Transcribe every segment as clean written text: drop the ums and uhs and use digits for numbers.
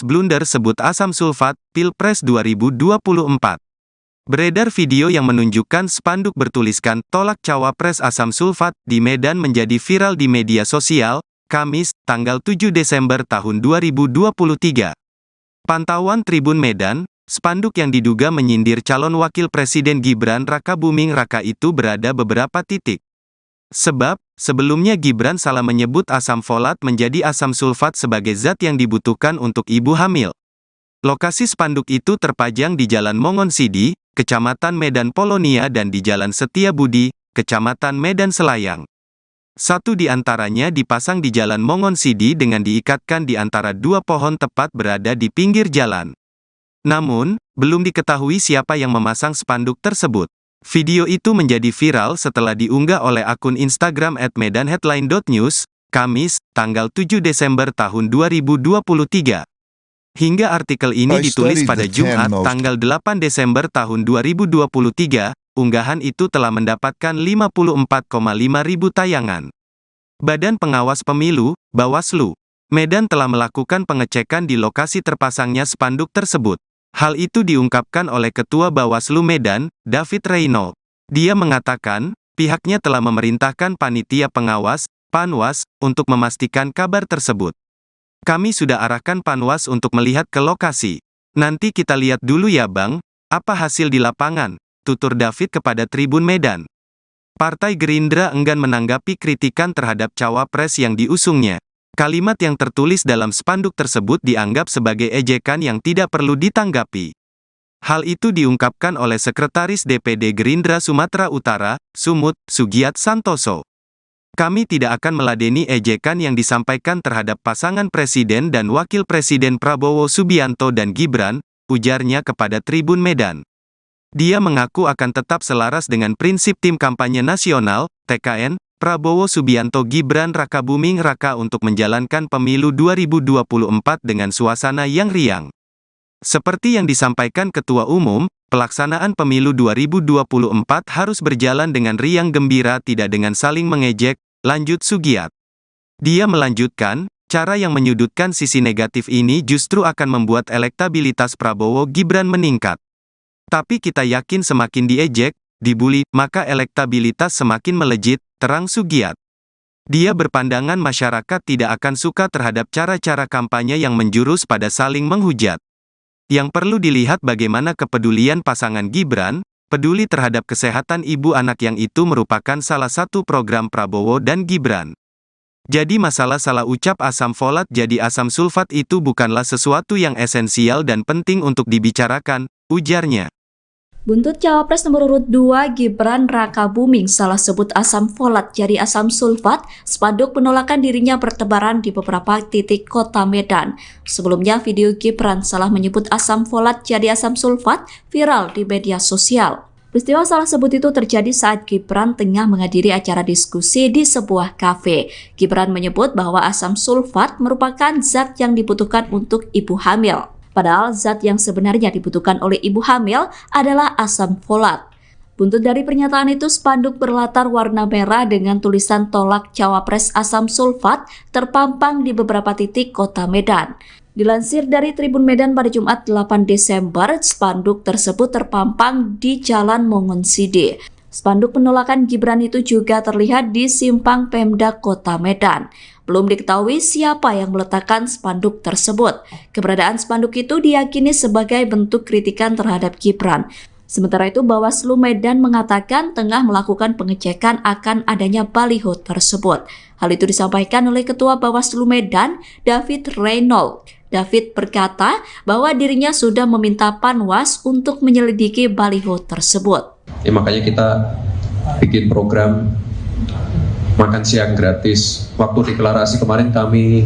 blunder sebut asam sulfat, Pilpres 2024. Beredar video yang menunjukkan spanduk bertuliskan, tolak cawapres asam sulfat, di Medan menjadi viral di media sosial, Kamis, tanggal 7 Desember tahun 2023. Pantauan Tribun Medan, spanduk yang diduga menyindir calon wakil presiden Gibran Rakabuming Raka itu berada beberapa titik. Sebab, sebelumnya Gibran salah menyebut asam folat menjadi asam sulfat sebagai zat yang dibutuhkan untuk ibu hamil. Lokasi spanduk itu terpajang di Jalan Mongonsidi, Kecamatan Medan Polonia dan di Jalan Setiabudi, Kecamatan Medan Selayang. Satu di antaranya dipasang di Jalan Mongonsidi dengan diikatkan di antara dua pohon tepat berada di pinggir jalan. Namun, belum diketahui siapa yang memasang spanduk tersebut. Video itu menjadi viral setelah diunggah oleh akun Instagram @medanheadline.news, Kamis, tanggal 7 Desember tahun 2023. Hingga artikel ini ditulis pada Jumat, tanggal 8 Desember tahun 2023, unggahan itu telah mendapatkan 54,5 ribu tayangan. Badan Pengawas Pemilu, Bawaslu, Medan telah melakukan pengecekan di lokasi terpasangnya spanduk tersebut. Hal itu diungkapkan oleh Ketua Bawaslu Medan, David Reynolds. Dia mengatakan, pihaknya telah memerintahkan panitia pengawas, Panwas, untuk memastikan kabar tersebut. Kami sudah arahkan Panwas untuk melihat ke lokasi. Nanti kita lihat dulu ya Bang, apa hasil di lapangan, tutur David kepada Tribun Medan. Partai Gerindra enggan menanggapi kritikan terhadap cawapres yang diusungnya. Kalimat yang tertulis dalam spanduk tersebut dianggap sebagai ejekan yang tidak perlu ditanggapi. Hal itu diungkapkan oleh Sekretaris DPD Gerindra Sumatera Utara, Sumut, Sugiat Santoso. Kami tidak akan meladeni ejekan yang disampaikan terhadap pasangan Presiden dan Wakil Presiden Prabowo Subianto dan Gibran, ujarnya kepada Tribun Medan. Dia mengaku akan tetap selaras dengan prinsip Tim Kampanye Nasional, TKN, Prabowo Subianto Gibran Rakabuming Raka untuk menjalankan pemilu 2024 dengan suasana yang riang. Seperti yang disampaikan Ketua Umum, pelaksanaan pemilu 2024 harus berjalan dengan riang gembira tidak dengan saling mengejek, lanjut Sugiat. Dia melanjutkan, cara yang menyudutkan sisi negatif ini justru akan membuat elektabilitas Prabowo Gibran meningkat. Tapi kita yakin semakin diejek, dibuli, maka elektabilitas semakin melejit, terang Sugiat. Dia berpandangan masyarakat tidak akan suka terhadap cara-cara kampanye yang menjurus pada saling menghujat. Yang perlu dilihat bagaimana kepedulian pasangan Gibran, peduli terhadap kesehatan ibu anak yang itu merupakan salah satu program Prabowo dan Gibran. Jadi masalah salah ucap asam folat jadi asam sulfat itu bukanlah sesuatu yang esensial dan penting untuk dibicarakan, ujarnya. Buntut cawapres nomor urut 2 Gibran Rakabuming salah sebut asam folat jadi asam sulfat, spanduk penolakan dirinya bertebaran di beberapa titik kota Medan. Sebelumnya video Gibran salah menyebut asam folat jadi asam sulfat viral di media sosial. Peristiwa salah sebut itu terjadi saat Gibran tengah menghadiri acara diskusi di sebuah kafe. Gibran menyebut bahwa asam sulfat merupakan zat yang dibutuhkan untuk ibu hamil. Padahal zat yang sebenarnya dibutuhkan oleh ibu hamil adalah asam folat. Buntut dari pernyataan itu, spanduk berlatar warna merah dengan tulisan tolak cawapres asam sulfat terpampang di beberapa titik kota Medan. Dilansir dari Tribun Medan pada Jumat 8 Desember, spanduk tersebut terpampang di Jalan Mongonsidi. Spanduk penolakan Gibran itu juga terlihat di simpang Pemda Kota Medan. Belum diketahui siapa yang meletakkan spanduk tersebut. Keberadaan spanduk itu diyakini sebagai bentuk kritikan terhadap Gibran. Sementara itu, Bawaslu Medan mengatakan tengah melakukan pengecekan akan adanya baliho tersebut. Hal itu disampaikan oleh Ketua Bawaslu Medan, David Reynolds. David berkata bahwa dirinya sudah meminta Panwas untuk menyelidiki baliho tersebut. Makanya kita bikin program makan siang gratis. Waktu deklarasi kemarin kami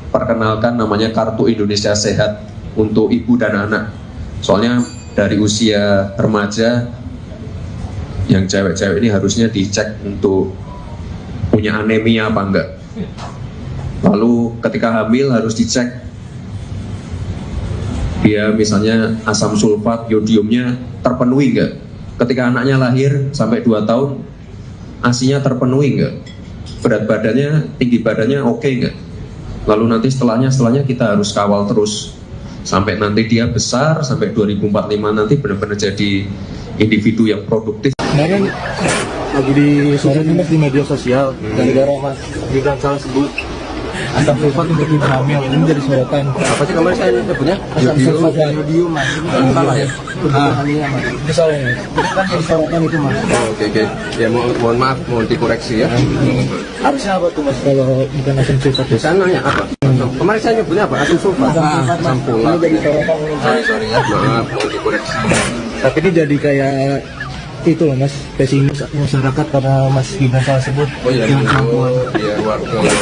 perkenalkan namanya Kartu Indonesia Sehat untuk ibu dan anak. Soalnya dari usia remaja yang cewek-cewek ini harusnya dicek untuk punya anemia apa enggak. Lalu ketika hamil harus dicek dia misalnya asam sulfat, yodiumnya terpenuhi enggak. Ketika anaknya lahir sampai 2 tahun ASI-nya terpenuhi enggak, berat badannya, tinggi badannya oke enggak. Lalu nanti setelahnya kita harus kawal terus sampai nanti dia besar, sampai 2045 nanti benar-benar jadi individu yang produktif. Kemarin lagi di media sosial, gara-gara Mas Gibran salah sebut asam sulfat untuk ibu hamil, ini jadi sorotan. Apa sih kemarin saya nyebutnya? Asam sulfat dan yodium, Mas. Ini salah ya? Itu salah ya? Itu kan jadi sorotan itu, Mas. Oke. Ya mohon maaf, mohon dikoreksi ya. Harusnya apa tuh, Mas, kalau bukan asam sulfat? Di sana ya apa? Kemarin saya nyebutnya apa? Asam sulfat. Asam sulfat. Ini jadi sorotan. Sorry ya. Maaf, mohon dikoreksi. Tapi ini jadi kayak itu loh, Mas, pesimis masyarakat karena Mas Gibran salah sebut. Oh iya, biar warga ya.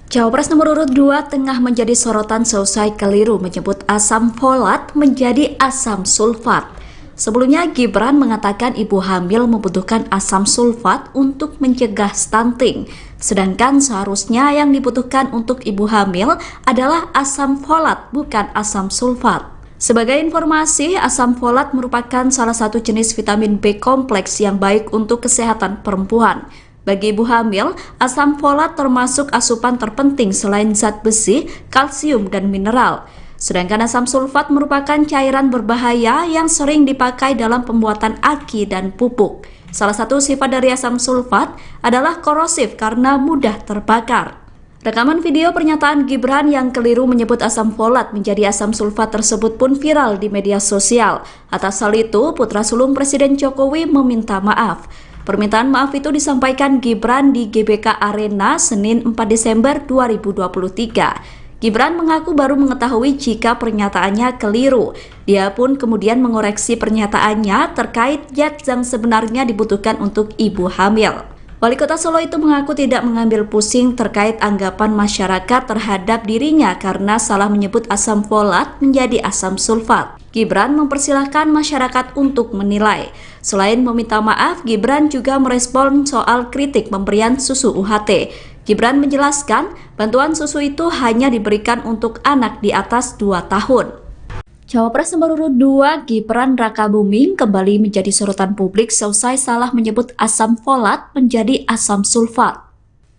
Cawapres nomor urut 2 tengah menjadi sorotan seusai keliru menyebut asam folat menjadi asam sulfat. Sebelumnya Gibran mengatakan ibu hamil membutuhkan asam sulfat untuk mencegah stunting. Sedangkan seharusnya yang dibutuhkan untuk ibu hamil adalah asam folat, bukan asam sulfat. Sebagai informasi, asam folat merupakan salah satu jenis vitamin B kompleks yang baik untuk kesehatan perempuan. Bagi ibu hamil, asam folat termasuk asupan terpenting selain zat besi, kalsium, dan mineral. Sedangkan asam sulfat merupakan cairan berbahaya yang sering dipakai dalam pembuatan aki dan pupuk. Salah satu sifat dari asam sulfat adalah korosif karena mudah terbakar. Rekaman video pernyataan Gibran yang keliru menyebut asam folat menjadi asam sulfat tersebut pun viral di media sosial. Atas hal itu, putra sulung Presiden Jokowi meminta maaf. Permintaan maaf itu disampaikan Gibran di GBK Arena Senin 4 Desember 2023. Gibran mengaku baru mengetahui jika pernyataannya keliru. Dia pun kemudian mengoreksi pernyataannya terkait zat yang sebenarnya dibutuhkan untuk ibu hamil. Wali Kota Solo itu mengaku tidak mengambil pusing terkait anggapan masyarakat terhadap dirinya karena salah menyebut asam folat menjadi asam sulfat. Gibran mempersilahkan masyarakat untuk menilai. Selain meminta maaf, Gibran juga merespon soal kritik pemberian susu UHT. Gibran menjelaskan, bantuan susu itu hanya diberikan untuk anak di atas 2 tahun. Cawapres nomor urut 2 Gibran Rakabuming kembali menjadi sorotan publik seusai salah menyebut asam folat menjadi asam sulfat.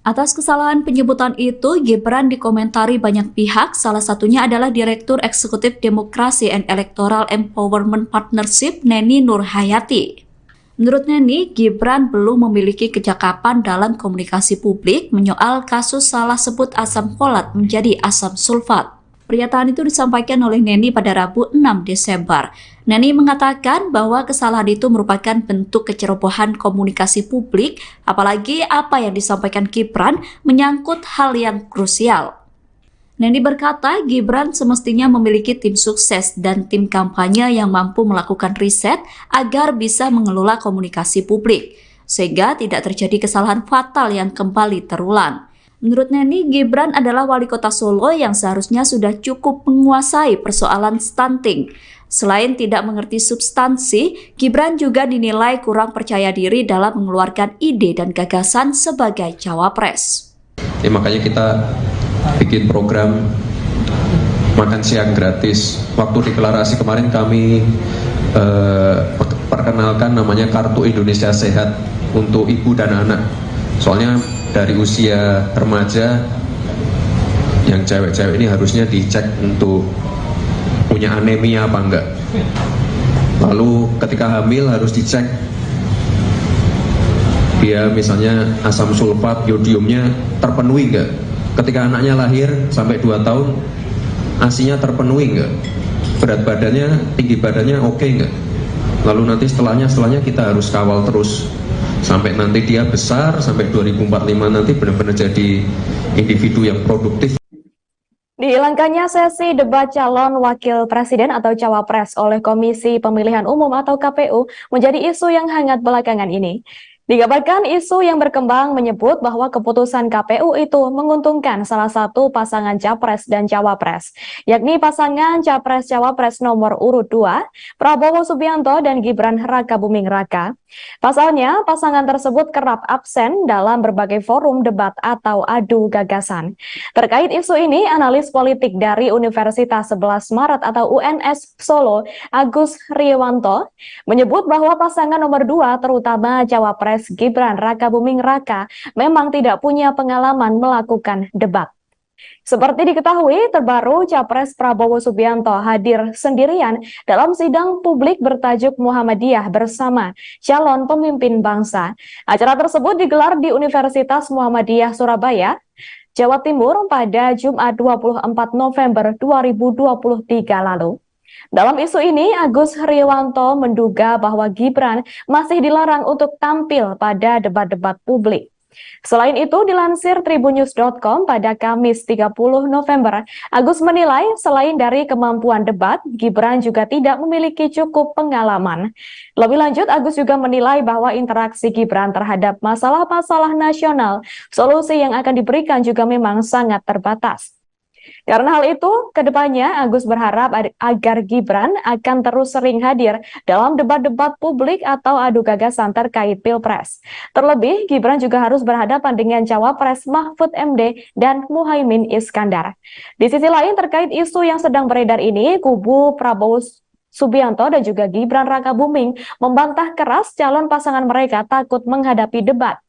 Atas kesalahan penyebutan itu, Gibran dikomentari banyak pihak, salah satunya adalah Direktur Eksekutif Demokrasi and Electoral Empowerment Partnership Neni Nurhayati. Menurut Neni, Gibran belum memiliki kecakapan dalam komunikasi publik menyoal kasus salah sebut asam folat menjadi asam sulfat. Pernyataan itu disampaikan oleh Neni pada Rabu 6 Desember. Neni mengatakan bahwa kesalahan itu merupakan bentuk kecerobohan komunikasi publik, apalagi apa yang disampaikan Gibran menyangkut hal yang krusial. Neni berkata, Gibran semestinya memiliki tim sukses dan tim kampanye yang mampu melakukan riset agar bisa mengelola komunikasi publik, sehingga tidak terjadi kesalahan fatal yang kembali terulang. Menurut Neni, Gibran adalah wali kota Solo yang seharusnya sudah cukup menguasai persoalan stunting. Selain tidak mengerti substansi, Gibran juga dinilai kurang percaya diri dalam mengeluarkan ide dan gagasan sebagai cawapres. Ya, makanya kita bikin program makan siang gratis. Waktu deklarasi kemarin kami perkenalkan namanya Kartu Indonesia Sehat untuk ibu dan anak. Soalnya dari usia remaja yang cewek-cewek ini harusnya dicek untuk punya anemia apa enggak. Lalu ketika hamil harus dicek dia misalnya asam sulfat, yodiumnya terpenuhi enggak. Ketika anaknya lahir sampai 2 tahun ASI-nya terpenuhi enggak. Berat badannya, tinggi badannya oke enggak. Lalu nanti setelahnya kita harus kawal terus sampai nanti dia besar, sampai 2045 nanti benar-benar jadi individu yang produktif. Dihilangkannya sesi debat calon wakil presiden atau cawapres oleh Komisi Pemilihan Umum atau KPU menjadi isu yang hangat belakangan ini. Dikabarkan isu yang berkembang menyebut bahwa keputusan KPU itu menguntungkan salah satu pasangan capres dan cawapres, yakni pasangan capres-cawapres nomor urut 2, Prabowo Subianto dan Gibran Rakabuming Raka. Pasalnya, pasangan tersebut kerap absen dalam berbagai forum debat atau adu gagasan. Terkait isu ini, analis politik dari Universitas 11 Maret atau UNS Solo, Agus Riwanto, menyebut bahwa pasangan nomor 2 terutama cawapres Cawapres Gibran Rakabuming Raka memang tidak punya pengalaman melakukan debat. Seperti diketahui, terbaru Capres Prabowo Subianto hadir sendirian dalam sidang publik bertajuk Muhammadiyah Bersama Calon Pemimpin Bangsa. Acara tersebut digelar di Universitas Muhammadiyah Surabaya, Jawa Timur pada Jumat 24 November 2023 lalu. Dalam isu ini, Agus Heriawanto menduga bahwa Gibran masih dilarang untuk tampil pada debat-debat publik. Selain itu, dilansir tribunnews.com pada Kamis 30 November, Agus menilai selain dari kemampuan debat, Gibran juga tidak memiliki cukup pengalaman. Lebih lanjut, Agus juga menilai bahwa interaksi Gibran terhadap masalah-masalah nasional, solusi yang akan diberikan juga memang sangat terbatas. Karena hal itu, kedepannya Agus berharap agar Gibran akan terus sering hadir dalam debat-debat publik atau adu gagasan terkait Pilpres. Terlebih, Gibran juga harus berhadapan dengan Cawapres Mahfud MD dan Muhaimin Iskandar. Di sisi lain, terkait isu yang sedang beredar ini, kubu Prabowo Subianto dan juga Gibran Rakabuming membantah keras calon pasangan mereka takut menghadapi debat.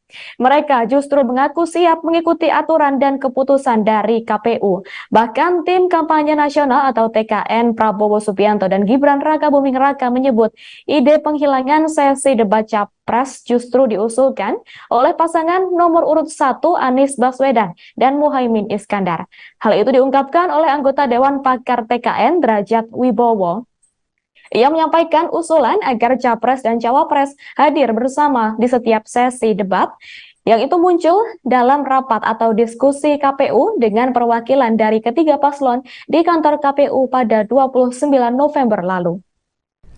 Mereka justru mengaku siap mengikuti aturan dan keputusan dari KPU. Bahkan tim kampanye nasional atau TKN Prabowo Subianto dan Gibran Rakabuming Raka menyebut ide penghilangan sesi debat Capres justru diusulkan oleh pasangan nomor urut 1 Anies Baswedan dan Muhaimin Iskandar. Hal itu diungkapkan oleh anggota Dewan Pakar TKN Derajat Wibowo. Ia menyampaikan usulan agar Capres dan Cawapres hadir bersama di setiap sesi debat, yang itu muncul dalam rapat atau diskusi KPU dengan perwakilan dari ketiga paslon di kantor KPU pada 29 November lalu.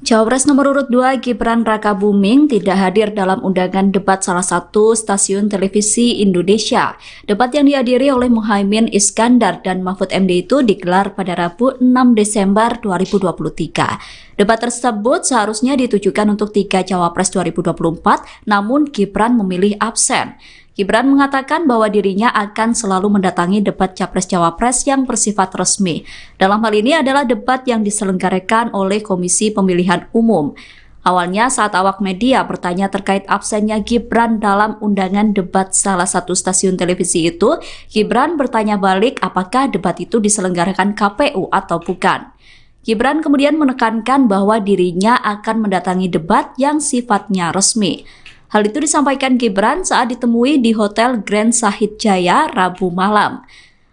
Cawapres nomor urut 2 Gibran Rakabuming tidak hadir dalam undangan debat salah satu stasiun televisi Indonesia. Debat yang dihadiri oleh Muhaimin Iskandar dan Mahfud MD itu digelar pada Rabu 6 Desember 2023. Debat tersebut seharusnya ditujukan untuk 3 Cawapres 2024, namun Gibran memilih absen. Gibran mengatakan bahwa dirinya akan selalu mendatangi debat Capres-Cawapres yang bersifat resmi. Dalam hal ini adalah debat yang diselenggarakan oleh Komisi Pemilihan Umum. Awalnya saat awak media bertanya terkait absennya Gibran dalam undangan debat salah satu stasiun televisi itu, Gibran bertanya balik apakah debat itu diselenggarakan KPU atau bukan. Gibran kemudian menekankan bahwa dirinya akan mendatangi debat yang sifatnya resmi. Hal itu disampaikan Gibran saat ditemui di Hotel Grand Sahid Jaya Rabu malam.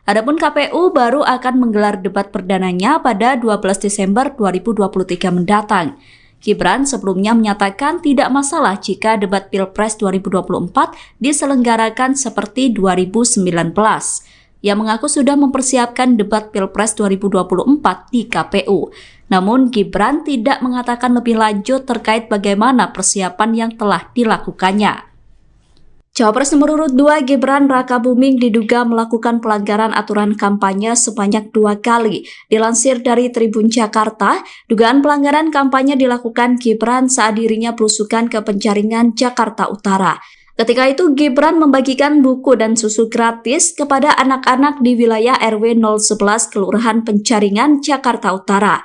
Adapun KPU baru akan menggelar debat perdananya pada 12 Desember 2023 mendatang. Gibran sebelumnya menyatakan tidak masalah jika debat Pilpres 2024 diselenggarakan seperti 2019. Ia mengaku sudah mempersiapkan debat Pilpres 2024 di KPU. Namun Gibran tidak mengatakan lebih lanjut terkait bagaimana persiapan yang telah dilakukannya. Cawapres nomor urut 2 Gibran Rakabuming diduga melakukan pelanggaran aturan kampanye sebanyak 2 kali. Dilansir dari Tribun Jakarta, dugaan pelanggaran kampanye dilakukan Gibran saat dirinya belusukan ke Penjaringan, Jakarta Utara. Ketika itu Gibran membagikan buku dan susu gratis kepada anak-anak di wilayah RW 011 Kelurahan Penjaringan, Jakarta Utara.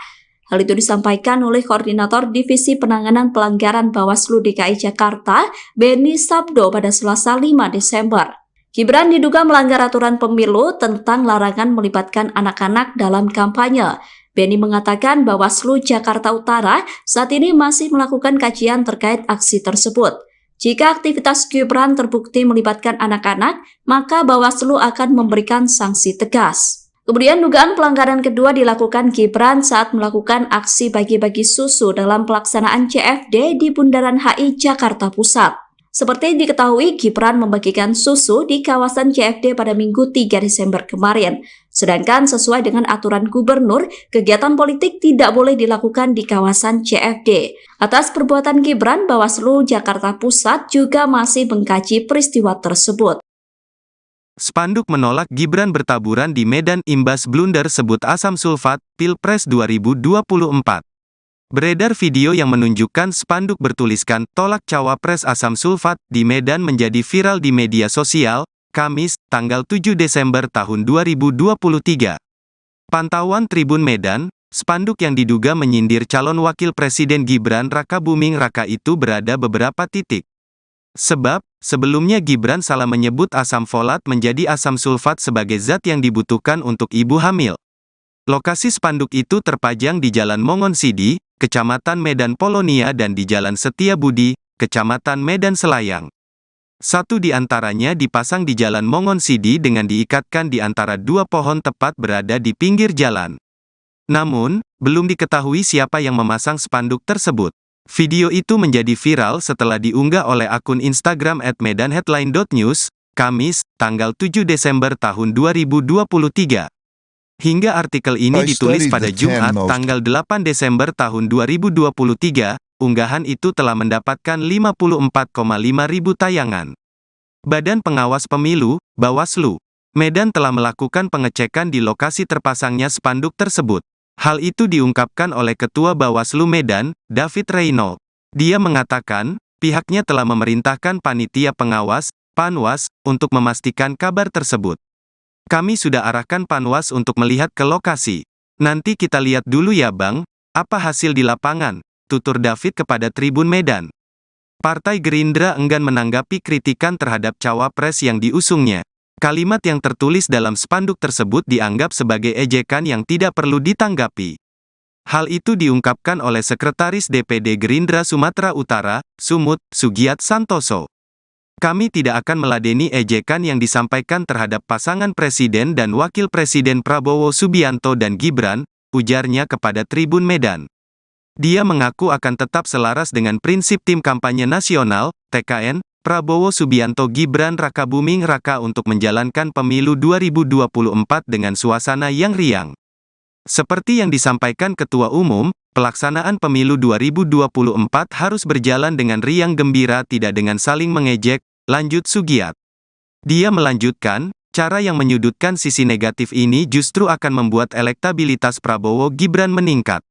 Hal itu disampaikan oleh Koordinator Divisi Penanganan Pelanggaran Bawaslu DKI Jakarta, Beni Sabdo pada Selasa 5 Desember. Gibran diduga melanggar aturan pemilu tentang larangan melibatkan anak-anak dalam kampanye. Beni mengatakan Bawaslu Jakarta Utara saat ini masih melakukan kajian terkait aksi tersebut. Jika aktivitas Gibran terbukti melibatkan anak-anak, maka Bawaslu akan memberikan sanksi tegas. Kemudian dugaan pelanggaran kedua dilakukan Gibran saat melakukan aksi bagi-bagi susu dalam pelaksanaan CFD di Bundaran HI Jakarta Pusat. Seperti diketahui, Gibran membagikan susu di kawasan CFD pada Minggu 3 Desember kemarin. Sedangkan sesuai dengan aturan gubernur, kegiatan politik tidak boleh dilakukan di kawasan CFD. Atas perbuatan Gibran, Bawaslu Jakarta Pusat juga masih mengkaji peristiwa tersebut. Spanduk menolak Gibran bertaburan di Medan imbas blunder sebut asam sulfat, Pilpres 2024. Beredar video yang menunjukkan spanduk bertuliskan tolak cawapres asam sulfat di Medan menjadi viral di media sosial, Kamis, tanggal 7 Desember tahun 2023. Pantauan Tribun Medan, spanduk yang diduga menyindir calon wakil presiden Gibran Rakabuming Raka itu berada beberapa titik. Sebab, sebelumnya Gibran salah menyebut asam folat menjadi asam sulfat sebagai zat yang dibutuhkan untuk ibu hamil. Lokasi spanduk itu terpajang di Jalan Mongonsidi, Kecamatan Medan Polonia dan di Jalan Setiabudi, Kecamatan Medan Selayang. Satu di antaranya dipasang di Jalan Mongonsidi dengan diikatkan di antara dua pohon tepat berada di pinggir jalan. Namun, belum diketahui siapa yang memasang spanduk tersebut. Video itu menjadi viral setelah diunggah oleh akun Instagram @medanheadline.news, Kamis, tanggal 7 Desember tahun 2023. Hingga artikel ini ditulis pada Jumat, tanggal 8 Desember tahun 2023, unggahan itu telah mendapatkan 54,5 ribu tayangan. Badan Pengawas Pemilu, Bawaslu, Medan telah melakukan pengecekan di lokasi terpasangnya spanduk tersebut. Hal itu diungkapkan oleh Ketua Bawaslu Medan, David Reynolds. Dia mengatakan, pihaknya telah memerintahkan panitia pengawas, Panwas, untuk memastikan kabar tersebut. Kami sudah arahkan Panwas untuk melihat ke lokasi. Nanti kita lihat dulu ya Bang, apa hasil di lapangan, tutur David kepada Tribun Medan. Partai Gerindra enggan menanggapi kritikan terhadap cawapres yang diusungnya. Kalimat yang tertulis dalam spanduk tersebut dianggap sebagai ejekan yang tidak perlu ditanggapi. Hal itu diungkapkan oleh Sekretaris DPD Gerindra Sumatera Utara, Sumut, Sugiat Santoso. Kami tidak akan meladeni ejekan yang disampaikan terhadap pasangan Presiden dan Wakil Presiden Prabowo Subianto dan Gibran, ujarnya kepada Tribun Medan. Dia mengaku akan tetap selaras dengan prinsip Tim Kampanye Nasional, TKN, Prabowo Subianto Gibran Rakabuming Raka untuk menjalankan pemilu 2024 dengan suasana yang riang. Seperti yang disampaikan Ketua Umum, pelaksanaan pemilu 2024 harus berjalan dengan riang gembira tidak dengan saling mengejek, lanjut Sugiat. Dia melanjutkan, cara yang menyudutkan sisi negatif ini justru akan membuat elektabilitas Prabowo Gibran meningkat.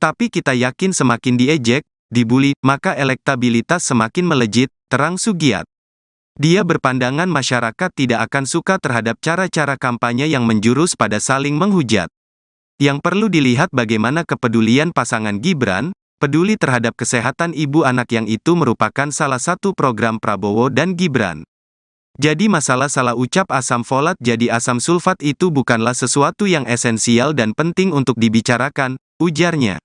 Tapi kita yakin semakin diejek, dibully, maka elektabilitas semakin melejit, terang Sugiat. Dia berpandangan masyarakat tidak akan suka terhadap cara-cara kampanye yang menjurus pada saling menghujat. Yang perlu dilihat bagaimana kepedulian pasangan Gibran, peduli terhadap kesehatan ibu anak yang itu merupakan salah satu program Prabowo dan Gibran. Jadi masalah salah ucap asam folat jadi asam sulfat itu bukanlah sesuatu yang esensial dan penting untuk dibicarakan, ujarnya.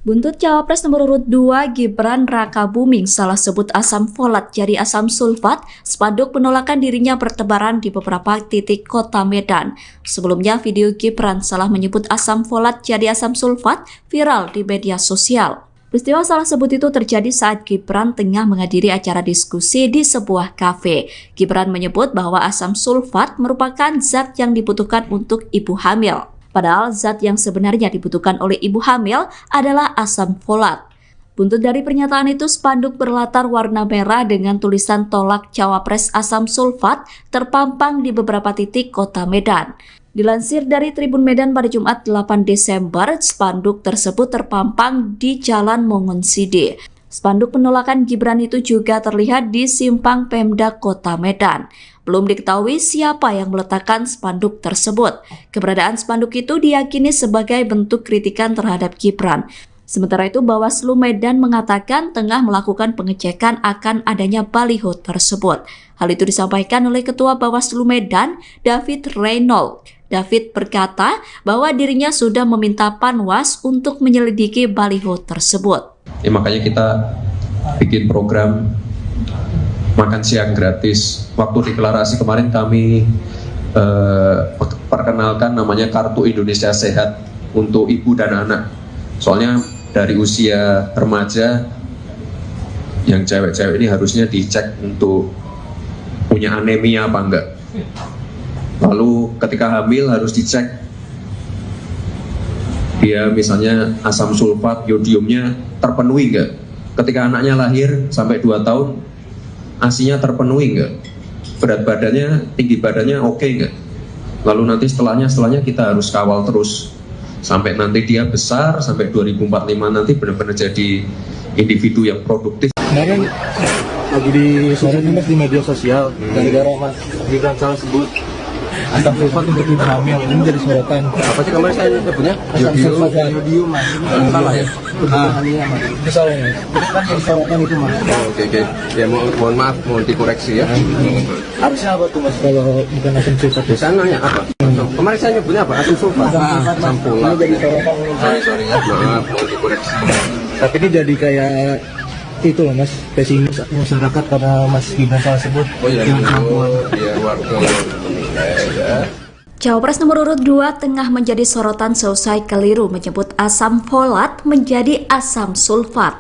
Buntut Cawapres nomor urut 2 Gibran Rakabuming salah sebut asam folat jadi asam sulfat, spanduk penolakan dirinya bertebaran di beberapa titik kota Medan. Sebelumnya video Gibran salah menyebut asam folat jadi asam sulfat viral di media sosial. Peristiwa salah sebut itu terjadi saat Gibran tengah menghadiri acara diskusi di sebuah kafe. Gibran menyebut bahwa asam sulfat merupakan zat yang dibutuhkan untuk ibu hamil. Padahal zat yang sebenarnya dibutuhkan oleh ibu hamil adalah asam folat. Buntut dari pernyataan itu, spanduk berlatar warna merah dengan tulisan tolak cawapres asam sulfat terpampang di beberapa titik kota Medan. Dilansir dari Tribun Medan pada Jumat 8 Desember, spanduk tersebut terpampang di Jalan Mongonsidi. Spanduk penolakan Gibran itu juga terlihat di simpang Pemda Kota Medan. Belum diketahui siapa yang meletakkan spanduk tersebut. Keberadaan spanduk itu diyakini sebagai bentuk kritikan terhadap Gibran. Sementara itu, Bawaslu Medan mengatakan tengah melakukan pengecekan akan adanya baliho tersebut. Hal itu disampaikan oleh Ketua Bawaslu Medan, David Reynolds. David berkata bahwa dirinya sudah meminta Panwas untuk menyelidiki baliho tersebut. Makanya kita bikin program makan siang gratis. Waktu deklarasi kemarin kami perkenalkan namanya Kartu Indonesia Sehat untuk ibu dan anak. Soalnya dari usia remaja yang cewek-cewek ini harusnya dicek untuk punya anemia apa enggak. Lalu ketika hamil harus dicek dia misalnya asam sulfat, yodiumnya terpenuhi enggak. Ketika anaknya lahir sampai 2 tahun ASI-nya terpenuhi enggak, berat badannya, tinggi badannya oke enggak. Lalu nanti setelahnya kita harus kawal terus sampai nanti dia besar, sampai 2045 nanti benar-benar jadi individu yang produktif. Kemarin lagi di media sosial, gara-gara Mas Gibran salah sebut asam sulfat untuk ibu hamil ini jadi sorotan. Apa sih kemarin saya nyebutnya? Asam sulfat yodium mas. Salah ya? Itu salah mas. Itu kan jadi sorotan itu mas. Oke. Ya mohon maaf, mohon dikoreksi ya. Harusnya apa tuh mas kalau bukan asam sulfat? Saya nanya apa? Kemarin saya nyebutnya apa? Asam sulfat. Asam Ini jadi sorotan. Sorry ya. Maaf, mohon dikoreksi. Tapi ini jadi kayak itu loh mas, pesimis masyarakat karena Mas Gibran salah sebut. Oh iya, biar warga ya. Cawapres nomor urut 2 tengah menjadi sorotan seusai keliru menyebut asam folat menjadi asam sulfat.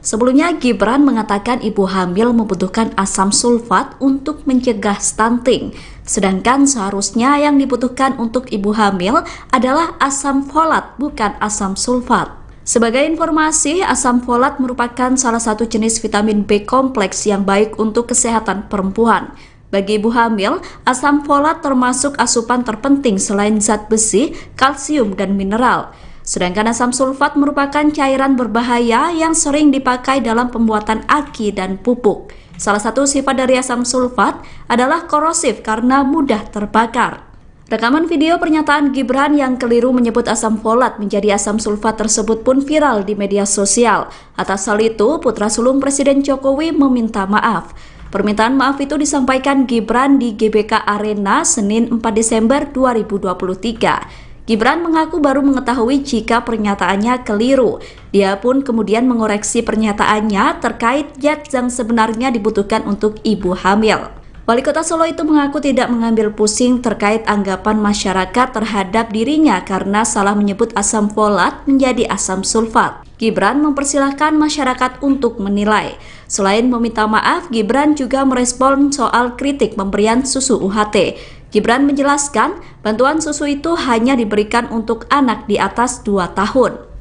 Sebelumnya Gibran mengatakan ibu hamil membutuhkan asam sulfat untuk mencegah stunting. Sedangkan seharusnya yang dibutuhkan untuk ibu hamil adalah asam folat, bukan asam sulfat. Sebagai informasi, asam folat merupakan salah satu jenis vitamin B kompleks yang baik untuk kesehatan perempuan. Bagi ibu hamil, asam folat termasuk asupan terpenting selain zat besi, kalsium, dan mineral. Sedangkan asam sulfat merupakan cairan berbahaya yang sering dipakai dalam pembuatan aki dan pupuk. Salah satu sifat dari asam sulfat adalah korosif karena mudah terbakar. Rekaman video pernyataan Gibran yang keliru menyebut asam folat menjadi asam sulfat tersebut pun viral di media sosial. Atas hal itu, putra sulung Presiden Jokowi meminta maaf. Permintaan maaf itu disampaikan Gibran di GBK Arena Senin 4 Desember 2023. Gibran mengaku baru mengetahui jika pernyataannya keliru. Dia pun kemudian mengoreksi pernyataannya terkait zat yang sebenarnya dibutuhkan untuk ibu hamil. Wali Kota Solo itu mengaku tidak mengambil pusing terkait anggapan masyarakat terhadap dirinya karena salah menyebut asam folat menjadi asam sulfat. Gibran mempersilahkan masyarakat untuk menilai. Selain meminta maaf, Gibran juga merespon soal kritik pemberian susu UHT. Gibran menjelaskan, bantuan susu itu hanya diberikan untuk anak di atas 2 tahun.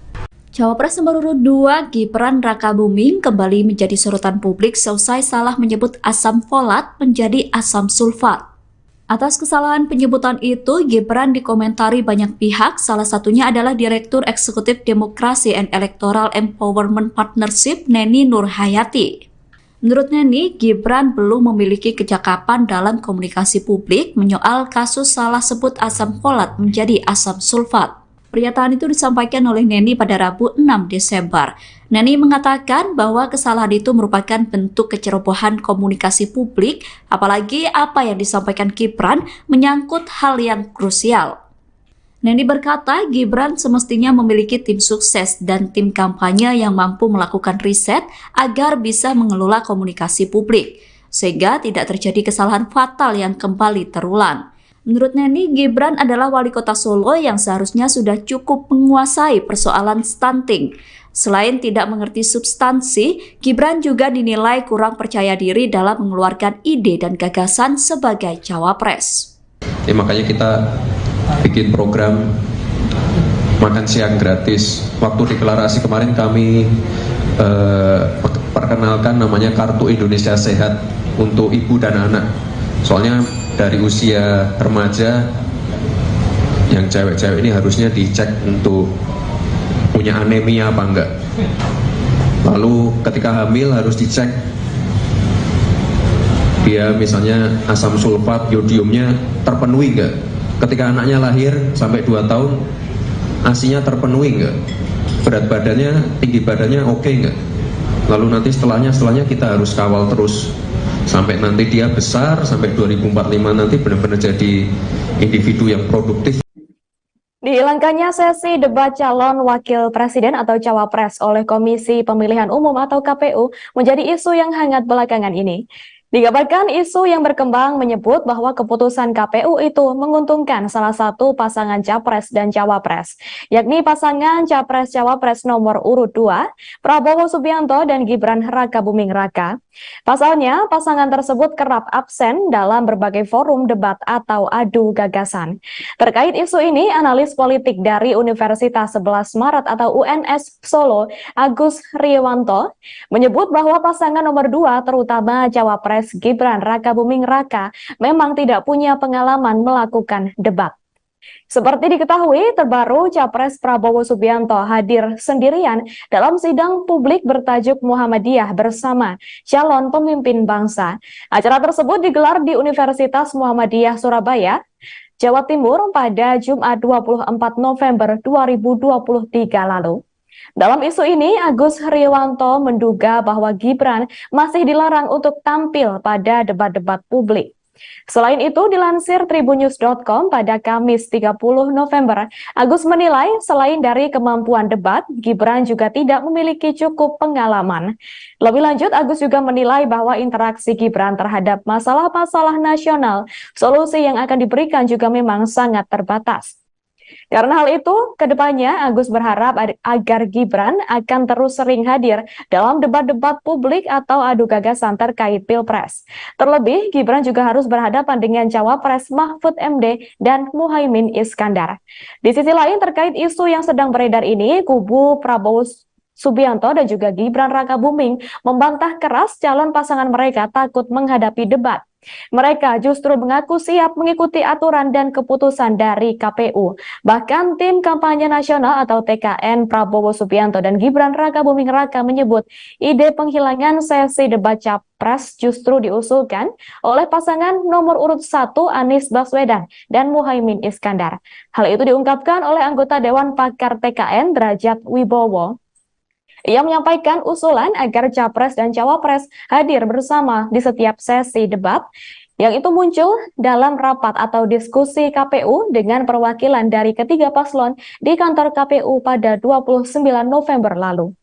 Cawapres nomor urut 2 Gibran Rakabuming kembali menjadi sorotan publik seusai salah menyebut asam folat menjadi asam sulfat. Atas kesalahan penyebutan itu, Gibran dikomentari banyak pihak, salah satunya adalah Direktur Eksekutif Demokrasi and Electoral Empowerment Partnership Neni Nurhayati. Menurut Neni, Gibran belum memiliki kecakapan dalam komunikasi publik menyoal kasus salah sebut asam folat menjadi asam sulfat. Pernyataan itu disampaikan oleh Neni pada Rabu 6 Desember. Neni mengatakan bahwa kesalahan itu merupakan bentuk kecerobohan komunikasi publik, apalagi apa yang disampaikan Gibran menyangkut hal yang krusial. Neni berkata, Gibran semestinya memiliki tim sukses dan tim kampanye yang mampu melakukan riset agar bisa mengelola komunikasi publik, sehingga tidak terjadi kesalahan fatal yang kembali terulang. Menurut Neni, Gibran adalah wali kota Solo yang seharusnya sudah cukup menguasai persoalan stunting. Selain tidak mengerti substansi, Gibran juga dinilai kurang percaya diri dalam mengeluarkan ide dan gagasan sebagai cawapres. Makanya kita bikin program makan siang gratis. Waktu deklarasi kemarin kami perkenalkan namanya Kartu Indonesia Sehat untuk ibu dan anak. Soalnya dari usia remaja yang cewek-cewek ini harusnya dicek untuk punya anemia apa enggak. Lalu ketika hamil harus dicek dia misalnya asam sulfat, yodiumnya terpenuhi enggak. Ketika anaknya lahir sampai 2 tahun ASI-nya terpenuhi enggak. Berat badannya, tinggi badannya oke enggak. Lalu nanti setelahnya kita harus kawal terus sampai nanti dia besar, sampai 2045 nanti benar-benar jadi individu yang produktif. Dihilangkannya sesi debat calon wakil presiden atau cawapres oleh Komisi Pemilihan Umum atau KPU menjadi isu yang hangat belakangan ini. Dikabarkan isu yang berkembang menyebut bahwa keputusan KPU itu menguntungkan salah satu pasangan capres dan cawapres, yakni pasangan capres-cawapres nomor urut 2, Prabowo Subianto dan Gibran Rakabuming Raka. Pasalnya, pasangan tersebut kerap absen dalam berbagai forum debat atau adu gagasan. Terkait isu ini, analis politik dari Universitas 11 Maret atau UNS Solo, Agus Riwanto, menyebut bahwa pasangan nomor 2 terutama cawapres Gibran Rakabuming Raka memang tidak punya pengalaman melakukan debat. Seperti diketahui, terbaru Capres Prabowo Subianto hadir sendirian dalam sidang publik bertajuk Muhammadiyah bersama calon pemimpin bangsa. Acara tersebut digelar di Universitas Muhammadiyah Surabaya. Jawa Timur pada Jumat 24 November 2023 lalu. Dalam isu ini, Agus Heriawanto menduga bahwa Gibran masih dilarang untuk tampil pada debat-debat publik. Selain itu, dilansir tribunnews.com pada Kamis 30 November, Agus menilai selain dari kemampuan debat, Gibran juga tidak memiliki cukup pengalaman. Lebih lanjut, Agus juga menilai bahwa interaksi Gibran terhadap masalah-masalah nasional, solusi yang akan diberikan juga memang sangat terbatas. Karena hal itu, kedepannya Agus berharap agar Gibran akan terus sering hadir dalam debat-debat publik atau adu gagasan terkait Pilpres. Terlebih, Gibran juga harus berhadapan dengan Cawapres Mahfud MD dan Muhaimin Iskandar. Di sisi lain, terkait isu yang sedang beredar ini, kubu Prabowo Subianto dan juga Gibran Rakabuming membantah keras calon pasangan mereka takut menghadapi debat. Mereka justru mengaku siap mengikuti aturan dan keputusan dari KPU. Bahkan tim kampanye nasional atau TKN Prabowo Subianto dan Gibran Rakabuming Raka menyebut ide penghilangan sesi debat Capres justru diusulkan oleh pasangan nomor urut 1 Anies Baswedan dan Muhaimin Iskandar. Hal itu diungkapkan oleh anggota Dewan Pakar TKN Derajat Wibowo. Ia menyampaikan usulan agar Capres dan Cawapres hadir bersama di setiap sesi debat, yang itu muncul dalam rapat atau diskusi KPU dengan perwakilan dari ketiga paslon di kantor KPU pada 29 November lalu.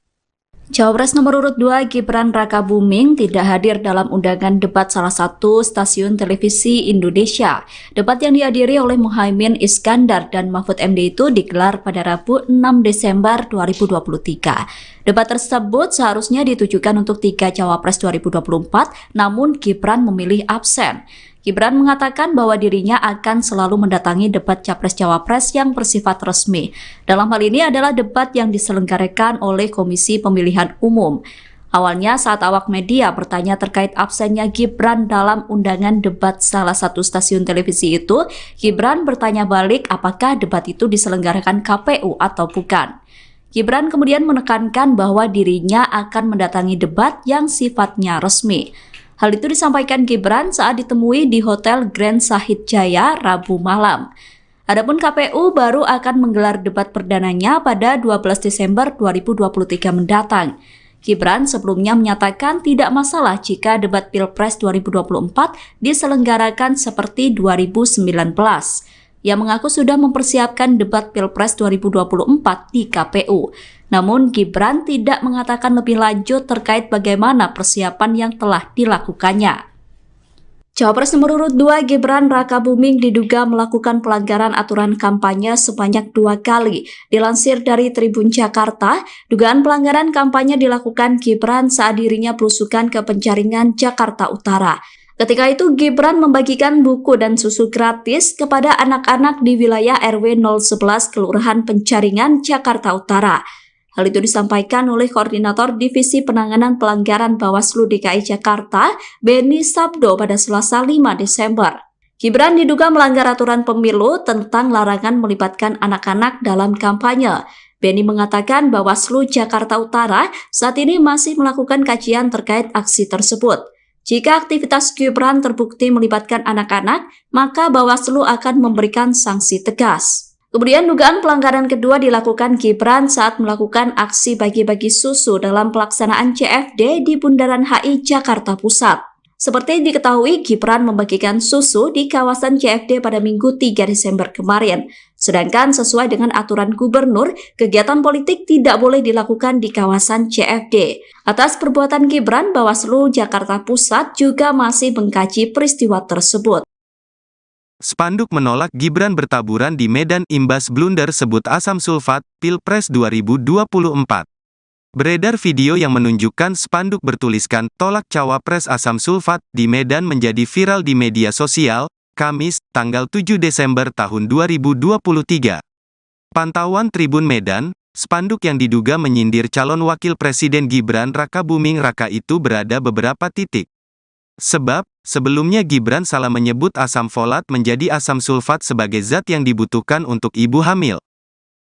Cawapres nomor urut 2 Gibran Rakabuming tidak hadir dalam undangan debat salah satu stasiun televisi Indonesia. Debat yang dihadiri oleh Muhaimin Iskandar dan Mahfud MD itu digelar pada Rabu 6 Desember 2023. Debat tersebut seharusnya ditujukan untuk 3 Cawapres 2024, namun Gibran memilih absen. Gibran mengatakan bahwa dirinya akan selalu mendatangi debat Capres-Cawapres yang bersifat resmi. Dalam hal ini adalah debat yang diselenggarakan oleh Komisi Pemilihan Umum. Awalnya saat awak media bertanya terkait absennya Gibran dalam undangan debat salah satu stasiun televisi itu, Gibran bertanya balik apakah debat itu diselenggarakan KPU atau bukan. Gibran kemudian menekankan bahwa dirinya akan mendatangi debat yang sifatnya resmi. Hal itu disampaikan Gibran saat ditemui di Hotel Grand Sahid Jaya Rabu malam. Adapun KPU baru akan menggelar debat perdananya pada 12 Desember 2023 mendatang. Gibran sebelumnya menyatakan tidak masalah jika debat Pilpres 2024 diselenggarakan seperti 2019. Ia mengaku sudah mempersiapkan debat Pilpres 2024 di KPU. Namun Gibran tidak mengatakan lebih lanjut terkait bagaimana persiapan yang telah dilakukannya. Cawapres nomor urut 2 Gibran Rakabuming diduga melakukan pelanggaran aturan kampanye sebanyak 2 kali. Dilansir dari Tribun Jakarta, dugaan pelanggaran kampanye dilakukan Gibran saat dirinya belusukan ke Penjaringan, Jakarta Utara. Ketika itu Gibran membagikan buku dan susu gratis kepada anak-anak di wilayah RW 011 Kelurahan Penjaringan, Jakarta Utara. Hal itu disampaikan oleh Koordinator Divisi Penanganan Pelanggaran Bawaslu DKI Jakarta, Beni Sabdo pada Selasa 5 Desember. Gibran diduga melanggar aturan pemilu tentang larangan melibatkan anak-anak dalam kampanye. Beni mengatakan Bawaslu Jakarta Utara saat ini masih melakukan kajian terkait aksi tersebut. Jika aktivitas Gibran terbukti melibatkan anak-anak, maka Bawaslu akan memberikan sanksi tegas. Kemudian dugaan pelanggaran kedua dilakukan Gibran saat melakukan aksi bagi-bagi susu dalam pelaksanaan CFD di Bundaran HI Jakarta Pusat. Seperti diketahui, Gibran membagikan susu di kawasan CFD pada Minggu 3 Desember kemarin. Sedangkan sesuai dengan aturan gubernur, kegiatan politik tidak boleh dilakukan di kawasan CFD. Atas perbuatan Gibran, Bawaslu Jakarta Pusat juga masih mengkaji peristiwa tersebut. Spanduk menolak Gibran bertaburan di Medan imbas blunder sebut asam sulfat, Pilpres 2024. Beredar video yang menunjukkan spanduk bertuliskan tolak cawapres asam sulfat di Medan menjadi viral di media sosial, Kamis, tanggal 7 Desember tahun 2023. Pantauan Tribun Medan, spanduk yang diduga menyindir calon wakil presiden Gibran Rakabuming Raka itu berada beberapa titik. Sebab, sebelumnya Gibran salah menyebut asam folat menjadi asam sulfat sebagai zat yang dibutuhkan untuk ibu hamil.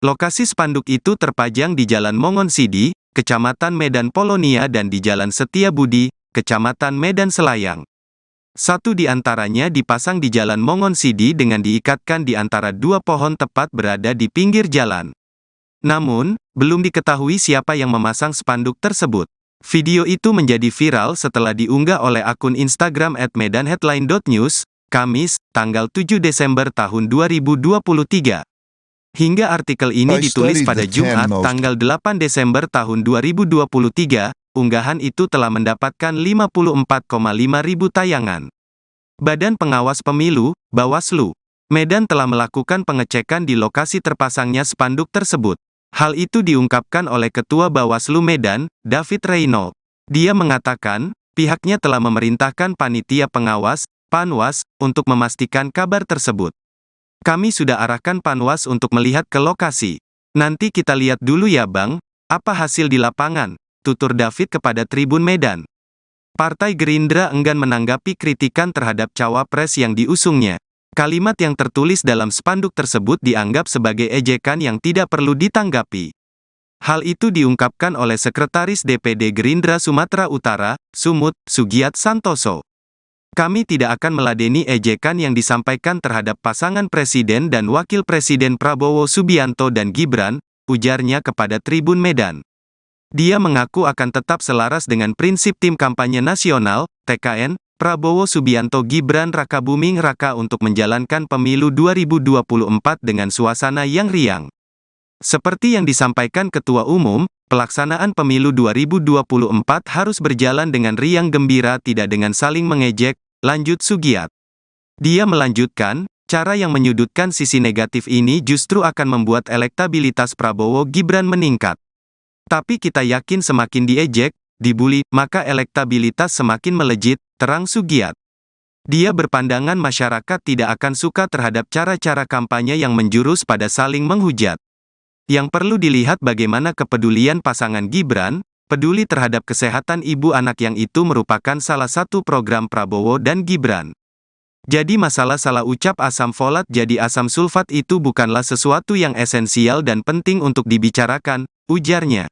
Lokasi spanduk itu terpajang di Jalan Mongonsidi, Kecamatan Medan Polonia dan di Jalan Setiabudi, Kecamatan Medan Selayang. Satu di antaranya dipasang di Jalan Mongonsidi dengan diikatkan di antara dua pohon tepat berada di pinggir jalan. Namun, belum diketahui siapa yang memasang spanduk tersebut. Video itu menjadi viral setelah diunggah oleh akun Instagram @medanheadline.news, Kamis, tanggal 7 Desember tahun 2023. Hingga artikel ini ditulis pada Jumat, tanggal 8 Desember tahun 2023, unggahan itu telah mendapatkan 54,5 ribu tayangan. Badan Pengawas Pemilu, Bawaslu, Medan telah melakukan pengecekan di lokasi terpasangnya spanduk tersebut. Hal itu diungkapkan oleh Ketua Bawaslu Medan, David Reynolds. Dia mengatakan, pihaknya telah memerintahkan panitia pengawas, Panwas, untuk memastikan kabar tersebut. Kami sudah arahkan Panwas untuk melihat ke lokasi. Nanti kita lihat dulu ya Bang, apa hasil di lapangan, tutur David kepada Tribun Medan. Partai Gerindra enggan menanggapi kritikan terhadap cawapres yang diusungnya. Kalimat yang tertulis dalam spanduk tersebut dianggap sebagai ejekan yang tidak perlu ditanggapi. Hal itu diungkapkan oleh Sekretaris DPD Gerindra Sumatera Utara, Sumut, Sugiat Santoso. Kami tidak akan meladeni ejekan yang disampaikan terhadap pasangan Presiden dan Wakil Presiden Prabowo Subianto dan Gibran, ujarnya kepada Tribun Medan. Dia mengaku akan tetap selaras dengan prinsip Tim Kampanye Nasional, TKN, Prabowo Subianto Gibran Rakabuming Raka untuk menjalankan pemilu 2024 dengan suasana yang riang. Seperti yang disampaikan Ketua Umum, pelaksanaan pemilu 2024 harus berjalan dengan riang gembira tidak dengan saling mengejek, lanjut Sugiat. Dia melanjutkan, cara yang menyudutkan sisi negatif ini justru akan membuat elektabilitas Prabowo Gibran meningkat. Tapi kita yakin semakin diejek, dibuli, maka elektabilitas semakin melejit, terang Sugiat. Dia berpandangan masyarakat tidak akan suka terhadap cara-cara kampanye yang menjurus pada saling menghujat. Yang perlu dilihat bagaimana kepedulian pasangan Gibran, peduli terhadap kesehatan ibu anak yang itu merupakan salah satu program Prabowo dan Gibran. Jadi masalah salah ucap asam folat jadi asam sulfat itu bukanlah sesuatu yang esensial dan penting untuk dibicarakan, ujarnya.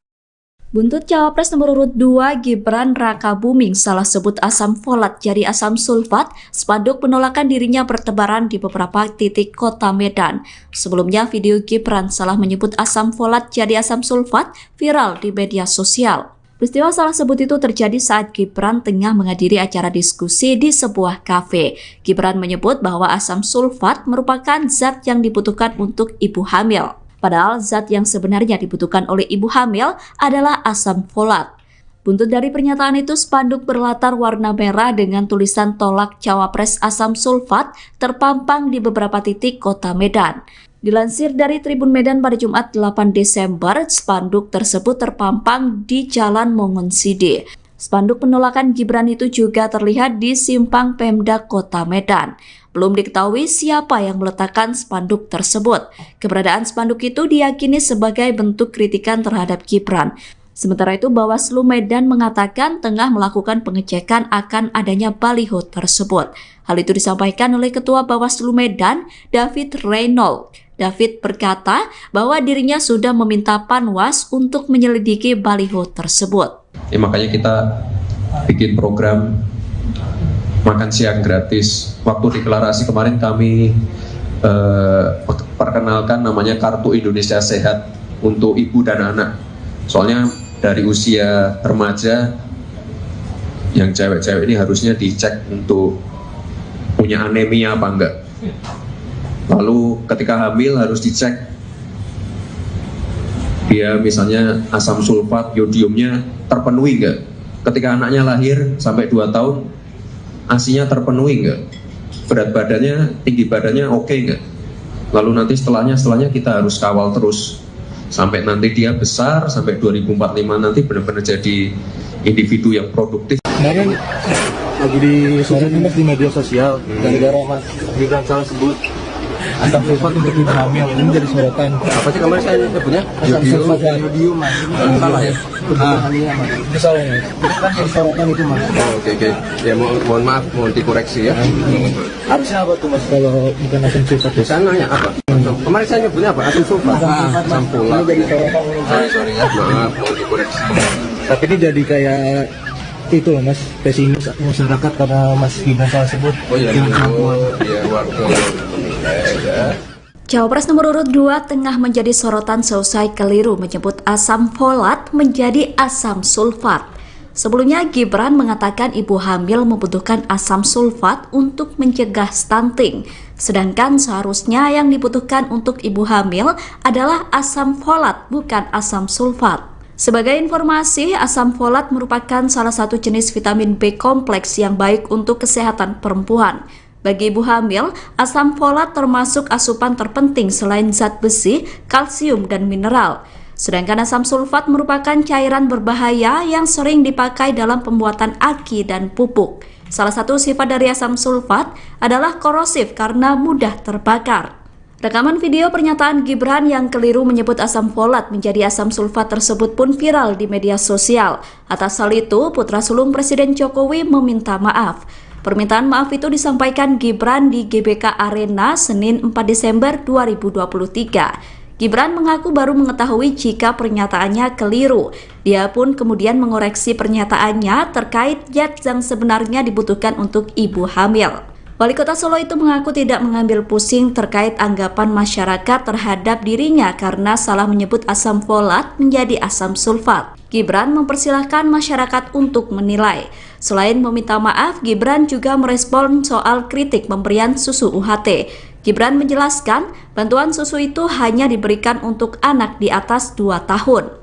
Buntut Cawapres nomor urut 2 Gibran Rakabuming salah sebut asam folat jadi asam sulfat, spanduk penolakan dirinya bertebaran di beberapa titik kota Medan. Sebelumnya video Gibran salah menyebut asam folat jadi asam sulfat viral di media sosial. Peristiwa salah sebut itu terjadi saat Gibran tengah menghadiri acara diskusi di sebuah kafe. Gibran menyebut bahwa asam sulfat merupakan zat yang dibutuhkan untuk ibu hamil. Padahal zat yang sebenarnya dibutuhkan oleh ibu hamil adalah asam folat. Buntut dari pernyataan itu, spanduk berlatar warna merah dengan tulisan tolak cawapres asam sulfat terpampang di beberapa titik kota Medan. Dilansir dari Tribun Medan pada Jumat 8 Desember, spanduk tersebut terpampang di Jalan Mongonsidi. Spanduk penolakan Gibran itu juga terlihat di simpang Pemda Kota Medan. Belum diketahui siapa yang meletakkan spanduk tersebut. Keberadaan spanduk itu diyakini sebagai bentuk kritikan terhadap Gibran. Sementara itu, Bawaslu Medan mengatakan tengah melakukan pengecekan akan adanya baliho tersebut. Hal itu disampaikan oleh Ketua Bawaslu Medan, David Reynolds. David berkata bahwa dirinya sudah meminta Panwas untuk menyelidiki baliho tersebut. Makanya kita bikin program makan siang gratis. Waktu deklarasi kemarin kami perkenalkan namanya Kartu Indonesia Sehat untuk ibu dan anak. Soalnya dari usia remaja yang cewek-cewek ini harusnya dicek untuk punya anemia apa enggak. Lalu ketika hamil harus dicek dia misalnya asam sulfat, yodiumnya terpenuhi enggak. Ketika anaknya lahir sampai 2 tahun ASI-nya terpenuhi enggak, berat badannya, tinggi badannya oke enggak. Lalu nanti setelahnya kita harus kawal terus sampai nanti dia besar, sampai 2045 nanti benar-benar jadi individu yang produktif. Kemarin lagi di media sosial, gara-gara Mas Gibran salah sebut asam sulfat untuk ibu hamil, ini jadi sorotan. Apa sih kemarin saya nyebutnya? Asam sulfat yodium, Mas. Salah ya? Itu salah ya? Itu kan jadi sorotan itu, Mas. Oke. Ya mohon maaf, mohon dikoreksi ya. Harusnya apa tuh, Mas, kalau bukan asam sulfat? Saya nanya apa? Kemarin saya nyebutnya apa? Asam sulfat? Asam folat. Ini jadi sorotan. Sorry ya, maaf, mohon dikoreksi. Tapi ini jadi kayak itu loh Mas, pesimis masyarakat karena Mas Gibran salah sebut. Oh iya, dengan kemampuan. biar waktu ya. Cawapres nomor urut 2 tengah menjadi sorotan seusai keliru menyebut asam folat menjadi asam sulfat. Sebelumnya Gibran mengatakan ibu hamil membutuhkan asam sulfat untuk mencegah stunting, sedangkan seharusnya yang dibutuhkan untuk ibu hamil adalah asam folat bukan asam sulfat. Sebagai informasi, asam folat merupakan salah satu jenis vitamin B kompleks yang baik untuk kesehatan perempuan. Bagi ibu hamil, asam folat termasuk asupan terpenting selain zat besi, kalsium, dan mineral. Sedangkan asam sulfat merupakan cairan berbahaya yang sering dipakai dalam pembuatan aki dan pupuk. Salah satu sifat dari asam sulfat adalah korosif karena mudah terbakar. Rekaman video pernyataan Gibran yang keliru menyebut asam folat menjadi asam sulfat tersebut pun viral di media sosial. Atas hal itu, putra sulung Presiden Jokowi meminta maaf. Permintaan maaf itu disampaikan Gibran di GBK Arena Senin 4 Desember 2023. Gibran mengaku baru mengetahui jika pernyataannya keliru. Dia pun kemudian mengoreksi pernyataannya terkait zat yang sebenarnya dibutuhkan untuk ibu hamil. Wali Kota Solo itu mengaku tidak mengambil pusing terkait anggapan masyarakat terhadap dirinya karena salah menyebut asam folat menjadi asam sulfat. Gibran mempersilahkan masyarakat untuk menilai. Selain meminta maaf, Gibran juga merespon soal kritik pemberian susu UHT. Gibran menjelaskan, bantuan susu itu hanya diberikan untuk anak di atas 2 tahun.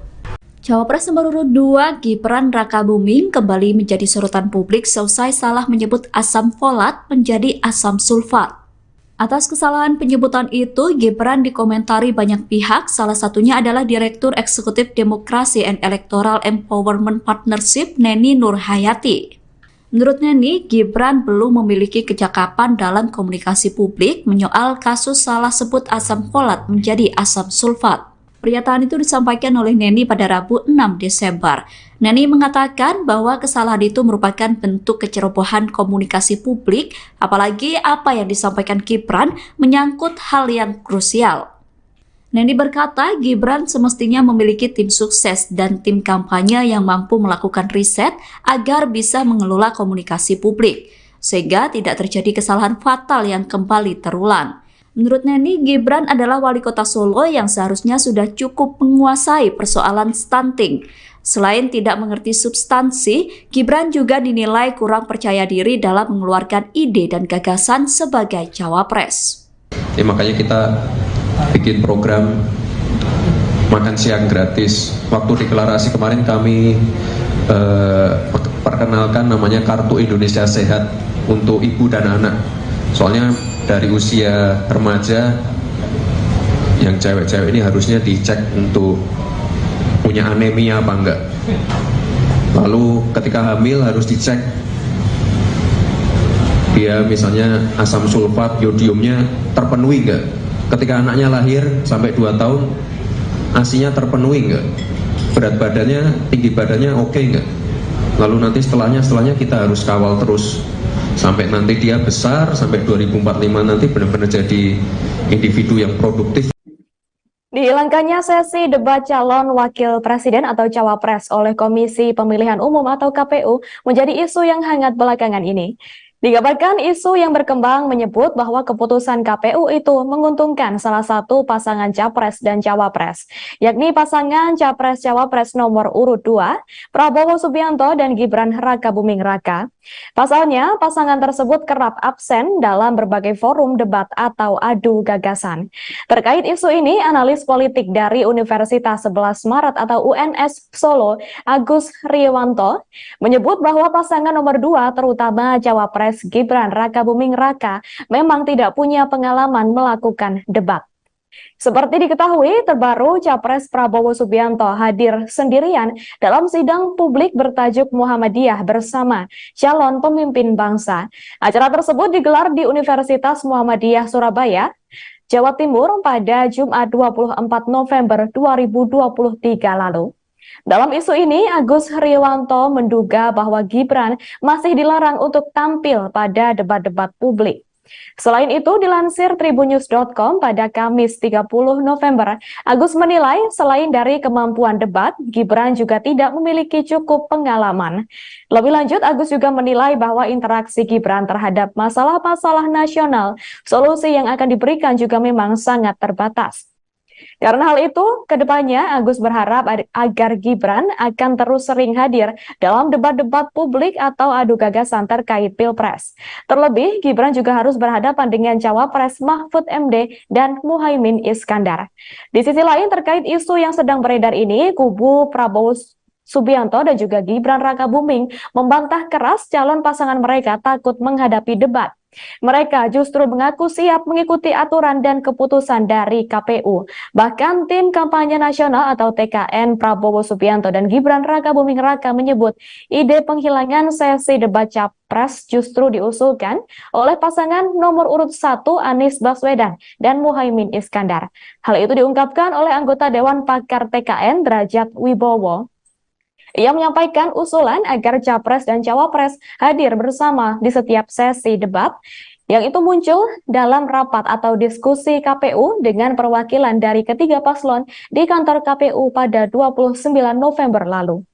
Cawapres nomor urut 2 Gibran Rakabuming kembali menjadi sorotan publik seusai salah menyebut asam folat menjadi asam sulfat. Atas kesalahan penyebutan itu, Gibran dikomentari banyak pihak, salah satunya adalah Direktur Eksekutif Demokrasi and Electoral Empowerment Partnership Neni Nurhayati. Menurut Neni, Gibran belum memiliki kecakapan dalam komunikasi publik menyoal kasus salah sebut asam folat menjadi asam sulfat. Pernyataan itu disampaikan oleh Neni pada Rabu 6 Desember. Neni mengatakan bahwa kesalahan itu merupakan bentuk kecerobohan komunikasi publik, apalagi apa yang disampaikan Gibran menyangkut hal yang krusial. Neni berkata Gibran semestinya memiliki tim sukses dan tim kampanye yang mampu melakukan riset agar bisa mengelola komunikasi publik, sehingga tidak terjadi kesalahan fatal yang kembali terulang. Menurut Neni, Gibran adalah wali kota Solo yang seharusnya sudah cukup menguasai persoalan stunting. Selain tidak mengerti substansi, Gibran juga dinilai kurang percaya diri dalam mengeluarkan ide dan gagasan sebagai cawapres. Ya, makanya kita bikin program makan siang gratis. Waktu deklarasi kemarin kami perkenalkan namanya Kartu Indonesia Sehat untuk ibu dan anak. Soalnya dari usia remaja yang cewek-cewek ini harusnya dicek untuk punya anemia apa enggak. Lalu ketika hamil harus dicek dia misalnya asam sulfat, yodiumnya terpenuhi enggak. Ketika anaknya lahir sampai 2 tahun ASI-nya terpenuhi enggak, berat badannya, tinggi badannya oke enggak. Lalu nanti setelahnya kita harus kawal terus sampai nanti dia besar, sampai 2045 nanti benar-benar jadi individu yang produktif. Dihilangkannya sesi debat calon wakil presiden atau cawapres oleh Komisi Pemilihan Umum atau KPU menjadi isu yang hangat belakangan ini. Dikabarkan isu yang berkembang menyebut bahwa keputusan KPU itu menguntungkan salah satu pasangan capres dan cawapres, yakni pasangan capres-cawapres nomor urut 2, Prabowo Subianto dan Gibran Rakabuming Raka. Pasalnya, pasangan tersebut kerap absen dalam berbagai forum debat atau adu gagasan. Terkait isu ini, analis politik dari Universitas 11 Maret atau UNS Solo, Agus Riwanto, menyebut bahwa pasangan nomor 2 terutama cawapres Gibran Rakabuming Raka memang tidak punya pengalaman melakukan debat. Seperti diketahui, terbaru Capres Prabowo Subianto hadir sendirian dalam sidang publik bertajuk Muhammadiyah bersama calon pemimpin bangsa. Acara tersebut digelar di Universitas Muhammadiyah Surabaya, Jawa Timur pada Jumat 24 November 2023 lalu. Dalam isu ini, Agus Riwanto menduga bahwa Gibran masih dilarang untuk tampil pada debat-debat publik. Selain itu, dilansir tribunnews.com pada Kamis 30 November, Agus menilai selain dari kemampuan debat, Gibran juga tidak memiliki cukup pengalaman. Lebih lanjut, Agus juga menilai bahwa interaksi Gibran terhadap masalah-masalah nasional, solusi yang akan diberikan juga memang sangat terbatas. Karena hal itu, kedepannya Agus berharap agar Gibran akan terus sering hadir dalam debat-debat publik atau adu gagasan terkait Pilpres. Terlebih, Gibran juga harus berhadapan dengan Cawapres Mahfud MD dan Muhaimin Iskandar. Di sisi lain, terkait isu yang sedang beredar ini, kubu Prabowo Subianto dan juga Gibran Rakabuming membantah keras calon pasangan mereka takut menghadapi debat. Mereka justru mengaku siap mengikuti aturan dan keputusan dari KPU. Bahkan tim kampanye nasional atau TKN Prabowo Subianto dan Gibran Rakabuming Raka menyebut ide penghilangan sesi debat Capres justru diusulkan oleh pasangan nomor urut 1 Anies Baswedan dan Muhaimin Iskandar. Hal itu diungkapkan oleh anggota Dewan Pakar TKN Derajat Wibowo. Ia menyampaikan usulan agar Capres dan Cawapres hadir bersama di setiap sesi debat, yang itu muncul dalam rapat atau diskusi KPU dengan perwakilan dari ketiga paslon di kantor KPU pada 29 November lalu.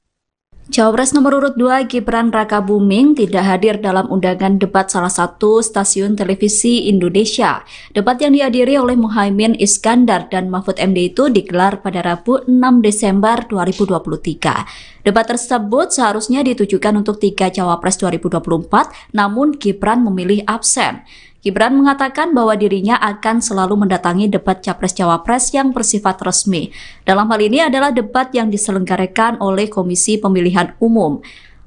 Cawapres nomor urut 2 Gibran Rakabuming tidak hadir dalam undangan debat salah satu stasiun televisi Indonesia. Debat yang dihadiri oleh Muhaimin Iskandar dan Mahfud MD itu digelar pada Rabu 6 Desember 2023. Debat tersebut seharusnya ditujukan untuk 3 Cawapres 2024, namun Gibran memilih absen. Gibran mengatakan bahwa dirinya akan selalu mendatangi debat Capres-Cawapres yang bersifat resmi. Dalam hal ini adalah debat yang diselenggarakan oleh Komisi Pemilihan Umum.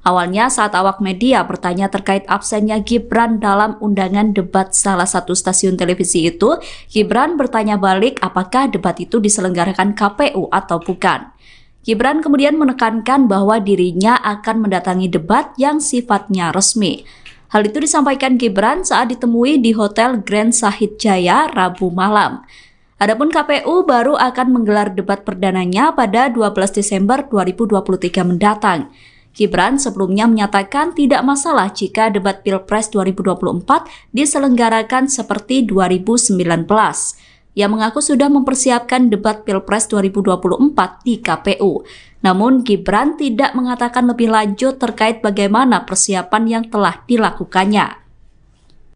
Awalnya saat awak media bertanya terkait absennya Gibran dalam undangan debat salah satu stasiun televisi itu, Gibran bertanya balik apakah debat itu diselenggarakan KPU atau bukan. Gibran kemudian menekankan bahwa dirinya akan mendatangi debat yang sifatnya resmi. Hal itu disampaikan Gibran saat ditemui di Hotel Grand Sahid Jaya Rabu malam. Adapun KPU baru akan menggelar debat perdananya pada 12 Desember 2023 mendatang. Gibran sebelumnya menyatakan tidak masalah jika debat Pilpres 2024 diselenggarakan seperti 2019. Ia mengaku sudah mempersiapkan debat Pilpres 2024 di KPU. Namun Gibran tidak mengatakan lebih lanjut terkait bagaimana persiapan yang telah dilakukannya.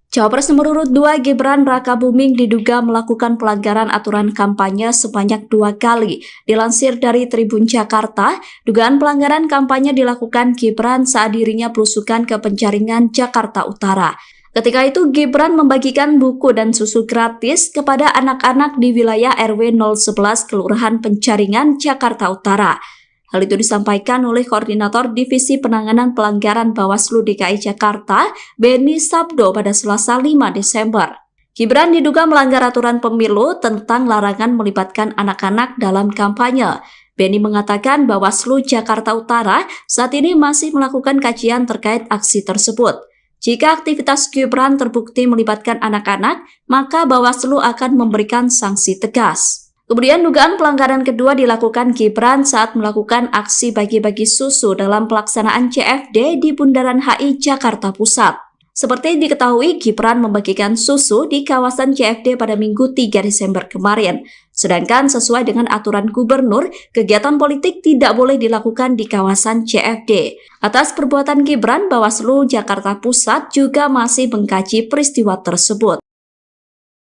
Cawapres nomor urut 2 Gibran Rakabuming diduga melakukan pelanggaran aturan kampanye sebanyak 2 kali. Dilansir dari Tribun Jakarta, dugaan pelanggaran kampanye dilakukan Gibran saat dirinya belusukan ke Penjaringan, Jakarta Utara. Ketika itu Gibran membagikan buku dan susu gratis kepada anak-anak di wilayah RW 011 Kelurahan Penjaringan, Jakarta Utara. Hal itu disampaikan oleh Koordinator Divisi Penanganan Pelanggaran Bawaslu DKI Jakarta, Beni Sabdo pada Selasa 5 Desember. Gibran diduga melanggar aturan pemilu tentang larangan melibatkan anak-anak dalam kampanye. Beni mengatakan Bawaslu Jakarta Utara saat ini masih melakukan kajian terkait aksi tersebut. Jika aktivitas Gibran terbukti melibatkan anak-anak, maka Bawaslu akan memberikan sanksi tegas. Kemudian dugaan pelanggaran kedua dilakukan Gibran saat melakukan aksi bagi-bagi susu dalam pelaksanaan CFD di Bundaran HI Jakarta Pusat. Seperti diketahui, Gibran membagikan susu di kawasan CFD pada Minggu 3 Desember kemarin. Sedangkan sesuai dengan aturan gubernur, kegiatan politik tidak boleh dilakukan di kawasan CFD. Atas perbuatan Gibran, Bawaslu Jakarta Pusat juga masih mengkaji peristiwa tersebut.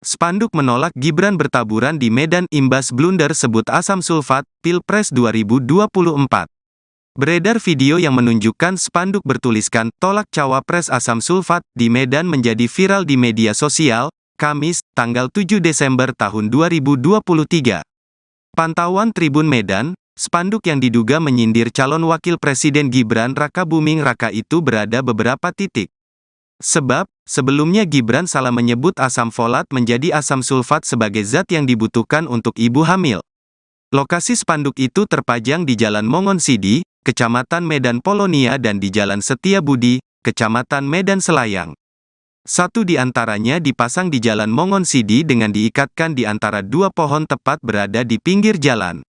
Spanduk menolak Gibran bertaburan di Medan imbas blunder sebut asam sulfat, Pilpres 2024. Beredar video yang menunjukkan spanduk bertuliskan tolak cawapres asam sulfat di Medan menjadi viral di media sosial, Kamis, tanggal 7 Desember tahun 2023. Pantauan Tribun Medan, spanduk yang diduga menyindir calon wakil presiden Gibran Rakabuming Raka itu berada beberapa titik. Sebab, sebelumnya Gibran salah menyebut asam folat menjadi asam sulfat sebagai zat yang dibutuhkan untuk ibu hamil. Lokasi spanduk itu terpajang di Jalan Mongonsidi, Kecamatan Medan Polonia dan di Jalan Setiabudi, Kecamatan Medan Selayang. Satu di antaranya dipasang di Jalan Mongonsidi dengan diikatkan di antara dua pohon tepat berada di pinggir jalan.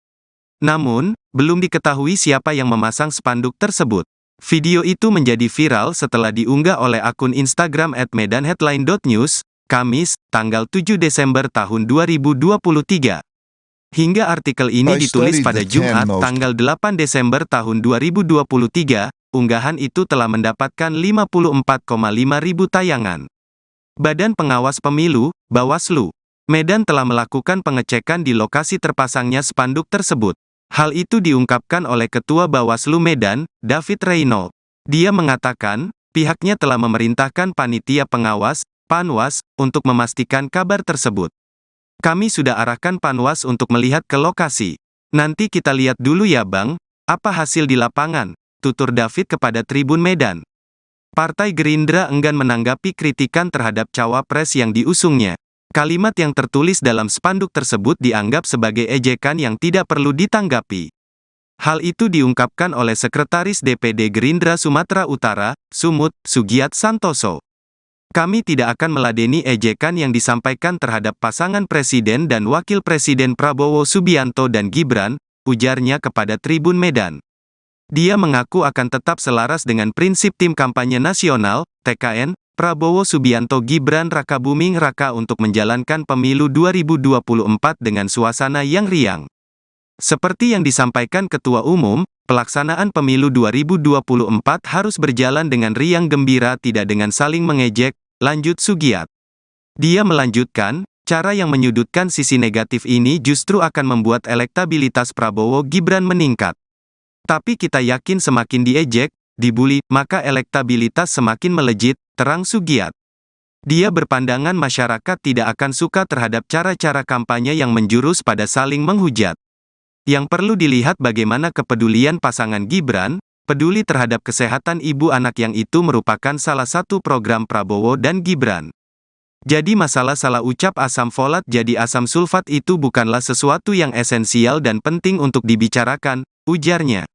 Namun, belum diketahui siapa yang memasang spanduk tersebut. Video itu menjadi viral setelah diunggah oleh akun Instagram @medanheadline.news, Kamis, tanggal 7 Desember tahun 2023. Hingga artikel ini ditulis pada Jumat, tanggal 8 Desember tahun 2023, unggahan itu telah mendapatkan 54,5 ribu tayangan. Badan Pengawas Pemilu, Bawaslu, Medan telah melakukan pengecekan di lokasi terpasangnya spanduk tersebut. Hal itu diungkapkan oleh Ketua Bawaslu Medan, David Reynolds. Dia mengatakan, pihaknya telah memerintahkan panitia pengawas, Panwas, untuk memastikan kabar tersebut. Kami sudah arahkan Panwas untuk melihat ke lokasi. Nanti kita lihat dulu ya Bang, apa hasil di lapangan, tutur David kepada Tribun Medan. Partai Gerindra enggan menanggapi kritikan terhadap cawapres yang diusungnya. Kalimat yang tertulis dalam spanduk tersebut dianggap sebagai ejekan yang tidak perlu ditanggapi. Hal itu diungkapkan oleh Sekretaris DPD Gerindra Sumatera Utara, Sumut, Sugiat Santoso. Kami tidak akan meladeni ejekan yang disampaikan terhadap pasangan Presiden dan Wakil Presiden Prabowo Subianto dan Gibran, ujarnya kepada Tribun Medan. Dia mengaku akan tetap selaras dengan prinsip Tim Kampanye Nasional, TKN, Prabowo Subianto Gibran Rakabuming Raka untuk menjalankan pemilu 2024 dengan suasana yang riang. Seperti yang disampaikan Ketua Umum, pelaksanaan pemilu 2024 harus berjalan dengan riang gembira tidak dengan saling mengejek, lanjut Sugiat. Dia melanjutkan, cara yang menyudutkan sisi negatif ini justru akan membuat elektabilitas Prabowo Gibran meningkat. Tapi kita yakin semakin diejek, dibuli, maka elektabilitas semakin melejit, terang Sugiat. Dia berpandangan masyarakat tidak akan suka terhadap cara-cara kampanye yang menjurus pada saling menghujat. Yang perlu dilihat bagaimana kepedulian pasangan Gibran, peduli terhadap kesehatan ibu anak yang itu merupakan salah satu program Prabowo dan Gibran. Jadi masalah salah ucap asam folat jadi asam sulfat itu bukanlah sesuatu yang esensial dan penting untuk dibicarakan, ujarnya.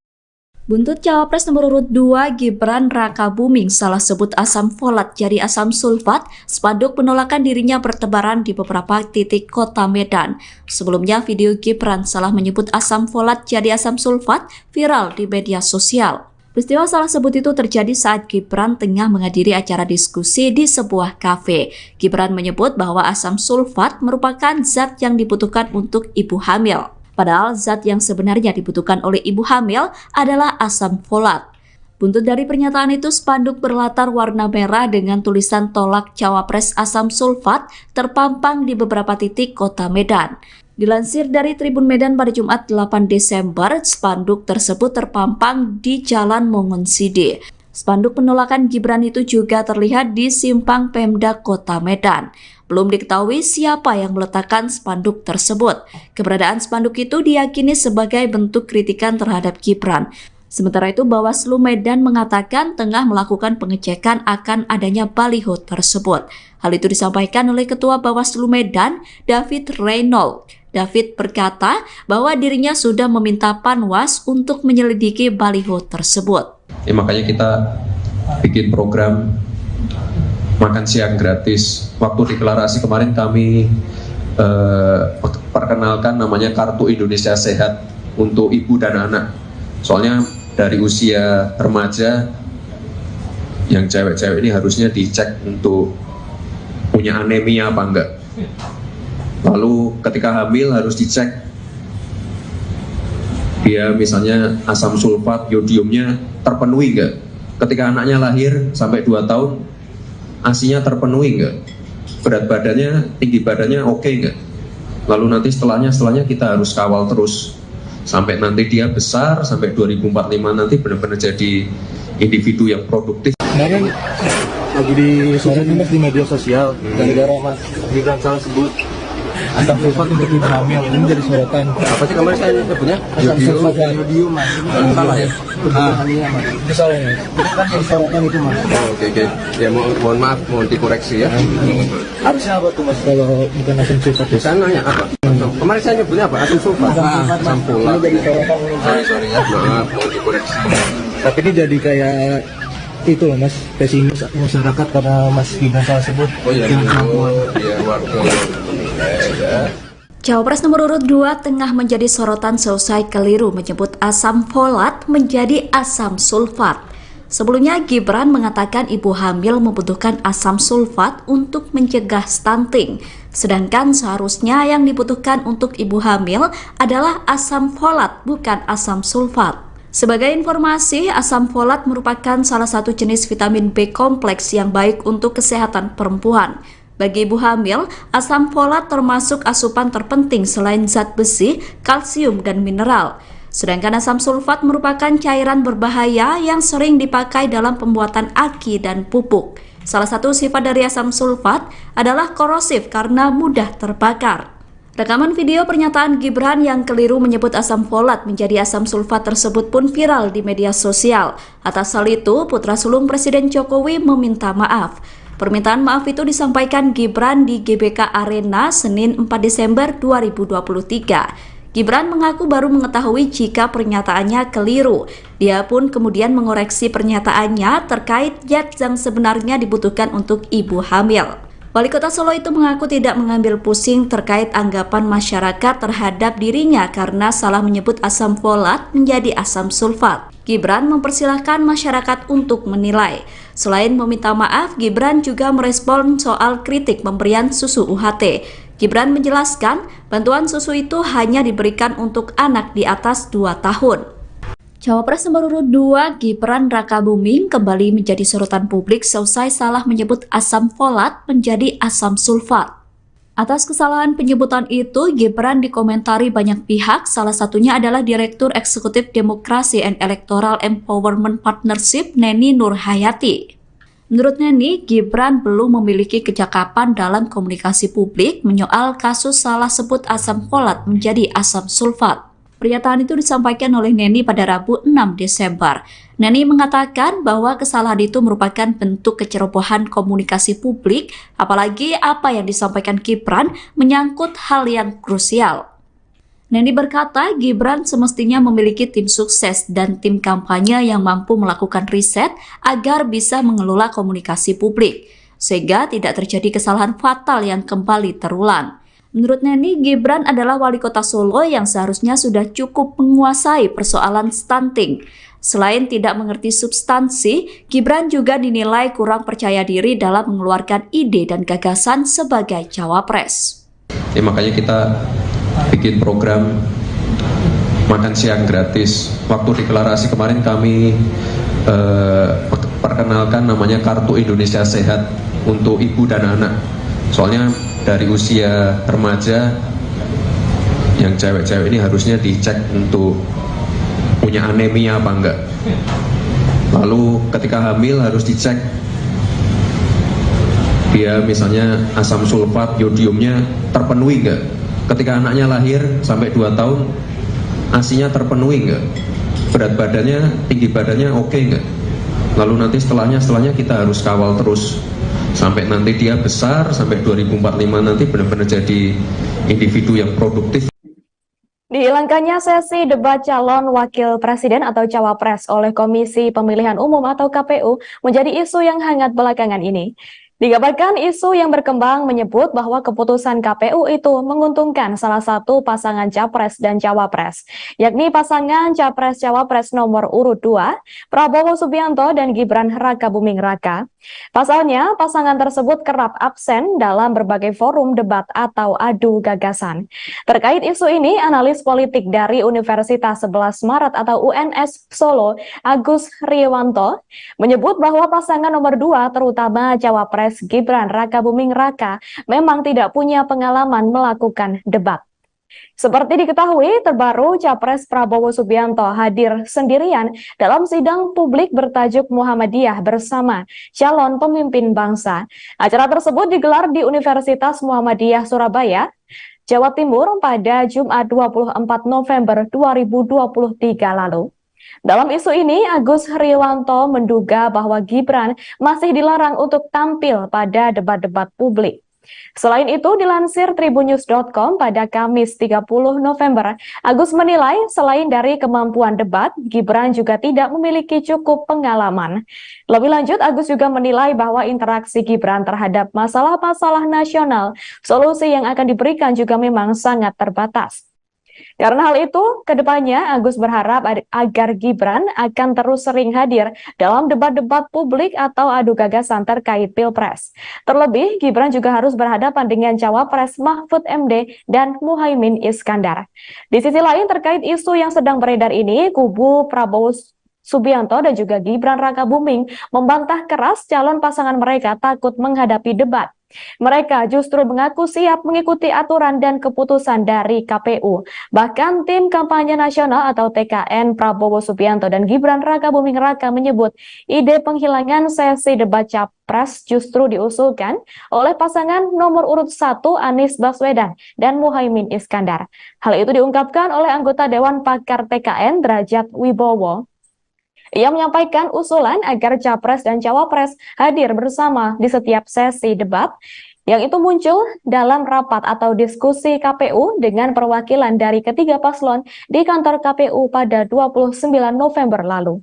Buntut Cawapres nomor urut 2 Gibran Rakabuming salah sebut asam folat jadi asam sulfat, spanduk penolakan dirinya bertebaran di beberapa titik kota Medan. Sebelumnya video Gibran salah menyebut asam folat jadi asam sulfat viral di media sosial. Peristiwa salah sebut itu terjadi saat Gibran tengah menghadiri acara diskusi di sebuah kafe. Gibran menyebut bahwa asam sulfat merupakan zat yang dibutuhkan untuk ibu hamil. Padahal zat yang sebenarnya dibutuhkan oleh ibu hamil adalah asam folat. Buntut dari pernyataan itu, spanduk berlatar warna merah dengan tulisan tolak cawapres asam sulfat terpampang di beberapa titik kota Medan. Dilansir dari Tribun Medan pada Jumat 8 Desember, spanduk tersebut terpampang di Jalan Mongonside. Spanduk penolakan Gibran itu juga terlihat di simpang Pemda Kota Medan. Belum diketahui siapa yang meletakkan spanduk tersebut. Keberadaan spanduk itu diyakini sebagai bentuk kritikan terhadap Gibran. Sementara itu, Bawaslu Medan mengatakan tengah melakukan pengecekan akan adanya baliho tersebut. Hal itu disampaikan oleh Ketua Bawaslu Medan, David Reynolds. David berkata bahwa dirinya sudah meminta Panwas untuk menyelidiki baliho tersebut. Makanya kita bikin program makan siang gratis. Waktu deklarasi kemarin kami perkenalkan namanya Kartu Indonesia Sehat untuk ibu dan anak. Soalnya dari usia remaja yang cewek-cewek ini harusnya dicek untuk punya anemia apa enggak. Lalu ketika hamil harus dicek dia misalnya asam sulfat, yodiumnya terpenuhi enggak. Ketika anaknya lahir sampai 2 tahun ASI-nya terpenuhi enggak, berat badannya, tinggi badannya oke enggak. Lalu nanti setelahnya kita harus kawal terus sampai nanti dia besar, sampai 2045 nanti benar-benar jadi individu yang produktif. Kemarin lagi di media sosial, gara-gara Mas Gibran salah sebut asam sulfat untuk ibu hamil, ini jadi sorotan. Apa sih kemarin saya nyebutnya? Asam sulfat dan yodium, Mas. Salah ya? Mas. Itu salah ya? Itu kan jadi sorotan itu, Mas. Oke. Ya mohon maaf, mohon dikoreksi ya. Harusnya apa tuh, Mas, kalau bukan asam sulfat? Di sana ya apa? Kemarin saya nyebutnya apa? Asam sulfat. Asam folat. Ini jadi sorotan. Sorry ya. Maaf, mohon dikoreksi. Tapi ini jadi kayak itu loh, Mas, pesimis masyarakat karena Mas Gibran salah sebut. Oh iya, warga. Cawapres nomor urut 2 tengah menjadi sorotan seusai keliru menyebut asam folat menjadi asam sulfat. Sebelumnya, Gibran mengatakan ibu hamil membutuhkan asam sulfat untuk mencegah stunting. Sedangkan seharusnya yang dibutuhkan untuk ibu hamil adalah asam folat, bukan asam sulfat. Sebagai informasi, asam folat merupakan salah satu jenis vitamin B kompleks yang baik untuk kesehatan perempuan. Bagi ibu hamil, asam folat termasuk asupan terpenting selain zat besi, kalsium, dan mineral. Sedangkan asam sulfat merupakan cairan berbahaya yang sering dipakai dalam pembuatan aki dan pupuk. Salah satu sifat dari asam sulfat adalah korosif karena mudah terbakar. Rekaman video pernyataan Gibran yang keliru menyebut asam folat menjadi asam sulfat tersebut pun viral di media sosial. Atas hal itu, putra sulung Presiden Jokowi meminta maaf. Permintaan maaf itu disampaikan Gibran di GBK Arena Senin 4 Desember 2023. Gibran mengaku baru mengetahui jika pernyataannya keliru. Dia pun kemudian mengoreksi pernyataannya terkait zat yang sebenarnya dibutuhkan untuk ibu hamil. Wali Kota Solo itu mengaku tidak mengambil pusing terkait anggapan masyarakat terhadap dirinya karena salah menyebut asam folat menjadi asam sulfat. Gibran mempersilahkan masyarakat untuk menilai. Selain meminta maaf, Gibran juga merespon soal kritik pemberian susu UHT. Gibran menjelaskan, bantuan susu itu hanya diberikan untuk anak di atas 2 tahun. Cawapres nomor urut 2 Gibran Rakabuming kembali menjadi sorotan publik seusai salah menyebut asam folat menjadi asam sulfat. Atas kesalahan penyebutan itu, Gibran dikomentari banyak pihak, salah satunya adalah Direktur Eksekutif Demokrasi and Electoral Empowerment Partnership Neni Nurhayati. Menurut Neni, Gibran belum memiliki kecakapan dalam komunikasi publik menyoal kasus salah sebut asam folat menjadi asam sulfat. Pernyataan itu disampaikan oleh Neni pada Rabu 6 Desember. Neni mengatakan bahwa kesalahan itu merupakan bentuk kecerobohan komunikasi publik, apalagi apa yang disampaikan Gibran menyangkut hal yang krusial. Neni berkata, Gibran semestinya memiliki tim sukses dan tim kampanye yang mampu melakukan riset agar bisa mengelola komunikasi publik, sehingga tidak terjadi kesalahan fatal yang kembali terulang. Menurut Neni, Gibran adalah wali kota Solo yang seharusnya sudah cukup menguasai persoalan stunting. Selain tidak mengerti substansi, Gibran juga dinilai kurang percaya diri dalam mengeluarkan ide dan gagasan sebagai cawapres. Makanya kita bikin program makan siang gratis. Waktu deklarasi kemarin kami perkenalkan namanya Kartu Indonesia Sehat untuk ibu dan anak. Soalnya dari usia remaja yang cewek-cewek ini harusnya dicek untuk punya anemia apa enggak. Lalu ketika hamil harus dicek dia misalnya asam sulfat, yodiumnya terpenuhi enggak. Ketika anaknya lahir sampai 2 tahun, ASI-nya terpenuhi enggak? Berat badannya, tinggi badannya oke enggak? Lalu nanti setelahnya kita harus kawal terus sampai nanti dia besar, sampai 2045 nanti benar-benar jadi individu yang produktif. Dihilangkannya sesi debat calon wakil presiden atau cawapres oleh Komisi Pemilihan Umum atau KPU menjadi isu yang hangat belakangan ini. Dikabarkan isu yang berkembang menyebut bahwa keputusan KPU itu menguntungkan salah satu pasangan capres dan cawapres, yakni pasangan capres-cawapres nomor urut 2, Prabowo Subianto dan Gibran Rakabuming Raka. Pasalnya, pasangan tersebut kerap absen dalam berbagai forum debat atau adu gagasan. Terkait isu ini, analis politik dari Universitas 11 Maret atau UNS Solo, Agus Riwanto, menyebut bahwa pasangan nomor 2 terutama cawapres Gibran Rakabuming Raka memang tidak punya pengalaman melakukan debat. Seperti diketahui, terbaru Capres Prabowo Subianto hadir sendirian dalam sidang publik bertajuk Muhammadiyah bersama calon pemimpin bangsa. Acara tersebut digelar di Universitas Muhammadiyah Surabaya, Jawa Timur pada Jumat 24 November 2023 lalu. Dalam isu ini, Agus Riwanto menduga bahwa Gibran masih dilarang untuk tampil pada debat-debat publik. Selain itu, dilansir tribunnews.com pada Kamis 30 November, Agus menilai selain dari kemampuan debat, Gibran juga tidak memiliki cukup pengalaman. Lebih lanjut, Agus juga menilai bahwa interaksi Gibran terhadap masalah-masalah nasional, solusi yang akan diberikan juga memang sangat terbatas. Karena hal itu, kedepannya Agus berharap agar Gibran akan terus sering hadir dalam debat-debat publik atau adu gagasan terkait Pilpres. Terlebih, Gibran juga harus berhadapan dengan Cawapres Mahfud MD dan Muhaimin Iskandar. Di sisi lain, terkait isu yang sedang beredar ini, kubu Prabowo Subianto dan juga Gibran Rakabuming membantah keras calon pasangan mereka takut menghadapi debat. Mereka justru mengaku siap mengikuti aturan dan keputusan dari KPU. Bahkan tim kampanye nasional atau TKN Prabowo Subianto dan Gibran Rakabuming Raka menyebut ide penghilangan sesi debat Capres justru diusulkan oleh pasangan nomor urut 1 Anies Baswedan dan Muhaimin Iskandar. Hal itu diungkapkan oleh anggota Dewan Pakar TKN Derajat Wibowo. Ia menyampaikan usulan agar Capres dan Cawapres hadir bersama di setiap sesi debat, yang itu muncul dalam rapat atau diskusi KPU dengan perwakilan dari ketiga paslon di kantor KPU pada 29 November lalu.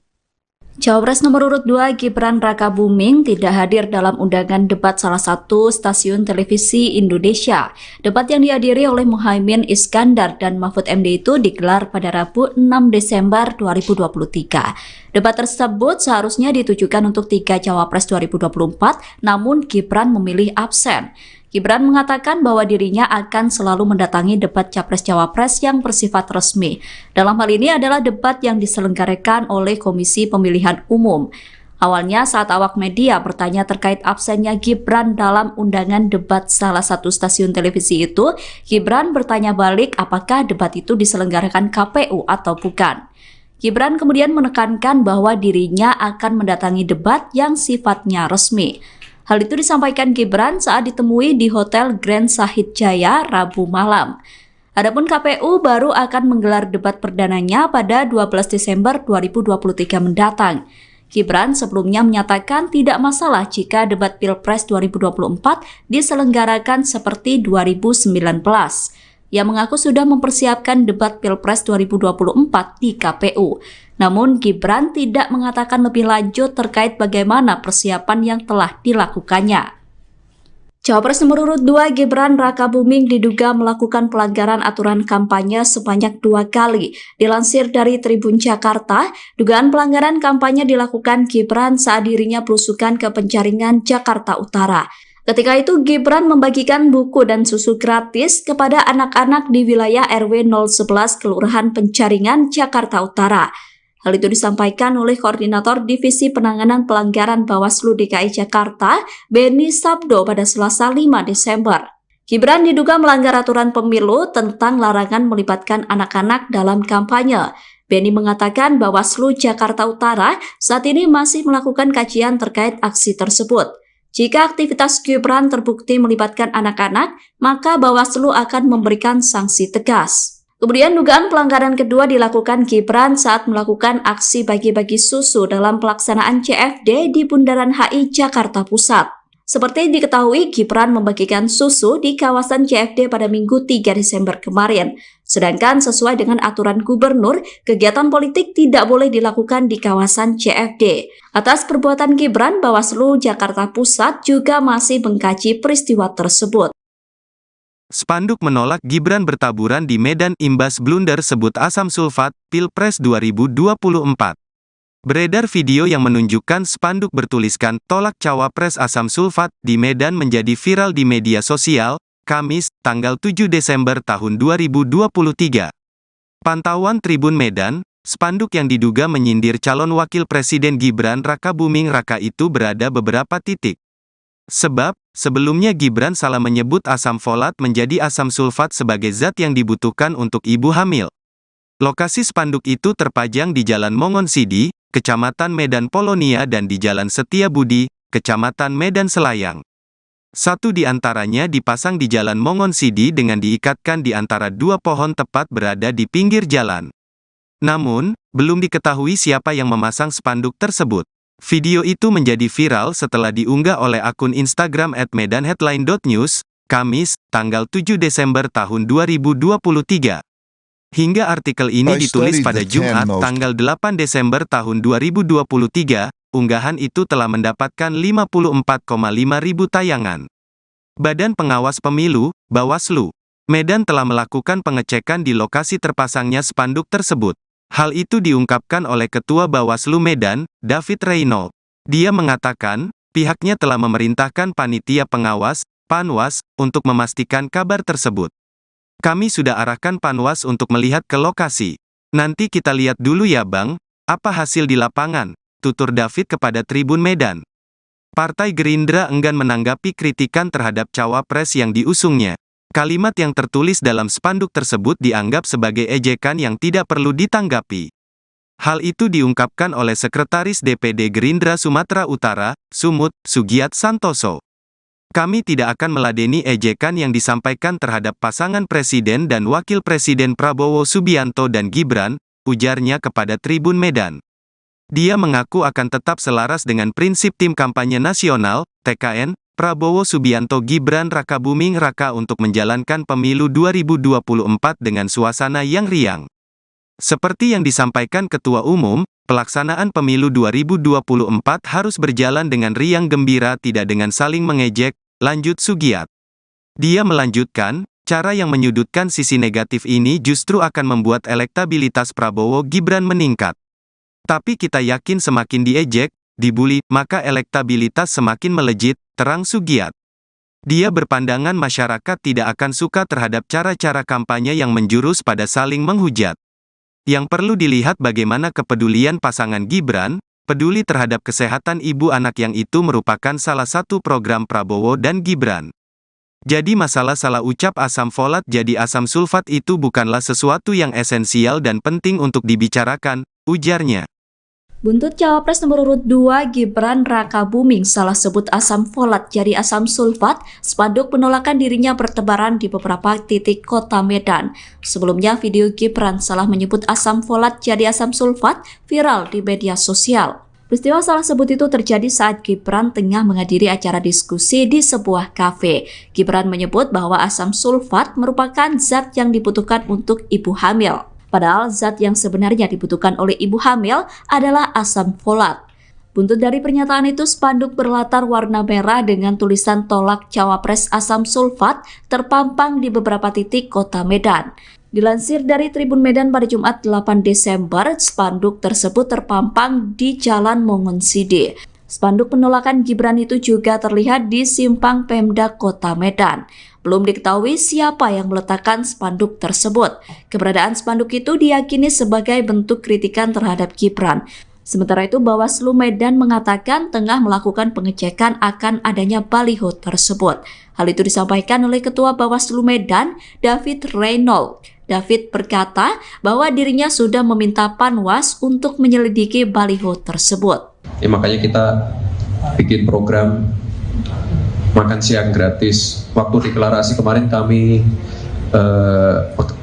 Cawapres nomor urut 2 Gibran Rakabuming tidak hadir dalam undangan debat salah satu stasiun televisi Indonesia. Debat yang dihadiri oleh Muhaimin Iskandar dan Mahfud MD itu digelar pada Rabu 6 Desember 2023. Debat tersebut seharusnya ditujukan untuk 3 Cawapres 2024, namun Gibran memilih absen. Gibran mengatakan bahwa dirinya akan selalu mendatangi debat Capres-Cawapres yang bersifat resmi. Dalam hal ini adalah debat yang diselenggarakan oleh Komisi Pemilihan Umum. Awalnya saat awak media bertanya terkait absennya Gibran dalam undangan debat salah satu stasiun televisi itu, Gibran bertanya balik apakah debat itu diselenggarakan KPU atau bukan. Gibran kemudian menekankan bahwa dirinya akan mendatangi debat yang sifatnya resmi. Hal itu disampaikan Gibran saat ditemui di Hotel Grand Sahid Jaya Rabu malam. Adapun KPU baru akan menggelar debat perdananya pada 12 Desember 2023 mendatang. Gibran sebelumnya menyatakan tidak masalah jika debat Pilpres 2024 diselenggarakan seperti 2019. Ia mengaku sudah mempersiapkan debat Pilpres 2024 di KPU. Namun Gibran tidak mengatakan lebih lanjut terkait bagaimana persiapan yang telah dilakukannya. Cawapres nomor urut 2 Gibran Rakabuming diduga melakukan pelanggaran aturan kampanye sebanyak 2 kali. Dilansir dari Tribun Jakarta, dugaan pelanggaran kampanye dilakukan Gibran saat dirinya belusukan ke Penjaringan, Jakarta Utara. Ketika itu Gibran membagikan buku dan susu gratis kepada anak-anak di wilayah RW 011 Kelurahan Penjaringan, Jakarta Utara. Hal itu disampaikan oleh Koordinator Divisi Penanganan Pelanggaran Bawaslu DKI Jakarta, Beni Sabdo pada Selasa 5 Desember. Gibran diduga melanggar aturan pemilu tentang larangan melibatkan anak-anak dalam kampanye. Beni mengatakan Bawaslu Jakarta Utara saat ini masih melakukan kajian terkait aksi tersebut. Jika aktivitas Gibran terbukti melibatkan anak-anak, maka Bawaslu akan memberikan sanksi tegas. Kemudian dugaan pelanggaran kedua dilakukan Gibran saat melakukan aksi bagi-bagi susu dalam pelaksanaan CFD di Bundaran HI Jakarta Pusat. Seperti diketahui, Gibran membagikan susu di kawasan CFD pada Minggu 3 Desember kemarin. Sedangkan sesuai dengan aturan gubernur, kegiatan politik tidak boleh dilakukan di kawasan CFD. Atas perbuatan Gibran, Bawaslu Jakarta Pusat juga masih mengkaji peristiwa tersebut. Spanduk menolak Gibran bertaburan di Medan imbas blunder sebut asam sulfat, Pilpres 2024. Beredar video yang menunjukkan spanduk bertuliskan tolak cawapres asam sulfat di Medan menjadi viral di media sosial, Kamis, tanggal 7 Desember tahun 2023. Pantauan Tribun Medan, spanduk yang diduga menyindir calon wakil presiden Gibran Rakabuming Raka itu berada beberapa titik. Sebab, sebelumnya Gibran salah menyebut asam folat menjadi asam sulfat sebagai zat yang dibutuhkan untuk ibu hamil. Lokasi spanduk itu terpajang di Jalan Mongonsidi, Kecamatan Medan Polonia dan di Jalan Setiabudi, Kecamatan Medan Selayang. Satu di antaranya dipasang di Jalan Mongonsidi dengan diikatkan di antara 2 pohon tepat berada di pinggir jalan. Namun, belum diketahui siapa yang memasang spanduk tersebut. Video itu menjadi viral setelah diunggah oleh akun Instagram @medanheadline.news, Kamis, tanggal 7 Desember tahun 2023. Hingga artikel ini ditulis pada Jumat, tanggal 8 Desember tahun 2023, unggahan itu telah mendapatkan 54,5 ribu tayangan. Badan Pengawas Pemilu, Bawaslu, Medan telah melakukan pengecekan di lokasi terpasangnya spanduk tersebut. Hal itu diungkapkan oleh Ketua Bawaslu Medan, David Reynolds. Dia mengatakan, pihaknya telah memerintahkan panitia pengawas, Panwas, untuk memastikan kabar tersebut. Kami sudah arahkan Panwas untuk melihat ke lokasi. Nanti kita lihat dulu ya Bang, apa hasil di lapangan, tutur David kepada Tribun Medan. Partai Gerindra enggan menanggapi kritikan terhadap cawapres yang diusungnya. Kalimat yang tertulis dalam spanduk tersebut dianggap sebagai ejekan yang tidak perlu ditanggapi. Hal itu diungkapkan oleh Sekretaris DPD Gerindra Sumatera Utara, Sumut, Sugiat Santoso. Kami tidak akan meladeni ejekan yang disampaikan terhadap pasangan Presiden dan Wakil Presiden Prabowo Subianto dan Gibran, ujarnya kepada Tribun Medan. Dia mengaku akan tetap selaras dengan prinsip Tim Kampanye Nasional, TKN, Prabowo Subianto Gibran Rakabuming Raka untuk menjalankan pemilu 2024 dengan suasana yang riang. Seperti yang disampaikan Ketua Umum, pelaksanaan pemilu 2024 harus berjalan dengan riang gembira tidak dengan saling mengejek, lanjut Sugiat. Dia melanjutkan, cara yang menyudutkan sisi negatif ini justru akan membuat elektabilitas Prabowo Gibran meningkat. Tapi kita yakin semakin diejek, dibully, maka elektabilitas semakin melejit, terang Sugiat. Dia berpandangan masyarakat tidak akan suka terhadap cara-cara kampanye yang menjurus pada saling menghujat. Yang perlu dilihat bagaimana kepedulian pasangan Gibran, peduli terhadap kesehatan ibu anak yang itu merupakan salah satu program Prabowo dan Gibran. Jadi masalah salah ucap asam folat jadi asam sulfat itu bukanlah sesuatu yang esensial dan penting untuk dibicarakan, ujarnya. Buntut Cawapres nomor urut 2 Gibran Rakabuming salah sebut asam folat jadi asam sulfat, spanduk penolakan dirinya bertebaran di beberapa titik kota Medan. Sebelumnya video Gibran salah menyebut asam folat jadi asam sulfat viral di media sosial. Peristiwa salah sebut itu terjadi saat Gibran tengah menghadiri acara diskusi di sebuah kafe. Gibran menyebut bahwa asam sulfat merupakan zat yang dibutuhkan untuk ibu hamil. Padahal zat yang sebenarnya dibutuhkan oleh ibu hamil adalah asam folat. Buntut dari pernyataan itu, spanduk berlatar warna merah dengan tulisan tolak cawapres asam sulfat terpampang di beberapa titik kota Medan. Dilansir dari Tribun Medan pada Jumat 8 Desember, spanduk tersebut terpampang di Jalan Mongonside. Spanduk penolakan Gibran itu juga terlihat di Simpang Pemda Kota Medan. Belum diketahui siapa yang meletakkan spanduk tersebut. Keberadaan spanduk itu diyakini sebagai bentuk kritikan terhadap Gibran. Sementara itu, Bawaslu Medan mengatakan tengah melakukan pengecekan akan adanya baliho tersebut. Hal itu disampaikan oleh Ketua Bawaslu Medan, David Reynolds. David berkata bahwa dirinya sudah meminta Panwas untuk menyelidiki baliho tersebut. Makanya kita bikin program makan siang gratis. Waktu deklarasi kemarin kami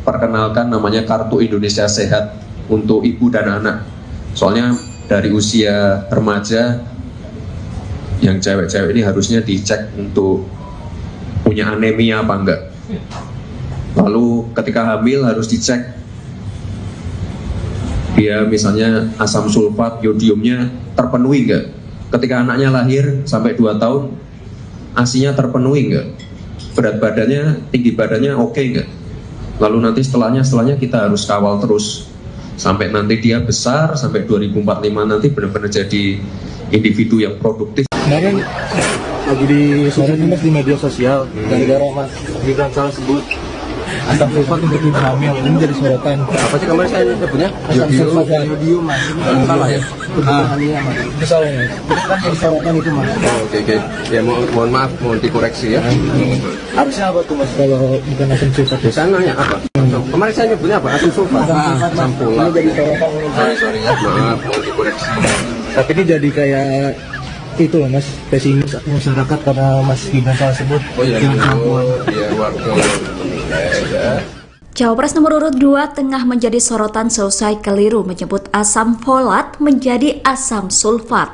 perkenalkan namanya Kartu Indonesia Sehat untuk ibu dan anak. Soalnya dari usia remaja yang cewek-cewek ini harusnya dicek untuk punya anemia apa enggak. Lalu ketika hamil harus dicek dia misalnya asam sulfat, yodiumnya terpenuhi enggak. Ketika anaknya lahir sampai 2 tahun ASI-nya terpenuhi enggak, berat badannya, tinggi badannya oke enggak. Lalu nanti setelahnya kita harus kawal terus sampai nanti dia besar, sampai 2045 nanti benar-benar jadi individu yang produktif. Kemarin lagi di media sosial, gara-gara Mas Gibran salah sebut asam sulfat untuk ibu hamil, ini jadi sorotan. Apa sih kemarin saya nyebutnya? Asam sulfat yodium, Mas. Salah ya? Mas. Itu salah ya? Itu kan jadi sorotan itu, Mas. Oke. Ya mohon maaf, mohon dikoreksi ya. Harusnya apa tuh, Mas, kalau bukan asam sulfat? Saya nanya apa? Kemarin saya nyebutnya apa? Asam sulfat. Asam folat. Ini jadi sorotan. Sorry ya. Maaf, mohon dikoreksi. Tapi ini jadi kayak itu loh, Mas, pesimis masyarakat karena Mas Gibran salah sebut. Oh iya, biar warga. Cawapres nomor urut 2 tengah menjadi sorotan seusai keliru menyebut asam folat menjadi asam sulfat.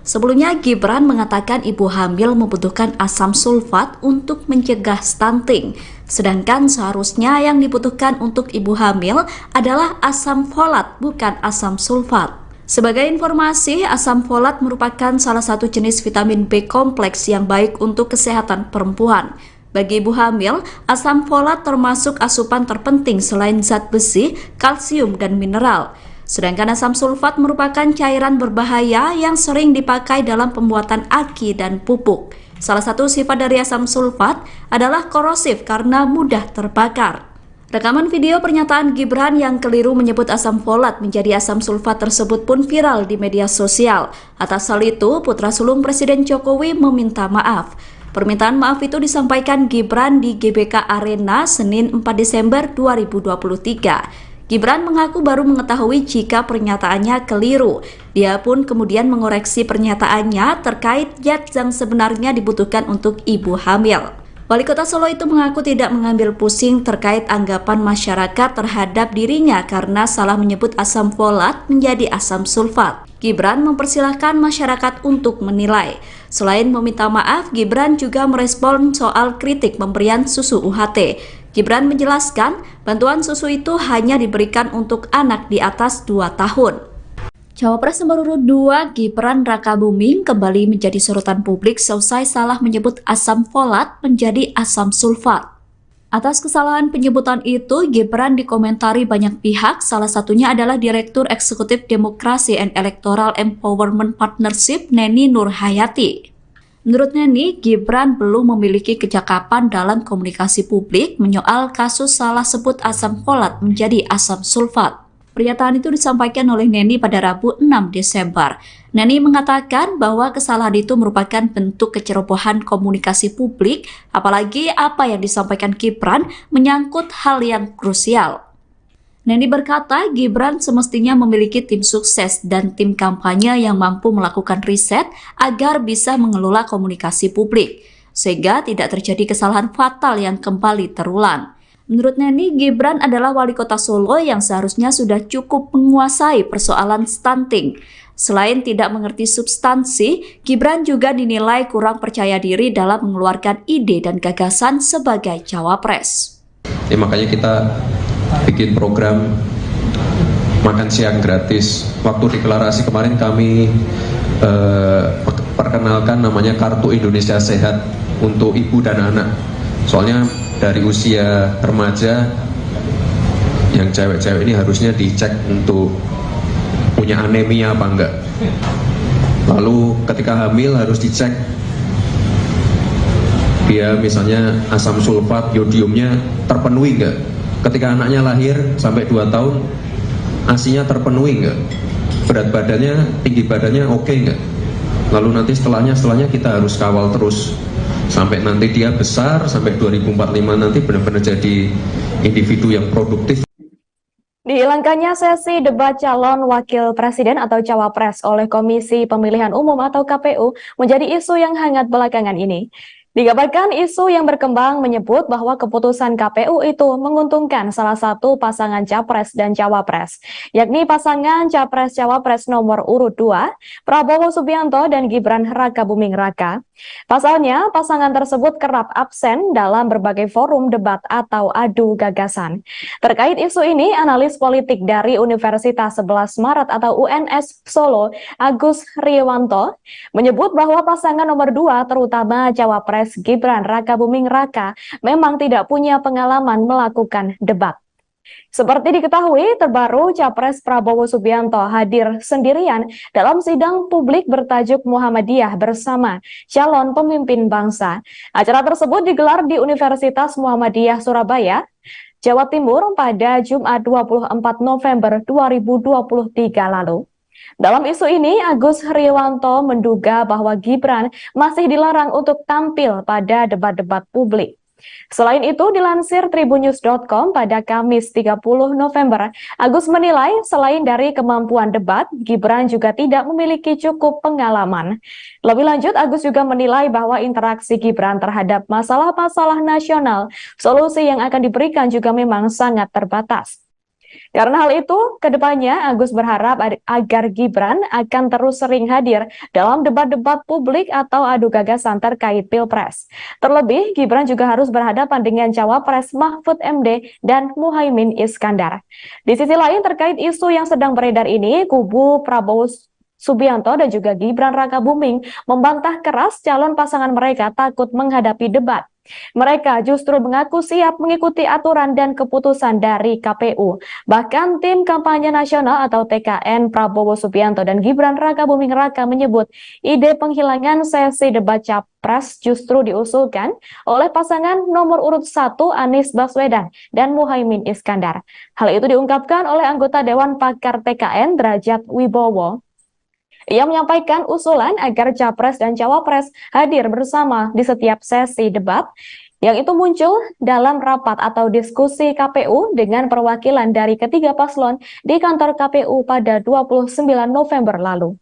Sebelumnya Gibran mengatakan ibu hamil membutuhkan asam sulfat untuk mencegah stunting. Sedangkan seharusnya yang dibutuhkan untuk ibu hamil adalah asam folat, bukan asam sulfat. Sebagai informasi, asam folat merupakan salah satu jenis vitamin B kompleks yang baik untuk kesehatan perempuan. Bagi ibu hamil, asam folat termasuk asupan terpenting selain zat besi, kalsium, dan mineral. Sedangkan asam sulfat merupakan cairan berbahaya yang sering dipakai dalam pembuatan aki dan pupuk. Salah satu sifat dari asam sulfat adalah korosif karena mudah terbakar. Rekaman video pernyataan Gibran yang keliru menyebut asam folat menjadi asam sulfat tersebut pun viral di media sosial. Atas hal itu, putra sulung Presiden Jokowi meminta maaf. Permintaan maaf itu disampaikan Gibran di GBK Arena Senin 4 Desember 2023. Gibran mengaku baru mengetahui jika pernyataannya keliru. Dia pun kemudian mengoreksi pernyataannya terkait zat yang sebenarnya dibutuhkan untuk ibu hamil. Wali Kota Solo itu mengaku tidak mengambil pusing terkait anggapan masyarakat terhadap dirinya karena salah menyebut asam folat menjadi asam sulfat. Gibran mempersilahkan masyarakat untuk menilai. Selain meminta maaf, Gibran juga merespon soal kritik pemberian susu UHT. Gibran menjelaskan, bantuan susu itu hanya diberikan untuk anak di atas 2 tahun. Cawapres nomor urut 2 Gibran Rakabuming kembali menjadi sorotan publik seusai salah menyebut asam folat menjadi asam sulfat. Atas kesalahan penyebutan itu, Gibran dikomentari banyak pihak, salah satunya adalah Direktur Eksekutif Demokrasi and Electoral Empowerment Partnership Neni Nurhayati. Menurut Neni, Gibran belum memiliki kecakapan dalam komunikasi publik menyoal kasus salah sebut asam folat menjadi asam sulfat. Pernyataan itu disampaikan oleh Neni pada Rabu 6 Desember. Neni mengatakan bahwa kesalahan itu merupakan bentuk kecerobohan komunikasi publik, apalagi apa yang disampaikan Gibran menyangkut hal yang krusial. Neni berkata Gibran semestinya memiliki tim sukses dan tim kampanye yang mampu melakukan riset agar bisa mengelola komunikasi publik, sehingga tidak terjadi kesalahan fatal yang kembali terulang. Menurut Neni, Gibran adalah wali kota Solo yang seharusnya sudah cukup menguasai persoalan stunting. Selain tidak mengerti substansi, Gibran juga dinilai kurang percaya diri dalam mengeluarkan ide dan gagasan sebagai cawapres. Makanya kita bikin program makan siang gratis. Waktu deklarasi kemarin kami perkenalkan namanya Kartu Indonesia Sehat untuk ibu dan anak. Soalnya dari usia remaja yang cewek-cewek ini harusnya dicek untuk punya anemia apa enggak. Lalu ketika hamil harus dicek dia misalnya asam sulfat, yodiumnya terpenuhi enggak. Ketika anaknya lahir sampai 2 tahun ASI-nya terpenuhi enggak. Berat badannya, tinggi badannya oke enggak. Lalu nanti setelahnya kita harus kawal terus sampai nanti dia besar, sampai 2045 nanti benar-benar jadi individu yang produktif. Dihilangkannya sesi debat calon wakil presiden atau cawapres oleh Komisi Pemilihan Umum atau KPU menjadi isu yang hangat belakangan ini. Dikabarkan isu yang berkembang menyebut bahwa keputusan KPU itu menguntungkan salah satu pasangan capres dan cawapres, yakni pasangan capres-cawapres nomor urut 2, Prabowo Subianto dan Gibran Rakabuming Raka. Pasalnya, pasangan tersebut kerap absen dalam berbagai forum debat atau adu gagasan. Terkait isu ini, analis politik dari Universitas 11 Maret atau UNS Solo, Agus Riwanto, menyebut bahwa pasangan nomor 2 terutama cawapres Gibran Rakabuming Raka memang tidak punya pengalaman melakukan debat. Seperti diketahui, terbaru Capres Prabowo Subianto hadir sendirian dalam sidang publik bertajuk Muhammadiyah Bersama Calon Pemimpin Bangsa. Acara tersebut digelar di Universitas Muhammadiyah Surabaya, Jawa Timur pada Jumat 24 November 2023 lalu. Dalam isu ini, Agus Riwanto menduga bahwa Gibran masih dilarang untuk tampil pada debat-debat publik. Selain itu, dilansir tribunnews.com pada Kamis 30 November, Agus menilai selain dari kemampuan debat, Gibran juga tidak memiliki cukup pengalaman. Lebih lanjut, Agus juga menilai bahwa interaksi Gibran terhadap masalah-masalah nasional, solusi yang akan diberikan juga memang sangat terbatas. Karena hal itu, kedepannya Agus berharap agar Gibran akan terus sering hadir dalam debat-debat publik atau adu gagasan terkait Pilpres. Terlebih, Gibran juga harus berhadapan dengan Cawapres Mahfud MD dan Muhaimin Iskandar. Di sisi lain, terkait isu yang sedang beredar ini, kubu Prabowo Subianto dan juga Gibran Rakabuming membantah keras calon pasangan mereka takut menghadapi debat. Mereka justru mengaku siap mengikuti aturan dan keputusan dari KPU. Bahkan tim kampanye nasional atau TKN Prabowo Subianto dan Gibran Rakabuming Raka menyebut ide penghilangan sesi debat Capres justru diusulkan oleh pasangan nomor urut 1 Anies Baswedan dan Muhaimin Iskandar. Hal itu diungkapkan oleh anggota Dewan Pakar TKN Derajat Wibowo. Ia menyampaikan usulan agar Capres dan Cawapres hadir bersama di setiap sesi debat, yang itu muncul dalam rapat atau diskusi KPU dengan perwakilan dari ketiga paslon di kantor KPU pada 29 November lalu.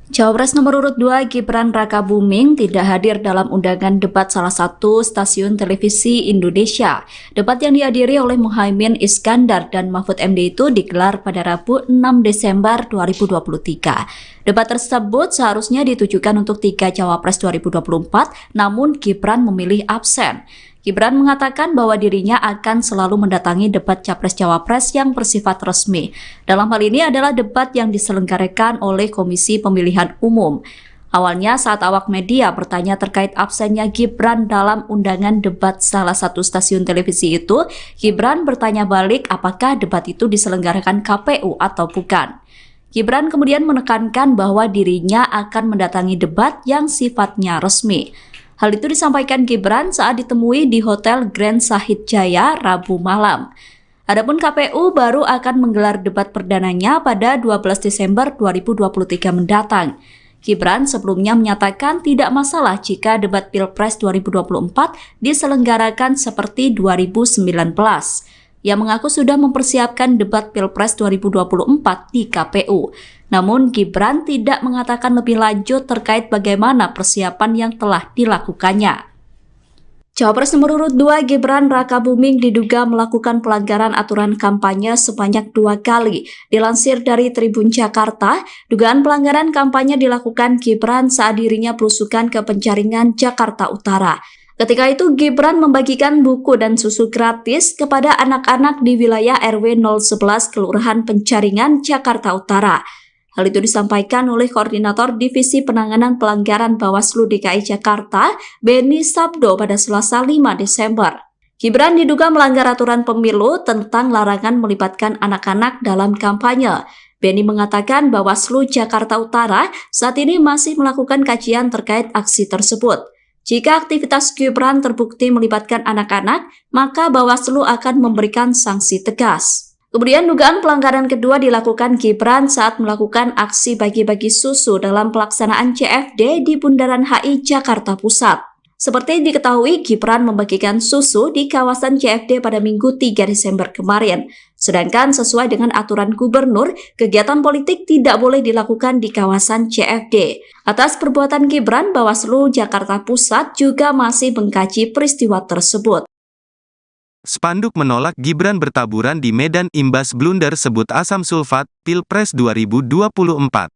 Cawapres nomor urut 2 Gibran Rakabuming tidak hadir dalam undangan debat salah satu stasiun televisi Indonesia. Debat yang dihadiri oleh Muhaimin Iskandar dan Mahfud MD itu digelar pada Rabu 6 Desember 2023. Debat tersebut seharusnya ditujukan untuk 3 Cawapres 2024, namun Gibran memilih absen. Gibran mengatakan bahwa dirinya akan selalu mendatangi debat Capres-Cawapres yang bersifat resmi. Dalam hal ini adalah debat yang diselenggarakan oleh Komisi Pemilihan Umum. Awalnya saat awak media bertanya terkait absennya Gibran dalam undangan debat salah satu stasiun televisi itu, Gibran bertanya balik apakah debat itu diselenggarakan KPU atau bukan. Gibran kemudian menekankan bahwa dirinya akan mendatangi debat yang sifatnya resmi. Hal itu disampaikan Gibran saat ditemui di Hotel Grand Sahid Jaya Rabu malam. Adapun KPU baru akan menggelar debat perdananya pada 12 Desember 2023 mendatang. Gibran sebelumnya menyatakan tidak masalah jika debat Pilpres 2024 diselenggarakan seperti 2019. Ia mengaku sudah mempersiapkan debat Pilpres 2024 di KPU. Namun Gibran tidak mengatakan lebih lanjut terkait bagaimana persiapan yang telah dilakukannya. Cawapres nomor urut 2 Gibran Rakabuming diduga melakukan pelanggaran aturan kampanye sebanyak 2 kali. Dilansir dari Tribun Jakarta, dugaan pelanggaran kampanye dilakukan Gibran saat dirinya belusukan ke Penjaringan, Jakarta Utara. Ketika itu Gibran membagikan buku dan susu gratis kepada anak-anak di wilayah RW 011 Kelurahan Penjaringan, Jakarta Utara. Hal itu disampaikan oleh Koordinator Divisi Penanganan Pelanggaran Bawaslu DKI Jakarta, Beni Sabdo pada Selasa 5 Desember. Gibran diduga melanggar aturan pemilu tentang larangan melibatkan anak-anak dalam kampanye. Beni mengatakan Bawaslu Jakarta Utara saat ini masih melakukan kajian terkait aksi tersebut. Jika aktivitas Gibran terbukti melibatkan anak-anak, maka Bawaslu akan memberikan sanksi tegas. Kemudian dugaan pelanggaran kedua dilakukan Gibran saat melakukan aksi bagi-bagi susu dalam pelaksanaan CFD di Bundaran HI Jakarta Pusat. Seperti diketahui, Gibran membagikan susu di kawasan CFD pada Minggu 3 Desember kemarin. Sedangkan sesuai dengan aturan gubernur, kegiatan politik tidak boleh dilakukan di kawasan CFD. Atas perbuatan Gibran, Bawaslu Jakarta Pusat juga masih mengkaji peristiwa tersebut. Spanduk menolak Gibran bertaburan di Medan imbas blunder sebut asam sulfat, Pilpres 2024.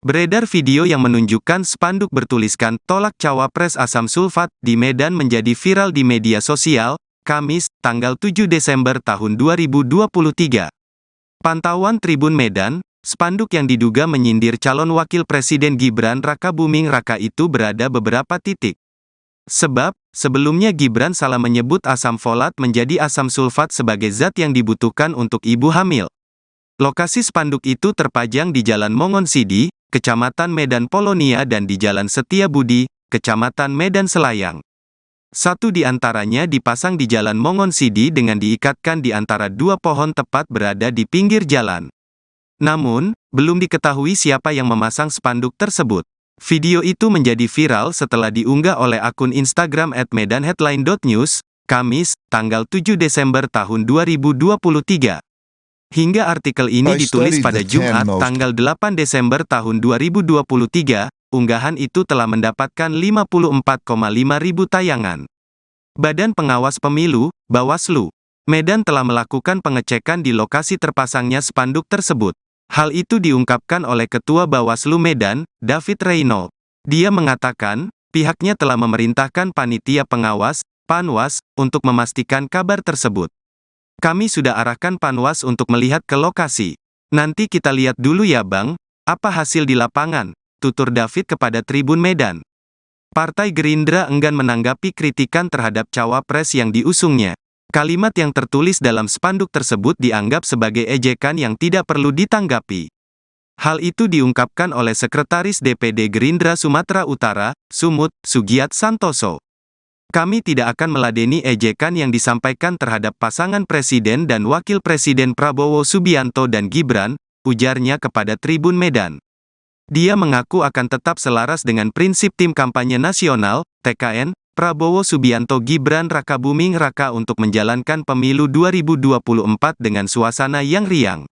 Beredar video yang menunjukkan spanduk bertuliskan tolak cawapres asam sulfat di Medan menjadi viral di media sosial, Kamis, tanggal 7 Desember tahun 2023. Pantauan Tribun Medan, spanduk yang diduga menyindir calon wakil presiden Gibran Rakabuming Raka itu berada beberapa titik. Sebab, sebelumnya Gibran salah menyebut asam folat menjadi asam sulfat sebagai zat yang dibutuhkan untuk ibu hamil. Lokasi spanduk itu terpajang di Jalan Mongon Sidi, Kecamatan Medan Polonia dan di Jalan Setia Budi, Kecamatan Medan Selayang. Satu di antaranya dipasang di Jalan Mongon Sidi dengan diikatkan di antara 2 pohon tepat berada di pinggir jalan. Namun, belum diketahui siapa yang memasang spanduk tersebut. Video itu menjadi viral setelah diunggah oleh akun Instagram @medanheadline.news, Kamis, tanggal 7 Desember tahun 2023. Hingga artikel ini ditulis pada Jumat, tanggal 8 Desember tahun 2023, unggahan itu telah mendapatkan 54,5 ribu tayangan. Badan Pengawas Pemilu, Bawaslu, Medan telah melakukan pengecekan di lokasi terpasangnya spanduk tersebut. Hal itu diungkapkan oleh Ketua Bawaslu Medan, David Reynolds. Dia mengatakan, pihaknya telah memerintahkan panitia pengawas, Panwas, untuk memastikan kabar tersebut. Kami sudah arahkan Panwas untuk melihat ke lokasi. Nanti kita lihat dulu ya Bang, apa hasil di lapangan, tutur David kepada Tribun Medan. Partai Gerindra enggan menanggapi kritikan terhadap cawapres yang diusungnya. Kalimat yang tertulis dalam spanduk tersebut dianggap sebagai ejekan yang tidak perlu ditanggapi. Hal itu diungkapkan oleh Sekretaris DPD Gerindra Sumatera Utara, Sumut, Sugiat Santoso. Kami tidak akan meladeni ejekan yang disampaikan terhadap pasangan Presiden dan Wakil Presiden Prabowo Subianto dan Gibran, ujarnya kepada Tribun Medan. Dia mengaku akan tetap selaras dengan prinsip Tim Kampanye Nasional, TKN, Prabowo Subianto Gibran Rakabuming Raka untuk menjalankan pemilu 2024 dengan suasana yang riang.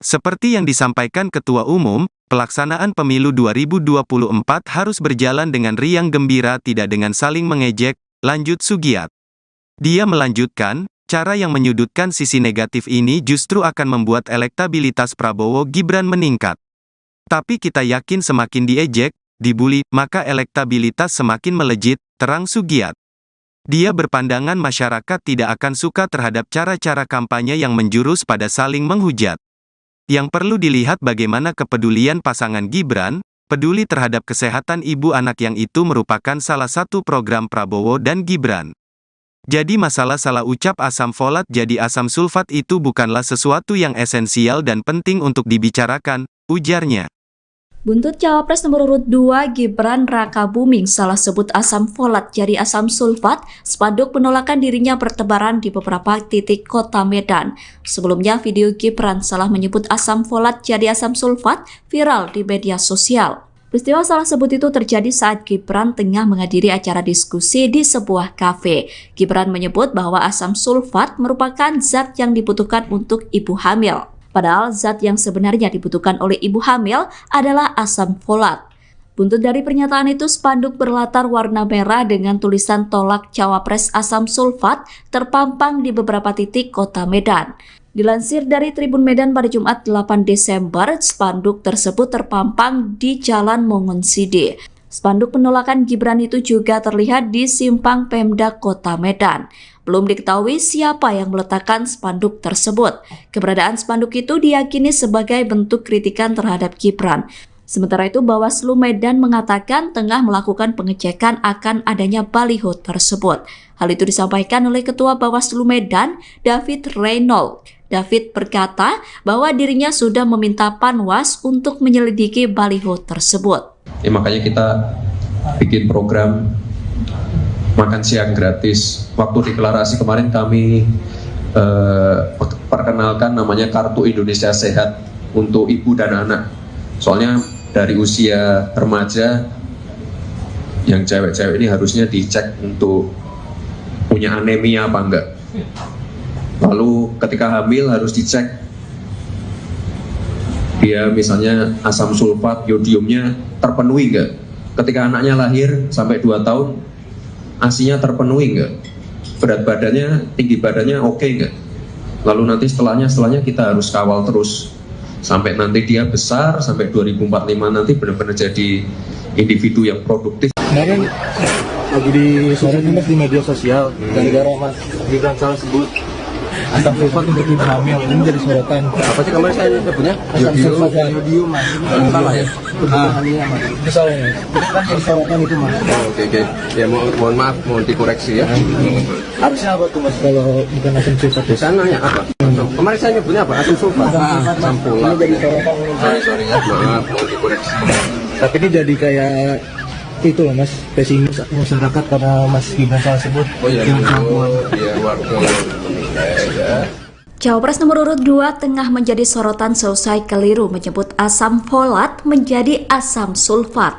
Seperti yang disampaikan Ketua Umum, pelaksanaan pemilu 2024 harus berjalan dengan riang gembira tidak dengan saling mengejek, lanjut Sugiat. Dia melanjutkan, cara yang menyudutkan sisi negatif ini justru akan membuat elektabilitas Prabowo Gibran meningkat. Tapi kita yakin semakin diejek, dibuli, maka elektabilitas semakin melejit, terang Sugiat. Dia berpandangan masyarakat tidak akan suka terhadap cara-cara kampanye yang menjurus pada saling menghujat. Yang perlu dilihat bagaimana kepedulian pasangan Gibran, peduli terhadap kesehatan ibu anak yang itu merupakan salah satu program Prabowo dan Gibran. Jadi masalah salah ucap asam folat jadi asam sulfat itu bukanlah sesuatu yang esensial dan penting untuk dibicarakan, ujarnya. Buntut Cawapres nomor urut 2 Gibran Rakabuming salah sebut asam folat jadi asam sulfat, spanduk penolakan dirinya bertebaran di beberapa titik kota Medan. Sebelumnya video Gibran salah menyebut asam folat jadi asam sulfat viral di media sosial. Peristiwa salah sebut itu terjadi saat Gibran tengah menghadiri acara diskusi di sebuah kafe. Gibran menyebut bahwa asam sulfat merupakan zat yang dibutuhkan untuk ibu hamil. Padahal zat yang sebenarnya dibutuhkan oleh ibu hamil adalah asam folat. Buntut dari pernyataan itu, spanduk berlatar warna merah dengan tulisan tolak cawapres asam sulfat terpampang di beberapa titik kota Medan. Dilansir dari Tribun Medan pada Jumat 8 Desember, spanduk tersebut terpampang di Jalan Mongonside. Spanduk penolakan Gibran itu juga terlihat di Simpang Pemda Kota Medan. Belum diketahui siapa yang meletakkan spanduk tersebut. Keberadaan spanduk itu diyakini sebagai bentuk kritikan terhadap Gibran. Sementara itu, Bawaslu Medan mengatakan tengah melakukan pengecekan akan adanya baliho tersebut. Hal itu disampaikan oleh Ketua Bawaslu Medan, David Reynolds. David berkata bahwa dirinya sudah meminta Panwas untuk menyelidiki baliho tersebut. Makanya kita bikin program makan siang gratis. Waktu deklarasi kemarin kami perkenalkan namanya Kartu Indonesia Sehat untuk ibu dan anak. Soalnya dari usia remaja yang cewek-cewek ini harusnya dicek untuk punya anemia apa enggak. Lalu ketika hamil harus dicek dia misalnya asam sulfat, yodiumnya terpenuhi enggak. Ketika anaknya lahir sampai 2 tahun ASI-nya terpenuhi enggak, berat badannya, tinggi badannya oke enggak. Lalu nanti setelahnya kita harus kawal terus sampai nanti dia besar, sampai 2045 nanti benar-benar jadi individu yang produktif. Kemarin lagi di media sosial, gara-gara Mas Gibran salah sebut asam sulfat untuk ibu hamil, ini menjadi sorotan. Apa sih kemarin saya nyebutnya? Asam sulfat dan yodium, Mas. Salah ya? Itu salah ya? Itu kan jadi sorotan itu, Mas. Oke. Ya mohon maaf, mohon dikoreksi ya. Harusnya apa tuh, Mas, kalau bukan asam sulfat? Saya nanya apa? Kemarin saya nyebutnya apa? Asam sulfat. Asam folat. Ini jadi sorotan. Sorry ya, maaf, mohon dikoreksi. Tapi ini jadi kayak itu loh, Mas, pesimis masyarakat karena Mas Gibran salah sebut. Oh iya, biar warga ya. Cawapres nomor urut 2 tengah menjadi sorotan seusai keliru menyebut asam folat menjadi asam sulfat.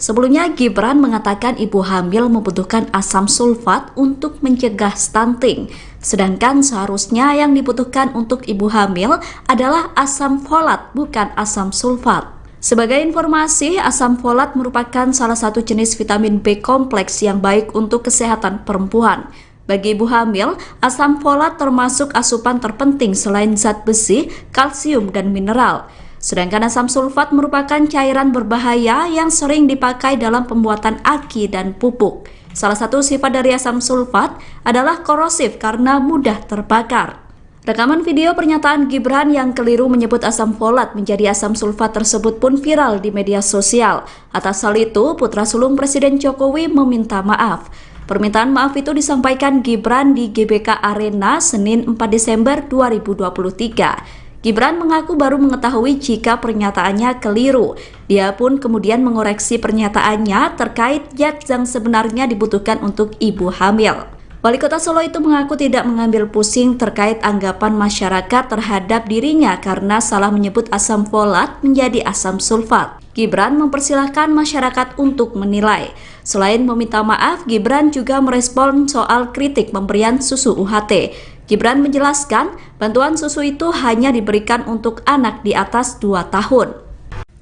Sebelumnya Gibran mengatakan ibu hamil membutuhkan asam sulfat untuk mencegah stunting. Sedangkan seharusnya yang dibutuhkan untuk ibu hamil adalah asam folat, bukan asam sulfat. Sebagai informasi, asam folat merupakan salah satu jenis vitamin B kompleks yang baik untuk kesehatan perempuan. Bagi ibu hamil, asam folat termasuk asupan terpenting selain zat besi, kalsium, dan mineral. Sedangkan asam sulfat merupakan cairan berbahaya yang sering dipakai dalam pembuatan AKI dan pupuk. Salah satu sifat dari asam sulfat adalah korosif karena mudah terbakar. Rekaman video pernyataan Gibran yang keliru menyebut asam folat menjadi asam sulfat tersebut pun viral di media sosial. Atas hal itu, putra sulung Presiden Jokowi meminta maaf. Permintaan maaf itu disampaikan Gibran di GBK Arena Senin 4 Desember 2023. Gibran mengaku baru mengetahui jika pernyataannya keliru. Dia pun kemudian mengoreksi pernyataannya terkait zat yang sebenarnya dibutuhkan untuk ibu hamil. Wali Kota Solo itu mengaku tidak mengambil pusing terkait anggapan masyarakat terhadap dirinya karena salah menyebut asam folat menjadi asam sulfat. Gibran mempersilahkan masyarakat untuk menilai. Selain meminta maaf, Gibran juga merespon soal kritik pemberian susu UHT. Gibran menjelaskan, bantuan susu itu hanya diberikan untuk anak di atas 2 tahun.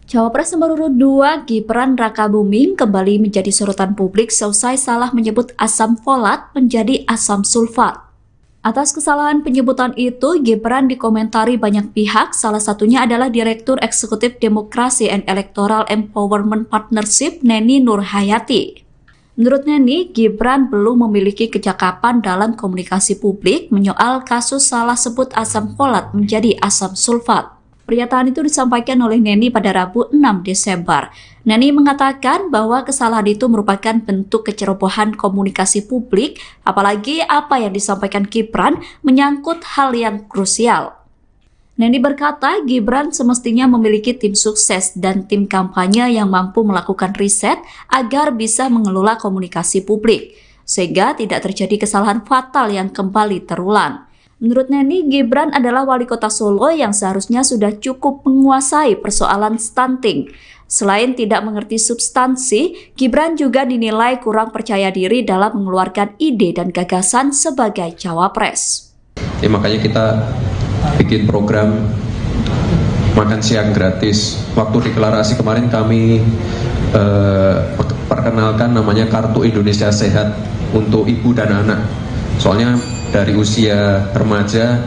Cawapres nomor urut 2 Gibran Rakabuming kembali menjadi sorotan publik seusai salah menyebut asam folat menjadi asam sulfat. Atas kesalahan penyebutan itu, Gibran dikomentari banyak pihak, salah satunya adalah Direktur Eksekutif Demokrasi and Electoral Empowerment Partnership Neni Nurhayati. Menurut Neni, Gibran belum memiliki kecakapan dalam komunikasi publik menyoal kasus salah sebut asam folat menjadi asam sulfat. Pernyataan itu disampaikan oleh Neni pada Rabu 6 Desember. Neni mengatakan bahwa kesalahan itu merupakan bentuk kecerobohan komunikasi publik, apalagi apa yang disampaikan Gibran menyangkut hal yang krusial. Neni berkata Gibran semestinya memiliki tim sukses dan tim kampanye yang mampu melakukan riset agar bisa mengelola komunikasi publik, sehingga tidak terjadi kesalahan fatal yang kembali terulang. Menurut Neni, Gibran adalah wali kota Solo yang seharusnya sudah cukup menguasai persoalan stunting. Selain tidak mengerti substansi, Gibran juga dinilai kurang percaya diri dalam mengeluarkan ide dan gagasan sebagai cawapres. Makanya kita bikin program makan siang gratis. Waktu deklarasi kemarin kami perkenalkan namanya Kartu Indonesia Sehat untuk ibu dan anak. Soalnya dari usia remaja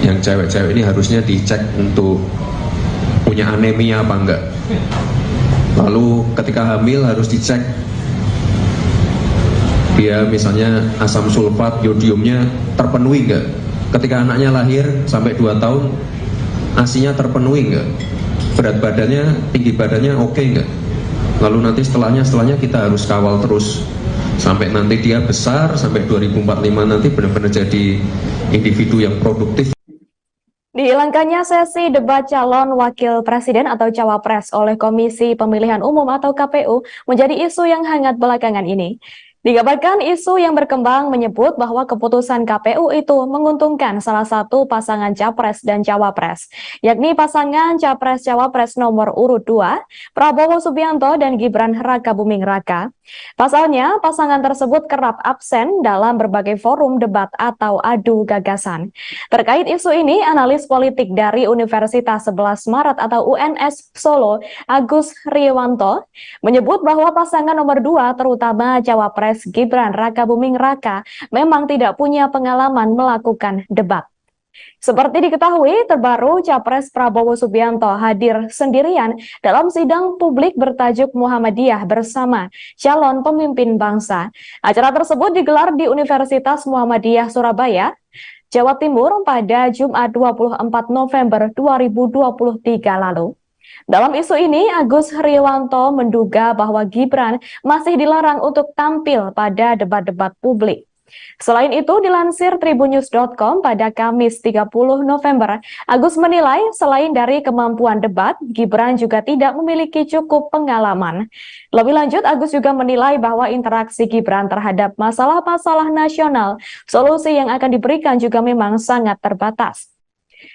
yang cewek-cewek ini harusnya dicek untuk punya anemia apa enggak. Lalu ketika hamil harus dicek dia misalnya asam sulfat, yodiumnya terpenuhi enggak. Ketika anaknya lahir sampai 2 tahun ASI-nya terpenuhi enggak. Berat badannya, tinggi badannya oke enggak. Lalu nanti setelahnya kita harus kawal terus sampai nanti dia besar, sampai 2045 nanti benar-benar jadi individu yang produktif. Dihilangkannya sesi debat calon wakil presiden atau cawapres oleh Komisi Pemilihan Umum atau KPU menjadi isu yang hangat belakangan ini. Dikabarkan isu yang berkembang menyebut bahwa keputusan KPU itu menguntungkan salah satu pasangan capres dan cawapres, yakni pasangan capres-cawapres nomor urut 2, Prabowo Subianto dan Gibran Rakabuming Raka. Pasalnya, pasangan tersebut kerap absen dalam berbagai forum debat atau adu gagasan. Terkait isu ini, analis politik dari Universitas 11 Maret atau UNS Solo, Agus Riwanto, menyebut bahwa pasangan nomor 2 terutama cawapres Gibran Rakabuming Raka memang tidak punya pengalaman melakukan debat. Seperti diketahui, terbaru Capres Prabowo Subianto hadir sendirian dalam sidang publik bertajuk Muhammadiyah bersama calon pemimpin bangsa. Acara tersebut digelar di Universitas Muhammadiyah Surabaya, Jawa Timur pada Jumat 24 November 2023 lalu. Dalam isu ini, Agus Riwanto menduga bahwa Gibran masih dilarang untuk tampil pada debat-debat publik. Selain itu, dilansir tribunnews.com pada Kamis 30 November, Agus menilai selain dari kemampuan debat, Gibran juga tidak memiliki cukup pengalaman. Lebih lanjut, Agus juga menilai bahwa interaksi Gibran terhadap masalah-masalah nasional, solusi yang akan diberikan juga memang sangat terbatas.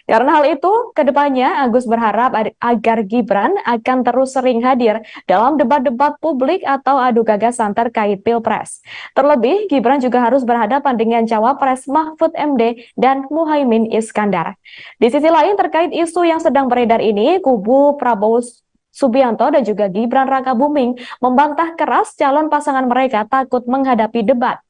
Karena hal itu, kedepannya Agus berharap agar Gibran akan terus sering hadir dalam debat-debat publik atau adu gagasan terkait Pilpres. Terlebih, Gibran juga harus berhadapan dengan Cawapres Mahfud MD dan Muhaimin Iskandar. Di sisi lain, terkait isu yang sedang beredar ini, kubu Prabowo Subianto dan juga Gibran Rakabuming membantah keras calon pasangan mereka takut menghadapi debat.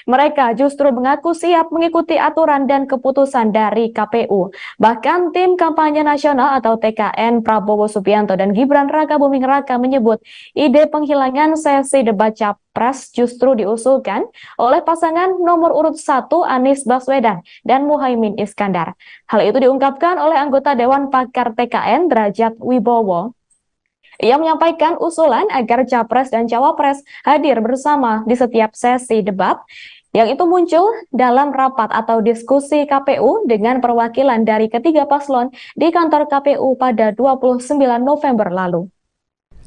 Mereka justru mengaku siap mengikuti aturan dan keputusan dari KPU. Bahkan tim kampanye nasional atau TKN Prabowo Subianto dan Gibran Rakabuming Raka menyebut ide penghilangan sesi debat Capres justru diusulkan oleh pasangan nomor urut 1 Anies Baswedan dan Muhaimin Iskandar. Hal itu diungkapkan oleh anggota Dewan Pakar TKN Derajat Wibowo. Ia menyampaikan usulan agar Capres dan Cawapres hadir bersama di setiap sesi debat, yang itu muncul dalam rapat atau diskusi KPU dengan perwakilan dari ketiga paslon di kantor KPU pada 29 November lalu.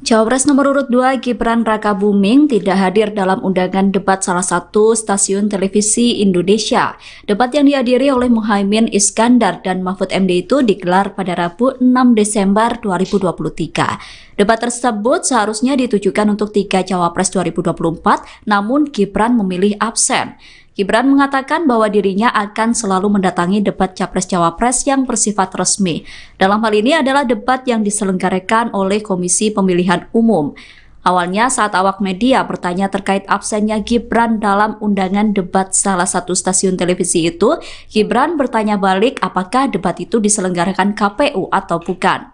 Cawapres nomor urut 2 Gibran Rakabuming tidak hadir dalam undangan debat salah satu stasiun televisi Indonesia. Debat yang dihadiri oleh Muhaimin Iskandar dan Mahfud MD itu digelar pada Rabu 6 Desember 2023. Debat tersebut seharusnya ditujukan untuk 3 Cawapres 2024, namun Gibran memilih absen. Gibran mengatakan bahwa dirinya akan selalu mendatangi debat Capres-Cawapres yang bersifat resmi. Dalam hal ini adalah debat yang diselenggarakan oleh Komisi Pemilihan Umum. Awalnya saat awak media bertanya terkait absennya Gibran dalam undangan debat salah satu stasiun televisi itu, Gibran bertanya balik apakah debat itu diselenggarakan KPU atau bukan.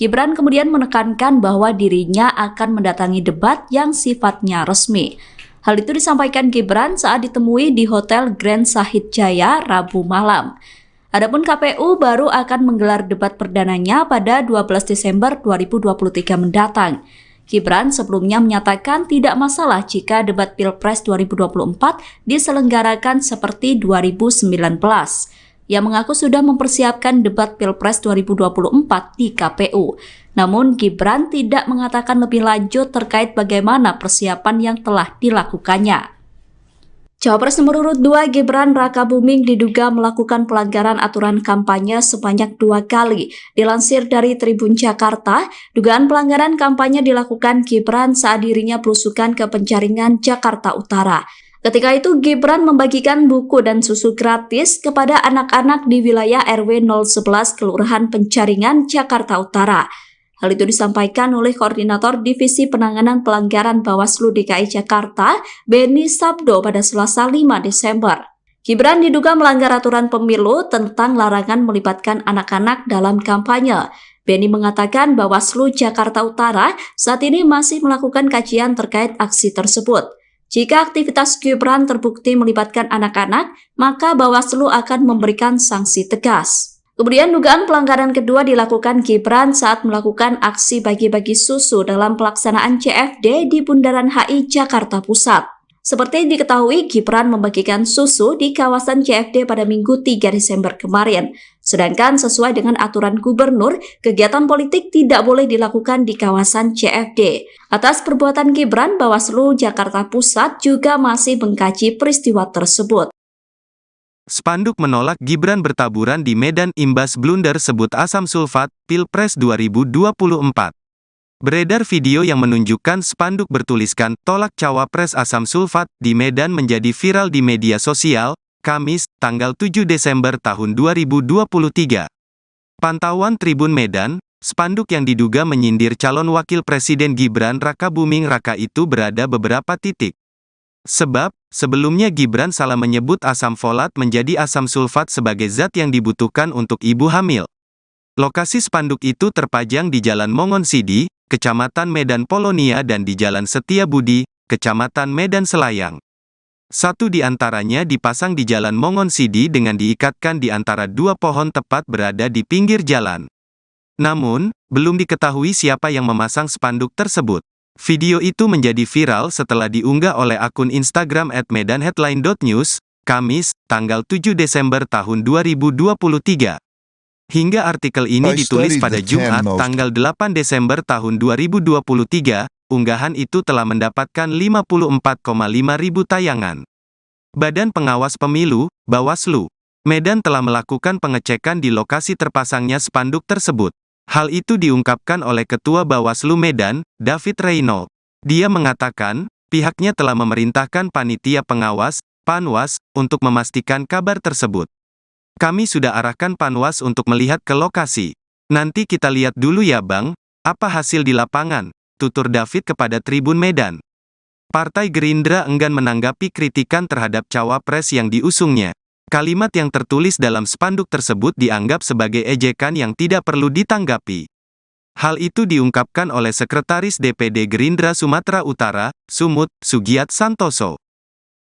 Gibran kemudian menekankan bahwa dirinya akan mendatangi debat yang sifatnya resmi. Hal itu disampaikan Gibran saat ditemui di Hotel Grand Sahid Jaya Rabu malam. Adapun KPU baru akan menggelar debat perdananya pada 12 Desember 2023 mendatang. Gibran sebelumnya menyatakan tidak masalah jika debat Pilpres 2024 diselenggarakan seperti 2019. Ia mengaku sudah mempersiapkan debat Pilpres 2024 di KPU. Namun Gibran tidak mengatakan lebih lanjut terkait bagaimana persiapan yang telah dilakukannya. Cawapres nomor urut 2 Gibran Rakabuming diduga melakukan pelanggaran aturan kampanye sebanyak 2 kali. Dilansir dari Tribun Jakarta, dugaan pelanggaran kampanye dilakukan Gibran saat dirinya belusukan ke Penjaringan, Jakarta Utara. Ketika itu Gibran membagikan buku dan susu gratis kepada anak-anak di wilayah RW 011 Kelurahan Penjaringan, Jakarta Utara. Hal itu disampaikan oleh Koordinator Divisi Penanganan Pelanggaran Bawaslu DKI Jakarta, Beni Sabdo pada Selasa 5 Desember. Gibran diduga melanggar aturan pemilu tentang larangan melibatkan anak-anak dalam kampanye. Beni mengatakan Bawaslu Jakarta Utara saat ini masih melakukan kajian terkait aksi tersebut. Jika aktivitas Gibran terbukti melibatkan anak-anak, maka Bawaslu akan memberikan sanksi tegas. Kemudian dugaan pelanggaran kedua dilakukan Gibran saat melakukan aksi bagi-bagi susu dalam pelaksanaan CFD di Bundaran HI Jakarta Pusat. Seperti diketahui, Gibran membagikan susu di kawasan CFD pada Minggu 3 Desember kemarin. Sedangkan sesuai dengan aturan gubernur, kegiatan politik tidak boleh dilakukan di kawasan CFD. Atas perbuatan Gibran, Bawaslu Jakarta Pusat juga masih mengkaji peristiwa tersebut. Spanduk menolak Gibran bertaburan di Medan imbas blunder sebut asam sulfat, Pilpres 2024. Beredar video yang menunjukkan spanduk bertuliskan tolak cawapres asam sulfat di Medan menjadi viral di media sosial, Kamis, tanggal 7 Desember tahun 2023. Pantauan Tribun Medan, spanduk yang diduga menyindir calon wakil presiden Gibran Rakabuming Raka itu berada beberapa titik. Sebab, sebelumnya Gibran salah menyebut asam folat menjadi asam sulfat sebagai zat yang dibutuhkan untuk ibu hamil. Lokasi spanduk itu terpajang di Jalan Mongonsidi, Kecamatan Medan Polonia dan di Jalan Setia Budi, Kecamatan Medan Selayang. Satu di antaranya dipasang di Jalan Mongonsidi dengan diikatkan di antara dua pohon tepat berada di pinggir jalan. Namun, belum diketahui siapa yang memasang spanduk tersebut. Video itu menjadi viral setelah diunggah oleh akun Instagram @medanheadline.news, Kamis, tanggal 7 Desember tahun 2023. Hingga artikel ini ditulis pada Jumat, tanggal 8 Desember tahun 2023, unggahan itu telah mendapatkan 54,5 ribu tayangan. Badan Pengawas Pemilu, Bawaslu, Medan telah melakukan pengecekan di lokasi terpasangnya spanduk tersebut. Hal itu diungkapkan oleh Ketua Bawaslu Medan, David Reynolds. Dia mengatakan, pihaknya telah memerintahkan panitia pengawas, Panwas, untuk memastikan kabar tersebut. Kami sudah arahkan Panwas untuk melihat ke lokasi. Nanti kita lihat dulu ya Bang, apa hasil di lapangan, tutur David kepada Tribun Medan. Partai Gerindra enggan menanggapi kritikan terhadap cawapres yang diusungnya. Kalimat yang tertulis dalam spanduk tersebut dianggap sebagai ejekan yang tidak perlu ditanggapi. Hal itu diungkapkan oleh Sekretaris DPD Gerindra Sumatera Utara, Sumut, Sugiat Santoso.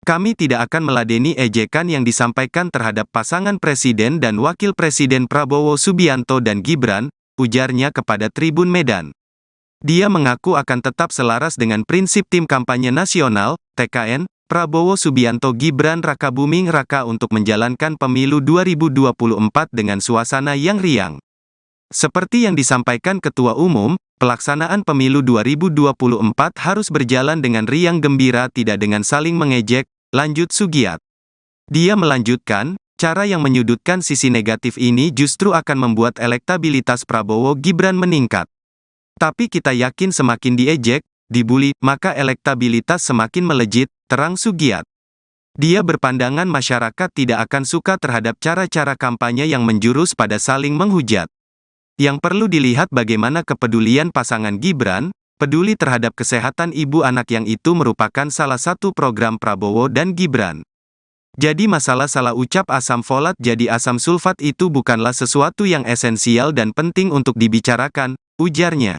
Kami tidak akan meladeni ejekan yang disampaikan terhadap pasangan Presiden dan Wakil Presiden Prabowo Subianto dan Gibran, ujarnya kepada Tribun Medan. Dia mengaku akan tetap selaras dengan prinsip Tim Kampanye Nasional, TKN, Prabowo Subianto Gibran Rakabuming Raka untuk menjalankan pemilu 2024 dengan suasana yang riang. Seperti yang disampaikan Ketua Umum, pelaksanaan pemilu 2024 harus berjalan dengan riang gembira tidak dengan saling mengejek, lanjut Sugiat. Dia melanjutkan, cara yang menyudutkan sisi negatif ini justru akan membuat elektabilitas Prabowo Gibran meningkat. Tapi kita yakin semakin diejek, dibully, maka elektabilitas semakin melejit, terang Sugiat. Dia berpandangan masyarakat tidak akan suka terhadap cara-cara kampanye yang menjurus pada saling menghujat. Yang perlu dilihat bagaimana kepedulian pasangan Gibran, peduli terhadap kesehatan ibu anak yang itu merupakan salah satu program Prabowo dan Gibran. Jadi masalah salah ucap asam folat jadi asam sulfat itu bukanlah sesuatu yang esensial dan penting untuk dibicarakan, ujarnya.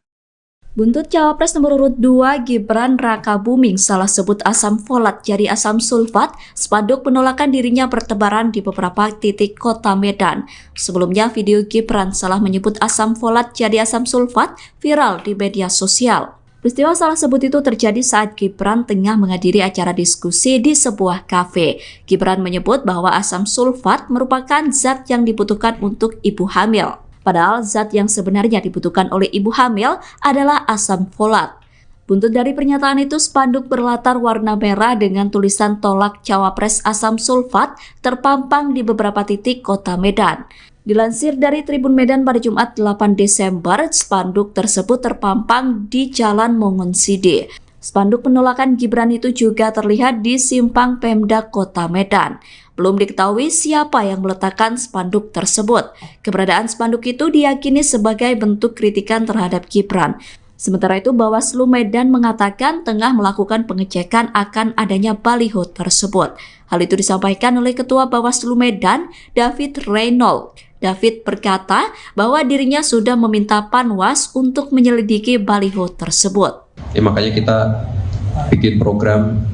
Buntut Cawapres nomor urut 2 Gibran Rakabuming salah sebut asam folat jadi asam sulfat, spanduk penolakan dirinya bertebaran di beberapa titik kota Medan. Sebelumnya video Gibran salah menyebut asam folat jadi asam sulfat viral di media sosial. Peristiwa salah sebut itu terjadi saat Gibran tengah menghadiri acara diskusi di sebuah kafe. Gibran menyebut bahwa asam sulfat merupakan zat yang dibutuhkan untuk ibu hamil. Padahal zat yang sebenarnya dibutuhkan oleh ibu hamil adalah asam folat. Buntut dari pernyataan itu, spanduk berlatar warna merah dengan tulisan tolak cawapres asam sulfat terpampang di beberapa titik kota Medan. Dilansir dari Tribun Medan pada Jumat 8 Desember, spanduk tersebut terpampang di Jalan Mongonside. Spanduk penolakan Gibran itu juga terlihat di simpang Pemda Kota Medan. Belum diketahui siapa yang meletakkan spanduk tersebut. Keberadaan spanduk itu diyakini sebagai bentuk kritikan terhadap Gibran. Sementara itu, Bawaslu Medan mengatakan tengah melakukan pengecekan akan adanya baliho tersebut. Hal itu disampaikan oleh Ketua Bawaslu Medan, David Reynolds. David berkata bahwa dirinya sudah meminta Panwas untuk menyelidiki baliho tersebut. Makanya kita bikin program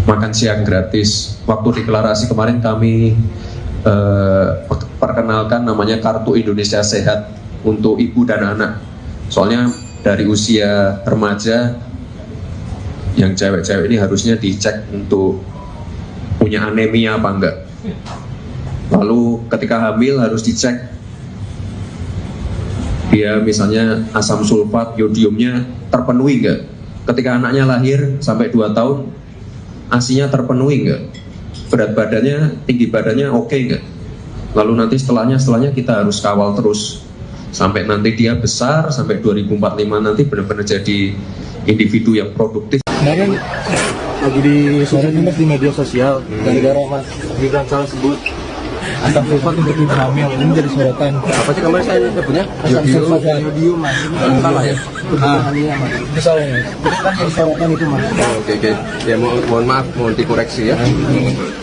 makan siang gratis. Waktu deklarasi kemarin kami perkenalkan namanya Kartu Indonesia Sehat untuk ibu dan anak. Soalnya dari usia remaja yang cewek-cewek ini harusnya dicek untuk punya anemia apa enggak. Lalu ketika hamil harus dicek dia misalnya asam sulfat, yodiumnya terpenuhi enggak. Ketika anaknya lahir sampai 2 tahun ASI-nya terpenuhi enggak, berat badannya, tinggi badannya oke enggak. Lalu nanti setelahnya kita harus kawal terus sampai nanti dia besar, sampai 2045 nanti benar-benar jadi individu yang produktif. Kemarin lagi di media sosial, gara-gara Mas Gibran salah sebut asam sulfat untuk ibu hamil, ini jadi sorotan. Apa sih kemarin saya nyebutnya? Asam sulfat yodium, Mas. Salah ya? Itu salah ya? Itu kan jadi sorotan itu, Mas. Oke. Ya mohon maaf, mohon dikoreksi ya.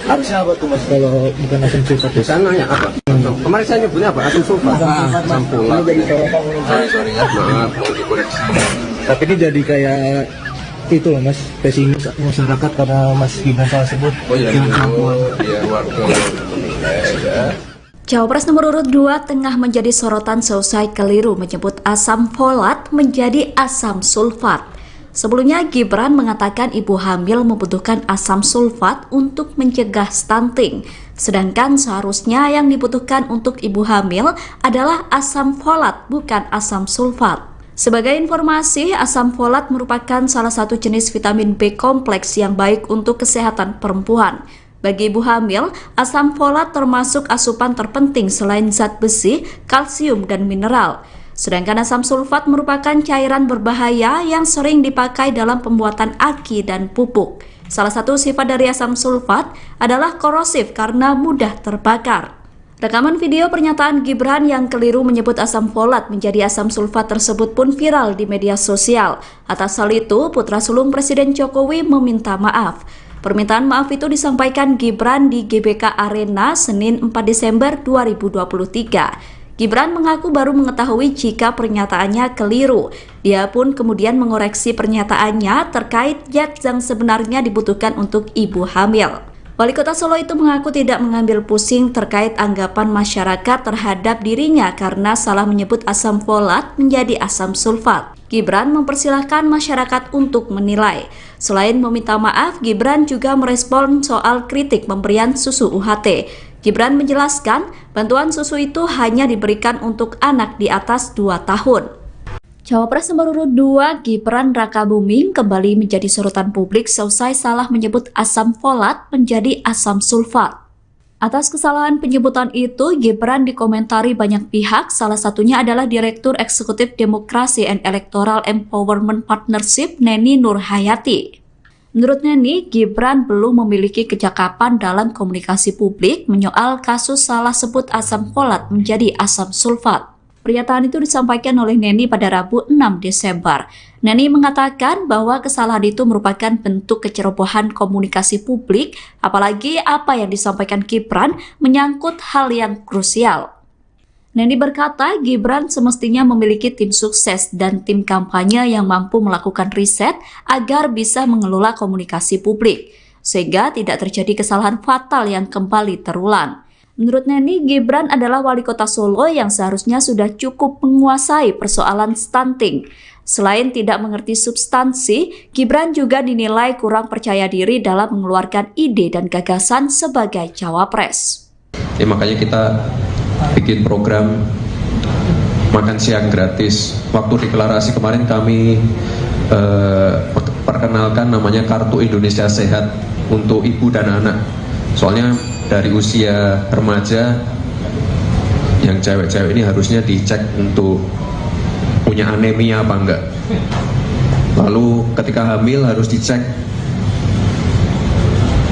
Harusnya apa tuh, Mas, kalau bukan asam sulfat? Saya nanya apa? Kemarin saya nyebutnya apa? Asam sulfat. Asam folat. Ini jadi sorotan. Sorry ya, maaf, mohon dikoreksi. Tapi ini jadi kayak itu loh, Mas, pesimis masyarakat karena Mas Gibran salah sebut. Oh iya, warga. Cawapres nomor urut 2 tengah menjadi sorotan seusai keliru menyebut asam folat menjadi asam sulfat. Sebelumnya Gibran mengatakan ibu hamil membutuhkan asam sulfat untuk mencegah stunting. Sedangkan seharusnya yang dibutuhkan untuk ibu hamil adalah asam folat, bukan asam sulfat. Sebagai informasi, asam folat merupakan salah satu jenis vitamin B kompleks yang baik untuk kesehatan perempuan. Bagi ibu hamil, asam folat termasuk asupan terpenting selain zat besi, kalsium, dan mineral. Sedangkan asam sulfat merupakan cairan berbahaya yang sering dipakai dalam pembuatan aki dan pupuk. Salah satu sifat dari asam sulfat adalah korosif karena mudah terbakar. Rekaman video pernyataan Gibran yang keliru menyebut asam folat menjadi asam sulfat tersebut pun viral di media sosial. Atas hal itu, putra sulung Presiden Jokowi meminta maaf. Permintaan maaf itu disampaikan Gibran di GBK Arena Senin 4 Desember 2023. Gibran mengaku baru mengetahui jika pernyataannya keliru. Dia pun kemudian mengoreksi pernyataannya terkait zat yang sebenarnya dibutuhkan untuk ibu hamil. Wali Kota Solo itu mengaku tidak mengambil pusing terkait anggapan masyarakat terhadap dirinya karena salah menyebut asam folat menjadi asam sulfat. Gibran mempersilahkan masyarakat untuk menilai. Selain meminta maaf, Gibran juga merespon soal kritik pemberian susu UHT. Gibran menjelaskan, bantuan susu itu hanya diberikan untuk anak di atas 2 tahun. Cawapres nomor urut 2 Gibran Rakabuming kembali menjadi sorotan publik seusai salah menyebut asam folat menjadi asam sulfat. Atas kesalahan penyebutan itu, Gibran dikomentari banyak pihak, salah satunya adalah Direktur Eksekutif Demokrasi and Electoral Empowerment Partnership Neni Nurhayati. Menurut Neni, Gibran belum memiliki kecakapan dalam komunikasi publik menyoal kasus salah sebut asam folat menjadi asam sulfat. Pernyataan itu disampaikan oleh Neni pada Rabu 6 Desember. Neni mengatakan bahwa kesalahan itu merupakan bentuk kecerobohan komunikasi publik, apalagi apa yang disampaikan Gibran menyangkut hal yang krusial. Neni berkata, Gibran semestinya memiliki tim sukses dan tim kampanye yang mampu melakukan riset agar bisa mengelola komunikasi publik, sehingga tidak terjadi kesalahan fatal yang kembali terulang. Menurut Neni, Gibran adalah wali kota Solo yang seharusnya sudah cukup menguasai persoalan stunting. Selain tidak mengerti substansi, Gibran juga dinilai kurang percaya diri dalam mengeluarkan ide dan gagasan sebagai cawapres. Makanya kita bikin program makan siang gratis. Waktu deklarasi kemarin kami perkenalkan namanya Kartu Indonesia Sehat untuk ibu dan anak. Soalnya dari usia remaja yang cewek-cewek ini harusnya dicek untuk punya anemia apa enggak. Lalu ketika hamil harus dicek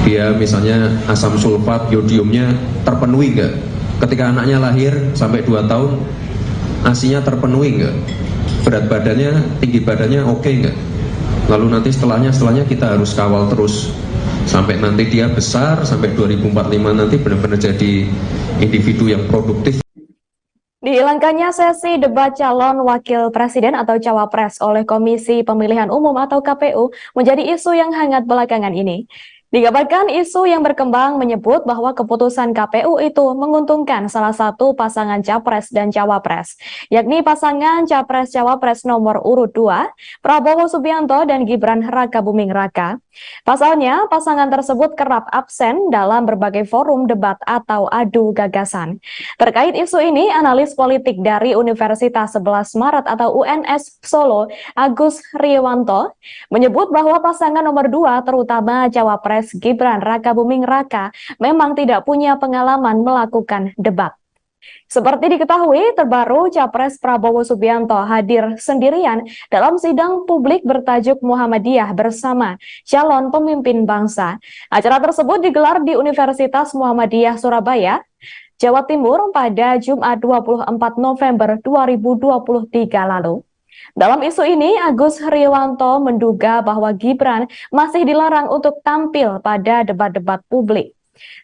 dia misalnya asam sulfat, yodiumnya terpenuhi enggak. Ketika anaknya lahir sampai 2 tahun ASI-nya terpenuhi enggak. Berat badannya, tinggi badannya oke enggak. Lalu nanti setelahnya kita harus kawal terus sampai nanti dia besar, sampai 2045 nanti benar-benar jadi individu yang produktif. Dihilangkannya sesi debat calon wakil presiden atau cawapres oleh Komisi Pemilihan Umum atau KPU menjadi isu yang hangat belakangan ini. Dikabarkan isu yang berkembang menyebut bahwa keputusan KPU itu menguntungkan salah satu pasangan capres dan cawapres, yakni pasangan capres-cawapres nomor urut 2, Prabowo Subianto dan Gibran Rakabuming Raka. Pasalnya, pasangan tersebut kerap absen dalam berbagai forum debat atau adu gagasan. Terkait isu ini, analis politik dari Universitas 11 Maret atau UNS Solo, Agus Riwanto, menyebut bahwa pasangan nomor 2 terutama cawapres Gibran Rakabuming Raka memang tidak punya pengalaman melakukan debat. Seperti diketahui, terbaru Capres Prabowo Subianto hadir sendirian dalam sidang publik bertajuk Muhammadiyah bersama calon pemimpin bangsa. Acara tersebut digelar di Universitas Muhammadiyah Surabaya, Jawa Timur pada Jumat 24 November 2023 lalu. Dalam isu ini, Agus Riwanto menduga bahwa Gibran masih dilarang untuk tampil pada debat-debat publik.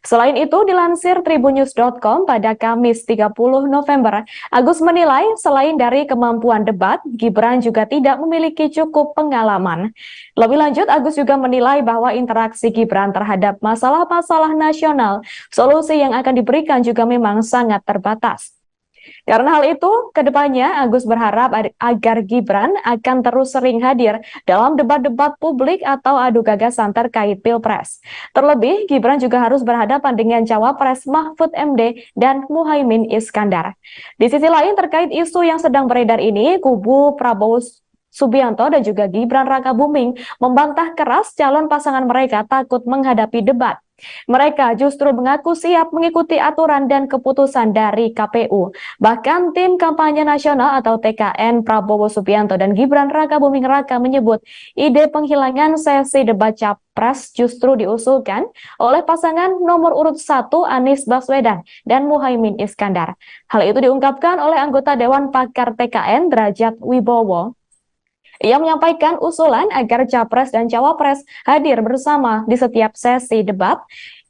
Selain itu, dilansir tribunnews.com pada Kamis 30 November, Agus menilai selain dari kemampuan debat, Gibran juga tidak memiliki cukup pengalaman. Lebih lanjut, Agus juga menilai bahwa interaksi Gibran terhadap masalah-masalah nasional, solusi yang akan diberikan juga memang sangat terbatas. Karena hal itu, kedepannya Agus berharap agar Gibran akan terus sering hadir dalam debat-debat publik atau adu gagasan terkait Pilpres. Terlebih, Gibran juga harus berhadapan dengan Cawapres Mahfud MD dan Muhaimin Iskandar. Di sisi lain, terkait isu yang sedang beredar ini, kubu Prabowo Subianto dan juga Gibran Rakabuming membantah keras calon pasangan mereka takut menghadapi debat. Mereka justru mengaku siap mengikuti aturan dan keputusan dari KPU. Bahkan tim kampanye nasional atau TKN Prabowo Subianto dan Gibran Rakabuming Raka menyebut ide penghilangan sesi debat Capres justru diusulkan oleh pasangan nomor urut 1 Anies Baswedan dan Muhaimin Iskandar. Hal itu diungkapkan oleh anggota Dewan Pakar TKN Derajat Wibowo. Ia menyampaikan usulan agar Capres dan Cawapres hadir bersama di setiap sesi debat,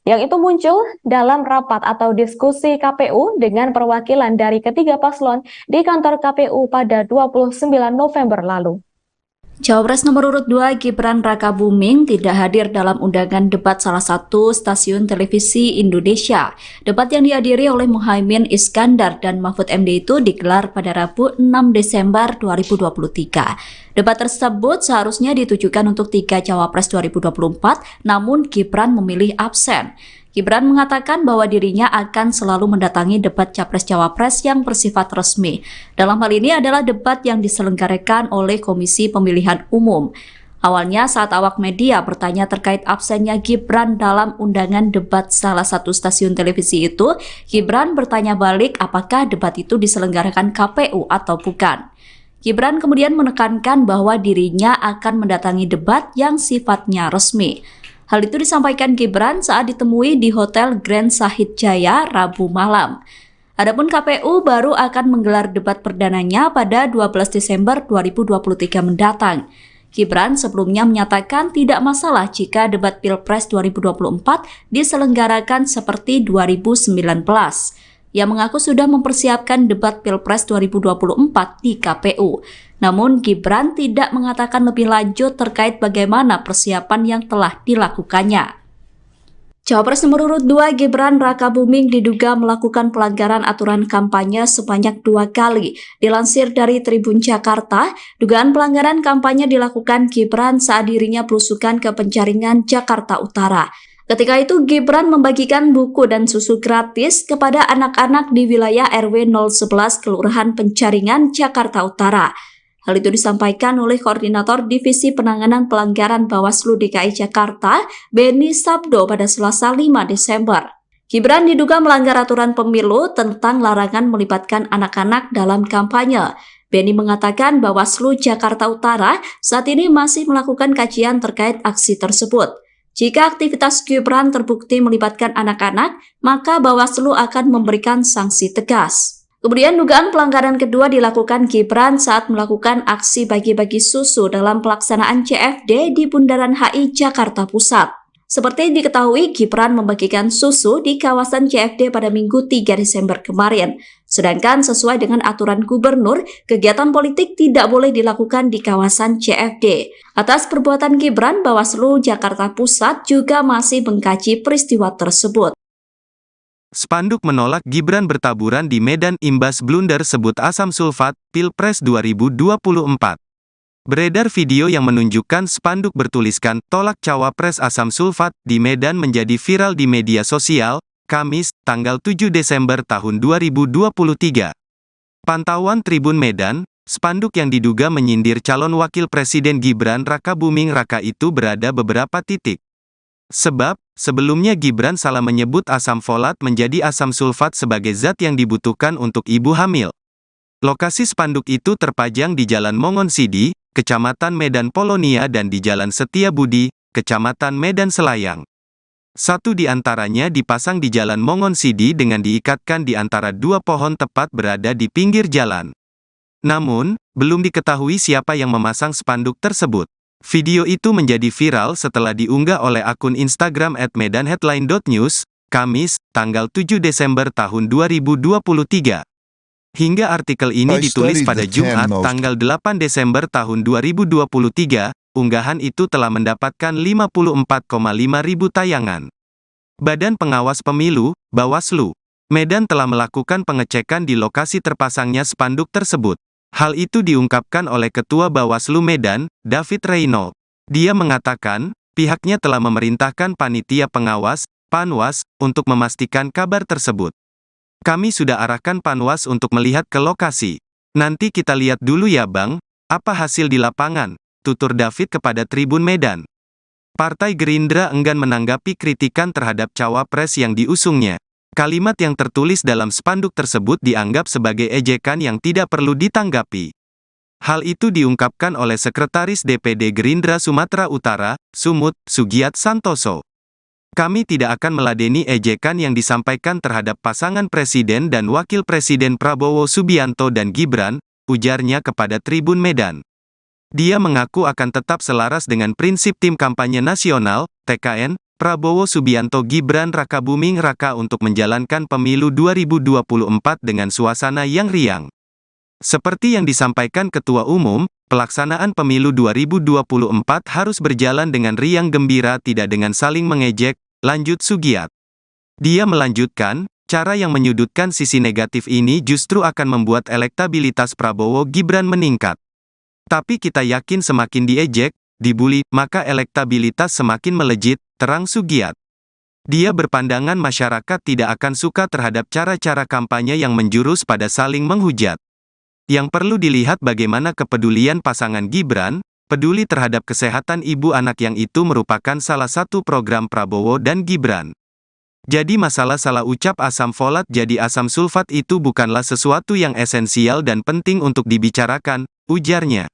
yang itu muncul dalam rapat atau diskusi KPU dengan perwakilan dari ketiga paslon di kantor KPU pada 29 November lalu. Cawapres nomor urut 2 Gibran Rakabuming tidak hadir dalam undangan debat salah satu stasiun televisi Indonesia. Debat yang dihadiri oleh Muhaimin Iskandar dan Mahfud MD itu digelar pada Rabu 6 Desember 2023. Debat tersebut seharusnya ditujukan untuk 3 Cawapres 2024, namun Gibran memilih absen. Gibran mengatakan bahwa dirinya akan selalu mendatangi debat Capres-Cawapres yang bersifat resmi. Dalam hal ini adalah debat yang diselenggarakan oleh Komisi Pemilihan Umum. Awalnya saat awak media bertanya terkait absennya Gibran dalam undangan debat salah satu stasiun televisi itu, Gibran bertanya balik apakah debat itu diselenggarakan KPU atau bukan. Gibran kemudian menekankan bahwa dirinya akan mendatangi debat yang sifatnya resmi. Hal itu disampaikan Gibran saat ditemui di Hotel Grand Sahid Jaya Rabu malam. Adapun KPU baru akan menggelar debat perdananya pada 12 Desember 2023 mendatang. Gibran sebelumnya menyatakan tidak masalah jika debat Pilpres 2024 diselenggarakan seperti 2019. Ia mengaku sudah mempersiapkan debat Pilpres 2024 di KPU. Namun Gibran tidak mengatakan lebih lanjut terkait bagaimana persiapan yang telah dilakukannya. Cawapres nomor urut 2 Gibran Rakabuming diduga melakukan pelanggaran aturan kampanye sebanyak 2 kali. Dilansir dari Tribun Jakarta, dugaan pelanggaran kampanye dilakukan Gibran saat dirinya belusukan ke Penjaringan, Jakarta Utara. Ketika itu Gibran membagikan buku dan susu gratis kepada anak-anak di wilayah RW 011 Kelurahan Penjaringan, Jakarta Utara. Hal itu disampaikan oleh Koordinator Divisi Penanganan Pelanggaran Bawaslu DKI Jakarta, Beni Sabdo pada Selasa 5 Desember. Gibran diduga melanggar aturan pemilu tentang larangan melibatkan anak-anak dalam kampanye. Beni mengatakan Bawaslu Jakarta Utara saat ini masih melakukan kajian terkait aksi tersebut. Jika aktivitas Gibran terbukti melibatkan anak-anak, maka Bawaslu akan memberikan sanksi tegas. Kemudian dugaan pelanggaran kedua dilakukan Gibran saat melakukan aksi bagi-bagi susu dalam pelaksanaan CFD di Bundaran HI Jakarta Pusat. Seperti diketahui, Gibran membagikan susu di kawasan CFD pada Minggu 3 Desember kemarin. Sedangkan sesuai dengan aturan gubernur, kegiatan politik tidak boleh dilakukan di kawasan CFD. Atas perbuatan Gibran, Bawaslu Jakarta Pusat juga masih mengkaji peristiwa tersebut. Spanduk menolak Gibran bertaburan di Medan imbas blunder sebut asam sulfat, Pilpres 2024. Beredar video yang menunjukkan spanduk bertuliskan tolak cawapres asam sulfat di Medan menjadi viral di media sosial, Kamis, tanggal 7 Desember tahun 2023. Pantauan Tribun Medan, spanduk yang diduga menyindir calon wakil presiden Gibran Rakabuming Raka itu berada beberapa titik. Sebab, sebelumnya Gibran salah menyebut asam folat menjadi asam sulfat sebagai zat yang dibutuhkan untuk ibu hamil. Lokasi spanduk itu terpajang di Jalan Mongonsidi, Kecamatan Medan Polonia dan di Jalan Setiabudi, Kecamatan Medan Selayang. Satu di antaranya dipasang di Jalan Mongonsidi dengan diikatkan di antara 2 pohon tepat berada di pinggir jalan. Namun, belum diketahui siapa yang memasang spanduk tersebut. Video itu menjadi viral setelah diunggah oleh akun Instagram @medanheadline.news, Kamis, tanggal 7 Desember tahun 2023. Hingga artikel ini ditulis pada Jumat, tanggal 8 Desember tahun 2023, unggahan itu telah mendapatkan 54,5 ribu tayangan. Badan Pengawas Pemilu, Bawaslu, Medan telah melakukan pengecekan di lokasi terpasangnya spanduk tersebut. Hal itu diungkapkan oleh Ketua Bawaslu Medan, David Reynolds. Dia mengatakan, pihaknya telah memerintahkan panitia pengawas, Panwas, untuk memastikan kabar tersebut. Kami sudah arahkan Panwas untuk melihat ke lokasi. Nanti kita lihat dulu ya Bang, apa hasil di lapangan, tutur David kepada Tribun Medan. Partai Gerindra enggan menanggapi kritikan terhadap cawapres yang diusungnya. Kalimat yang tertulis dalam spanduk tersebut dianggap sebagai ejekan yang tidak perlu ditanggapi. Hal itu diungkapkan oleh Sekretaris DPD Gerindra Sumatera Utara, Sumut, Sugiat Santoso. Kami tidak akan meladeni ejekan yang disampaikan terhadap pasangan Presiden dan Wakil Presiden Prabowo Subianto dan Gibran, ujarnya kepada Tribun Medan. Dia mengaku akan tetap selaras dengan prinsip Tim Kampanye Nasional, TKN, Prabowo Subianto Gibran Rakabuming Raka untuk menjalankan pemilu 2024 dengan suasana yang riang. Seperti yang disampaikan Ketua Umum, pelaksanaan pemilu 2024 harus berjalan dengan riang gembira tidak dengan saling mengejek, lanjut Sugiat. Dia melanjutkan, cara yang menyudutkan sisi negatif ini justru akan membuat elektabilitas Prabowo Gibran meningkat. Tapi kita yakin semakin diejek, dibuli, maka elektabilitas semakin melejit, terang Sugiat. Dia berpandangan masyarakat tidak akan suka terhadap cara-cara kampanye yang menjurus pada saling menghujat. Yang perlu dilihat bagaimana kepedulian pasangan Gibran, peduli terhadap kesehatan ibu anak yang itu merupakan salah satu program Prabowo dan Gibran. Jadi masalah salah ucap asam folat jadi asam sulfat itu bukanlah sesuatu yang esensial dan penting untuk dibicarakan, ujarnya.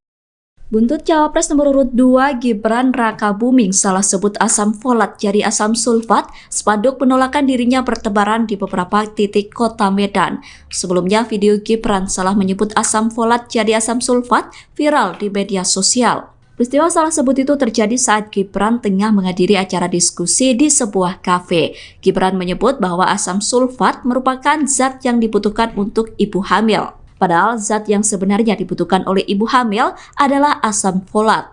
Buntut Cawapres nomor urut 2 Gibran Rakabuming salah sebut asam folat jadi asam sulfat, spanduk penolakan dirinya bertebaran di beberapa titik kota Medan. Sebelumnya video Gibran salah menyebut asam folat jadi asam sulfat viral di media sosial. Peristiwa salah sebut itu terjadi saat Gibran tengah menghadiri acara diskusi di sebuah kafe. Gibran menyebut bahwa asam sulfat merupakan zat yang dibutuhkan untuk ibu hamil. Padahal zat yang sebenarnya dibutuhkan oleh ibu hamil adalah asam folat.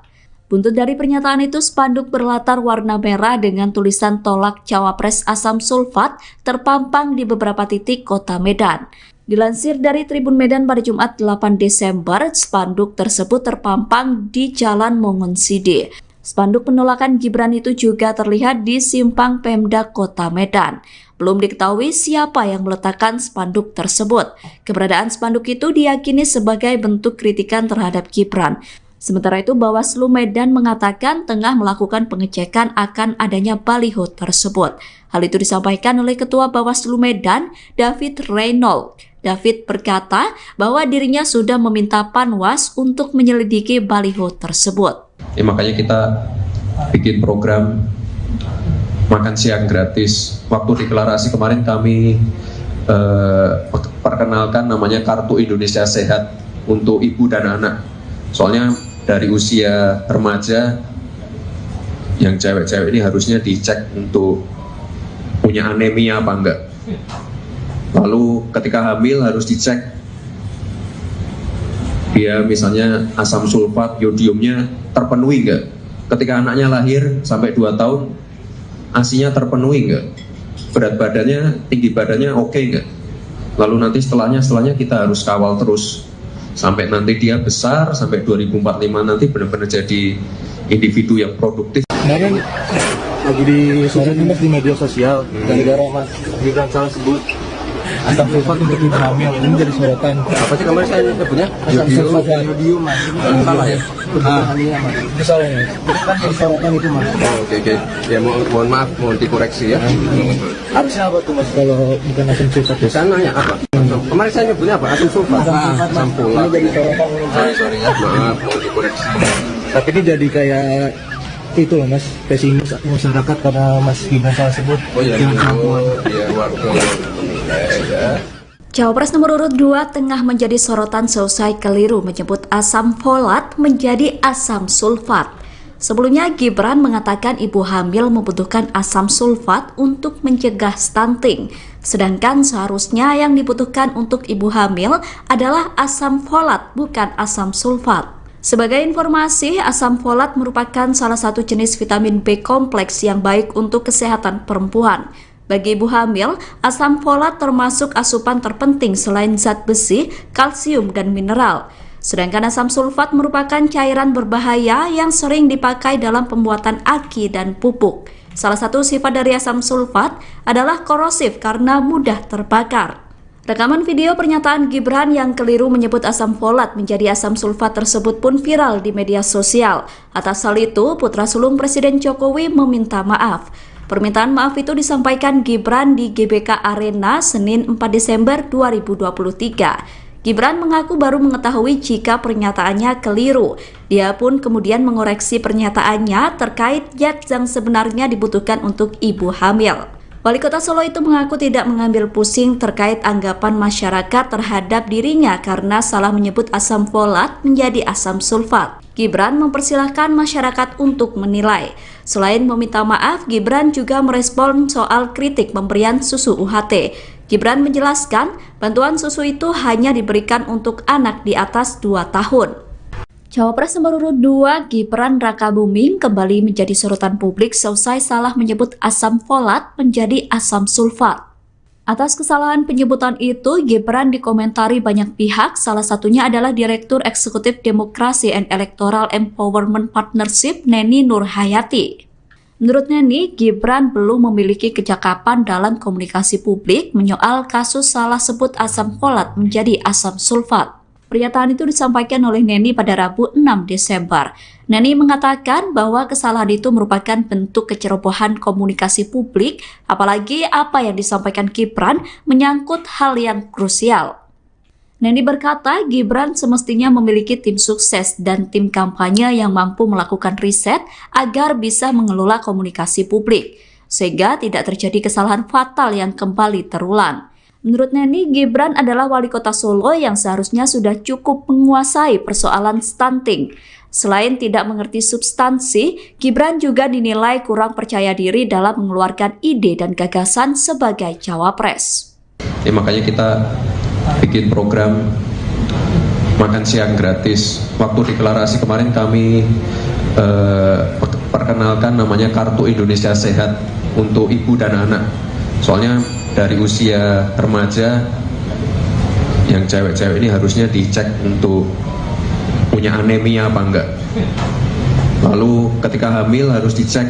Buntut dari pernyataan itu, spanduk berlatar warna merah dengan tulisan tolak cawapres asam sulfat terpampang di beberapa titik kota Medan. Dilansir dari Tribun Medan pada Jumat 8 Desember, spanduk tersebut terpampang di Jalan Mongonside. Spanduk penolakan Gibran itu juga terlihat di simpang Pemda Kota Medan. Belum diketahui siapa yang meletakkan spanduk tersebut. Keberadaan spanduk itu diyakini sebagai bentuk kritikan terhadap Gibran. Sementara itu, Bawaslu Medan mengatakan tengah melakukan pengecekan akan adanya baliho tersebut. Hal itu disampaikan oleh Ketua Bawaslu Medan, David Reynolds. David berkata bahwa dirinya sudah meminta Panwas untuk menyelidiki baliho tersebut. Makanya kita bikin program makan siang gratis. Waktu deklarasi kemarin kami perkenalkan namanya Kartu Indonesia Sehat untuk ibu dan anak. Soalnya dari usia remaja yang cewek-cewek ini harusnya dicek untuk punya anemia apa enggak. Lalu ketika hamil harus dicek dia misalnya asam sulfat, yodiumnya terpenuhi enggak. Ketika anaknya lahir sampai 2 tahun ASI-nya terpenuhi enggak, berat badannya, tinggi badannya oke enggak. Lalu nanti setelahnya kita harus kawal terus sampai nanti dia besar, sampai 2045 nanti benar-benar jadi individu yang produktif. Kemarin lagi di media sosial, gara-gara Mas Gibran salah sebut asam sulfat untuk ibu hamil, ini jadi sorotan. Apa sih kemarin saya nyebutnya? Asam sulfat yodium, Mas. Salah ya? Itu salah ya? Itu kan jadi sorotan itu, Mas. Oke. Ya mohon maaf, mohon dikoreksi ya. Harusnya apa tuh, Mas, kalau bukan asam sulfat? Saya nanya apa? Kemarin saya nyebutnya apa? Asam sulfat. Asam folat. Ini jadi sorotan. Sorry ya, maaf, mohon dikoreksi. Tapi ini jadi kayak itu loh, Mas, pesimis masyarakat karena Mas Gibran salah sebut. Oh iya, warga. Cawapres nomor urut 2 tengah menjadi sorotan seusai keliru menyebut asam folat menjadi asam sulfat. Sebelumnya Gibran mengatakan ibu hamil membutuhkan asam sulfat untuk mencegah stunting. Sedangkan seharusnya yang dibutuhkan untuk ibu hamil adalah asam folat, bukan asam sulfat. Sebagai informasi, asam folat merupakan salah satu jenis vitamin B kompleks yang baik untuk kesehatan perempuan. Bagi ibu hamil, asam folat termasuk asupan terpenting selain zat besi, kalsium, dan mineral. Sedangkan asam sulfat merupakan cairan berbahaya yang sering dipakai dalam pembuatan aki dan pupuk. Salah satu sifat dari asam sulfat adalah korosif karena mudah terbakar. Rekaman video pernyataan Gibran yang keliru menyebut asam folat menjadi asam sulfat tersebut pun viral di media sosial. Atas hal itu, putra sulung Presiden Jokowi meminta maaf. Permintaan maaf itu disampaikan Gibran di GBK Arena Senin 4 Desember 2023. Gibran mengaku baru mengetahui jika pernyataannya keliru. Dia pun kemudian mengoreksi pernyataannya terkait zat yang sebenarnya dibutuhkan untuk ibu hamil. Wali Kota Solo itu mengaku tidak mengambil pusing terkait anggapan masyarakat terhadap dirinya karena salah menyebut asam folat menjadi asam sulfat. Gibran mempersilahkan masyarakat untuk menilai. Selain meminta maaf, Gibran juga merespon soal kritik pemberian susu UHT. Gibran menjelaskan, bantuan susu itu hanya diberikan untuk anak di atas 2 tahun. Cawapres nomor urut 2 Gibran Rakabuming kembali menjadi sorotan publik seusai salah menyebut asam folat menjadi asam sulfat. Atas kesalahan penyebutan itu, Gibran dikomentari banyak pihak, salah satunya adalah Direktur Eksekutif Demokrasi and Electoral Empowerment Partnership Neni Nurhayati. Menurut Neni, Gibran belum memiliki kecakapan dalam komunikasi publik menyoal kasus salah sebut asam folat menjadi asam sulfat. Pernyataan itu disampaikan oleh Neni pada Rabu 6 Desember. Neni mengatakan bahwa kesalahan itu merupakan bentuk kecerobohan komunikasi publik, apalagi apa yang disampaikan Gibran menyangkut hal yang krusial. Neni berkata Gibran semestinya memiliki tim sukses dan tim kampanye yang mampu melakukan riset agar bisa mengelola komunikasi publik, sehingga tidak terjadi kesalahan fatal yang kembali terulang. Menurut Neni, Gibran adalah wali kota Solo yang seharusnya sudah cukup menguasai persoalan stunting. Selain tidak mengerti substansi, Gibran juga dinilai kurang percaya diri dalam mengeluarkan ide dan gagasan sebagai cawapres. Makanya kita bikin program makan siang gratis. Waktu deklarasi kemarin kami perkenalkan namanya Kartu Indonesia Sehat untuk ibu dan anak. Soalnya dari usia remaja yang cewek-cewek ini harusnya dicek untuk punya anemia apa enggak. Lalu ketika hamil harus dicek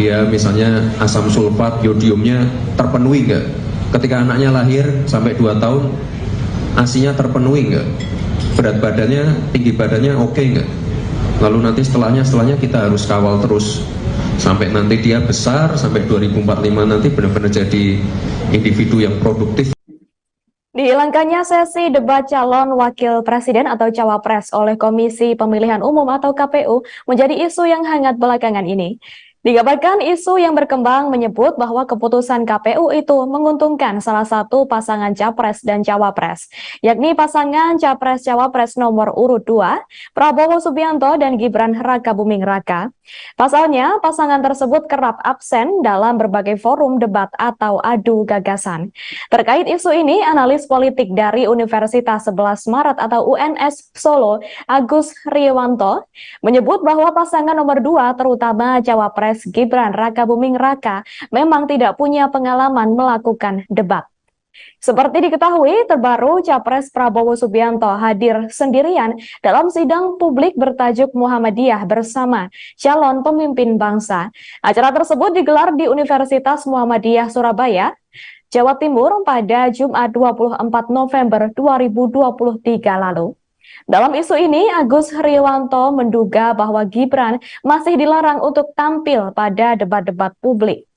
dia misalnya asam sulfat, yodiumnya terpenuhi enggak. Ketika anaknya lahir sampai 2 tahun ASI-nya terpenuhi enggak. Berat badannya, tinggi badannya oke enggak. Lalu nanti setelahnya kita harus kawal terus sampai nanti dia besar, sampai 2045 nanti benar-benar jadi individu yang produktif. Dihilangkannya sesi debat calon wakil presiden atau cawapres oleh Komisi Pemilihan Umum atau KPU menjadi isu yang hangat belakangan ini. Dikabarkan isu yang berkembang menyebut bahwa keputusan KPU itu menguntungkan salah satu pasangan capres dan cawapres, yakni pasangan capres-cawapres nomor urut 2, Prabowo Subianto dan Gibran Rakabuming Raka. Pasalnya, pasangan tersebut kerap absen dalam berbagai forum debat atau adu gagasan. Terkait isu ini, analis politik dari Universitas 11 Maret atau UNS Solo, Agus Riwanto, menyebut bahwa pasangan nomor 2 terutama cawapres Gibran Rakabuming Raka memang tidak punya pengalaman melakukan debat. Seperti diketahui, terbaru Capres Prabowo Subianto hadir sendirian dalam sidang publik bertajuk Muhammadiyah bersama calon pemimpin bangsa. Acara tersebut digelar di Universitas Muhammadiyah Surabaya, Jawa Timur pada Jumat 24 November 2023 lalu. Dalam isu ini, Agus Riwanto menduga bahwa Gibran masih dilarang untuk tampil pada debat-debat publik.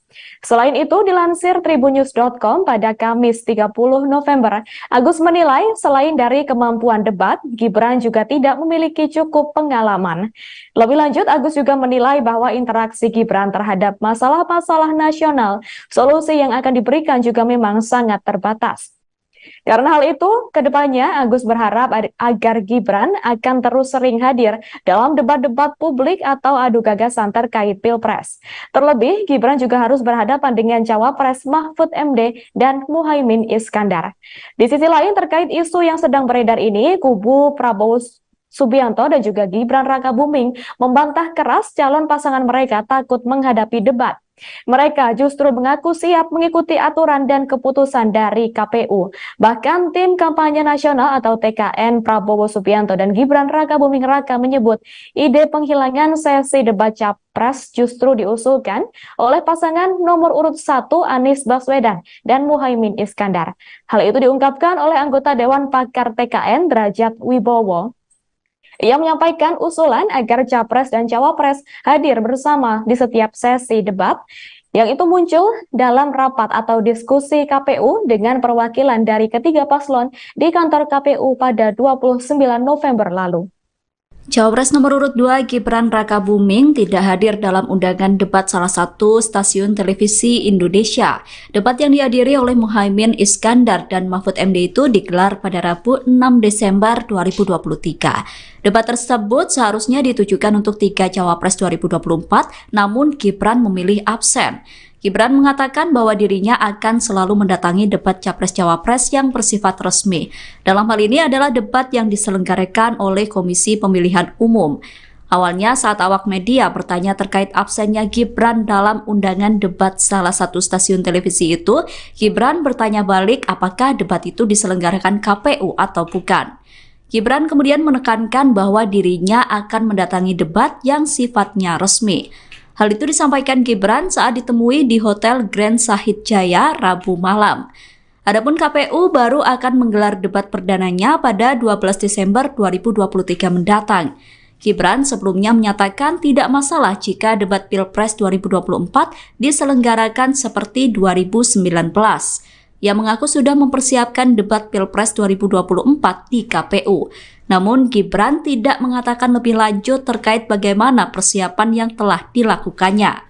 Selain itu, dilansir tribunnews.com pada Kamis 30 November, Agus menilai selain dari kemampuan debat, Gibran juga tidak memiliki cukup pengalaman. Lebih lanjut, Agus juga menilai bahwa interaksi Gibran terhadap masalah-masalah nasional, solusi yang akan diberikan juga memang sangat terbatas. Karena hal itu, kedepannya Agus berharap agar Gibran akan terus sering hadir dalam debat-debat publik atau adu gagasan terkait Pilpres. Terlebih, Gibran juga harus berhadapan dengan Cawapres Mahfud MD dan Muhaimin Iskandar. Di sisi lain, terkait isu yang sedang beredar ini, kubu Prabowo Subianto dan juga Gibran Rakabuming membantah keras calon pasangan mereka takut menghadapi debat. Mereka justru mengaku siap mengikuti aturan dan keputusan dari KPU. Bahkan tim kampanye nasional atau TKN Prabowo Subianto dan Gibran Rakabuming Raka menyebut ide penghilangan sesi debat Capres justru diusulkan oleh pasangan nomor urut 1 Anies Baswedan dan Muhaimin Iskandar. Hal itu diungkapkan oleh anggota Dewan Pakar TKN Derajat Wibowo. Ia menyampaikan usulan agar Capres dan Cawapres hadir bersama di setiap sesi debat, yang itu muncul dalam rapat atau diskusi KPU dengan perwakilan dari ketiga paslon di kantor KPU pada 29 November lalu. Cawapres nomor urut 2 Gibran Rakabuming tidak hadir dalam undangan debat salah satu stasiun televisi Indonesia. Debat yang dihadiri oleh Muhaimin Iskandar dan Mahfud MD itu digelar pada Rabu 6 Desember 2023. Debat tersebut seharusnya ditujukan untuk 3 Cawapres 2024, namun Gibran memilih absen. Gibran mengatakan bahwa dirinya akan selalu mendatangi debat Capres-Cawapres yang bersifat resmi. Dalam hal ini adalah debat yang diselenggarakan oleh Komisi Pemilihan Umum. Awalnya saat awak media bertanya terkait absennya Gibran dalam undangan debat salah satu stasiun televisi itu, Gibran bertanya balik apakah debat itu diselenggarakan KPU atau bukan. Gibran kemudian menekankan bahwa dirinya akan mendatangi debat yang sifatnya resmi. Hal itu disampaikan Gibran saat ditemui di Hotel Grand Sahid Jaya Rabu malam. Adapun KPU baru akan menggelar debat perdananya pada 12 Desember 2023 mendatang. Gibran sebelumnya menyatakan tidak masalah jika debat Pilpres 2024 diselenggarakan seperti 2019. Ia mengaku sudah mempersiapkan debat Pilpres 2024 di KPU. Namun Gibran tidak mengatakan lebih lanjut terkait bagaimana persiapan yang telah dilakukannya.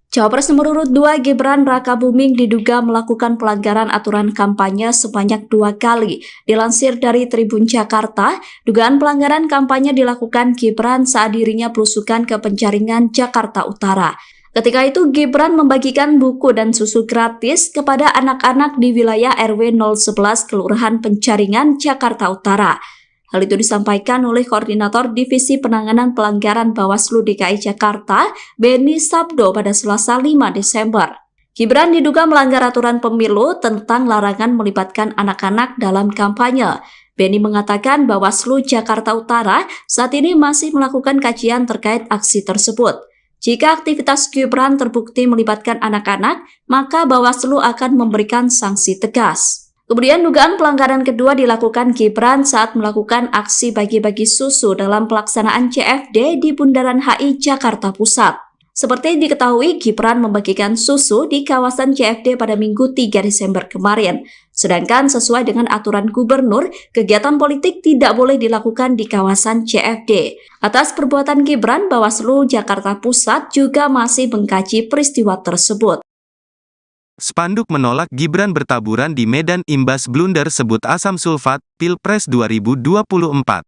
Cawapres nomor urut 2 Gibran Rakabuming diduga melakukan pelanggaran aturan kampanye sebanyak 2 kali. Dilansir dari Tribun Jakarta, dugaan pelanggaran kampanye dilakukan Gibran saat dirinya belusukan ke Penjaringan, Jakarta Utara. Ketika itu Gibran membagikan buku dan susu gratis kepada anak-anak di wilayah RW 011 Kelurahan Penjaringan, Jakarta Utara. Hal itu disampaikan oleh Koordinator Divisi Penanganan Pelanggaran Bawaslu DKI Jakarta, Beni Sabdo pada Selasa 5 Desember. Gibran diduga melanggar aturan pemilu tentang larangan melibatkan anak-anak dalam kampanye. Beni mengatakan Bawaslu Jakarta Utara saat ini masih melakukan kajian terkait aksi tersebut. Jika aktivitas Gibran terbukti melibatkan anak-anak, maka Bawaslu akan memberikan sanksi tegas. Kemudian dugaan pelanggaran kedua dilakukan Gibran saat melakukan aksi bagi-bagi susu dalam pelaksanaan CFD di Bundaran HI Jakarta Pusat. Seperti diketahui, Gibran membagikan susu di kawasan CFD pada Minggu 3 Desember kemarin. Sedangkan sesuai dengan aturan gubernur, kegiatan politik tidak boleh dilakukan di kawasan CFD. Atas perbuatan Gibran, Bawaslu Jakarta Pusat juga masih mengkaji peristiwa tersebut. Spanduk menolak Gibran bertaburan di Medan imbas blunder sebut asam sulfat, Pilpres 2024.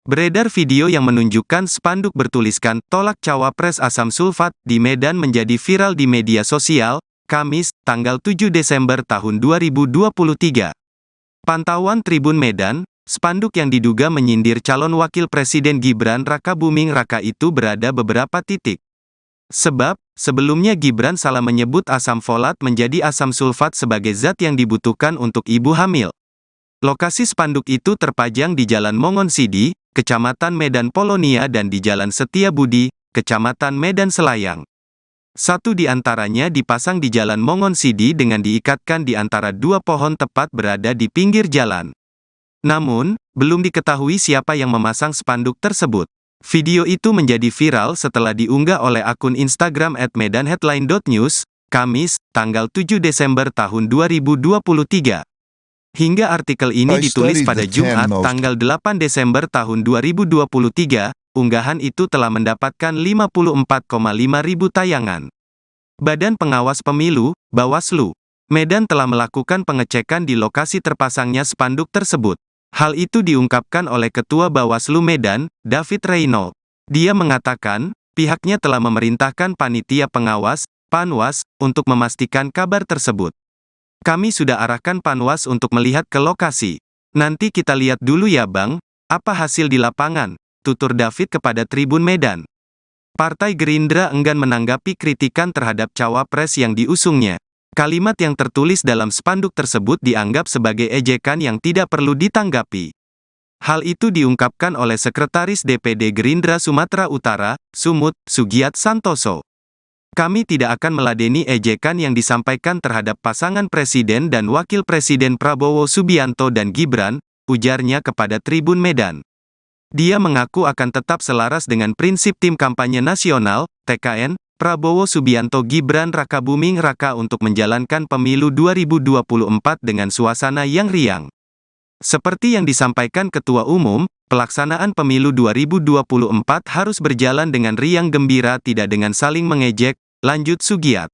Beredar video yang menunjukkan spanduk bertuliskan tolak cawapres asam sulfat di Medan menjadi viral di media sosial, Kamis, tanggal 7 Desember tahun 2023. Pantauan Tribun Medan, spanduk yang diduga menyindir calon wakil presiden Gibran Rakabuming Raka itu berada beberapa titik. Sebab, sebelumnya Gibran salah menyebut asam folat menjadi asam sulfat sebagai zat yang dibutuhkan untuk ibu hamil. Lokasi spanduk itu terpajang di Jalan Mongonsidi, Kecamatan Medan Polonia dan di Jalan Setiabudi, Kecamatan Medan Selayang. Satu di antaranya dipasang di Jalan Mongonsidi dengan diikatkan di antara 2 pohon tepat berada di pinggir jalan. Namun, belum diketahui siapa yang memasang spanduk tersebut. Video itu menjadi viral setelah diunggah oleh akun Instagram @medanheadline.news, Kamis, tanggal 7 Desember tahun 2023. Hingga artikel ini ditulis pada Jumat, tanggal 8 Desember tahun 2023, unggahan itu telah mendapatkan 54,5 ribu tayangan. Badan Pengawas Pemilu, Bawaslu, Medan telah melakukan pengecekan di lokasi terpasangnya spanduk tersebut. Hal itu diungkapkan oleh Ketua Bawaslu Medan, David Reynolds. Dia mengatakan, pihaknya telah memerintahkan panitia pengawas, Panwas, untuk memastikan kabar tersebut. Kami sudah arahkan Panwas untuk melihat ke lokasi. Nanti kita lihat dulu ya Bang, apa hasil di lapangan, tutur David kepada Tribun Medan. Partai Gerindra enggan menanggapi kritikan terhadap cawapres yang diusungnya. Kalimat yang tertulis dalam spanduk tersebut dianggap sebagai ejekan yang tidak perlu ditanggapi. Hal itu diungkapkan oleh Sekretaris DPD Gerindra Sumatera Utara, Sumut, Sugiat Santoso. Kami tidak akan meladeni ejekan yang disampaikan terhadap pasangan Presiden dan Wakil Presiden Prabowo Subianto dan Gibran, ujarnya kepada Tribun Medan. Dia mengaku akan tetap selaras dengan prinsip Tim Kampanye Nasional, TKN, Prabowo Subianto Gibran Rakabuming Raka untuk menjalankan pemilu 2024 dengan suasana yang riang. Seperti yang disampaikan Ketua Umum, pelaksanaan pemilu 2024 harus berjalan dengan riang gembira tidak dengan saling mengejek, lanjut Sugiat.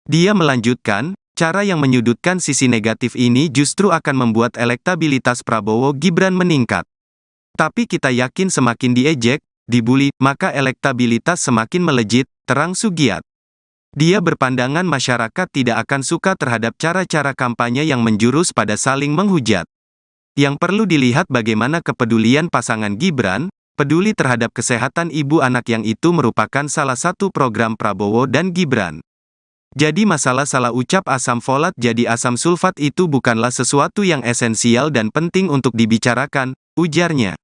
Dia melanjutkan, cara yang menyudutkan sisi negatif ini justru akan membuat elektabilitas Prabowo Gibran meningkat. Tapi kita yakin semakin diejek, dibuli, maka elektabilitas semakin melejit, terang Sugiat. Dia berpandangan masyarakat tidak akan suka terhadap cara-cara kampanye yang menjurus pada saling menghujat. Yang perlu dilihat bagaimana kepedulian pasangan Gibran, peduli terhadap kesehatan ibu anak yang itu merupakan salah satu program Prabowo dan Gibran. Jadi masalah salah ucap asam folat jadi asam sulfat itu bukanlah sesuatu yang esensial dan penting untuk dibicarakan, ujarnya.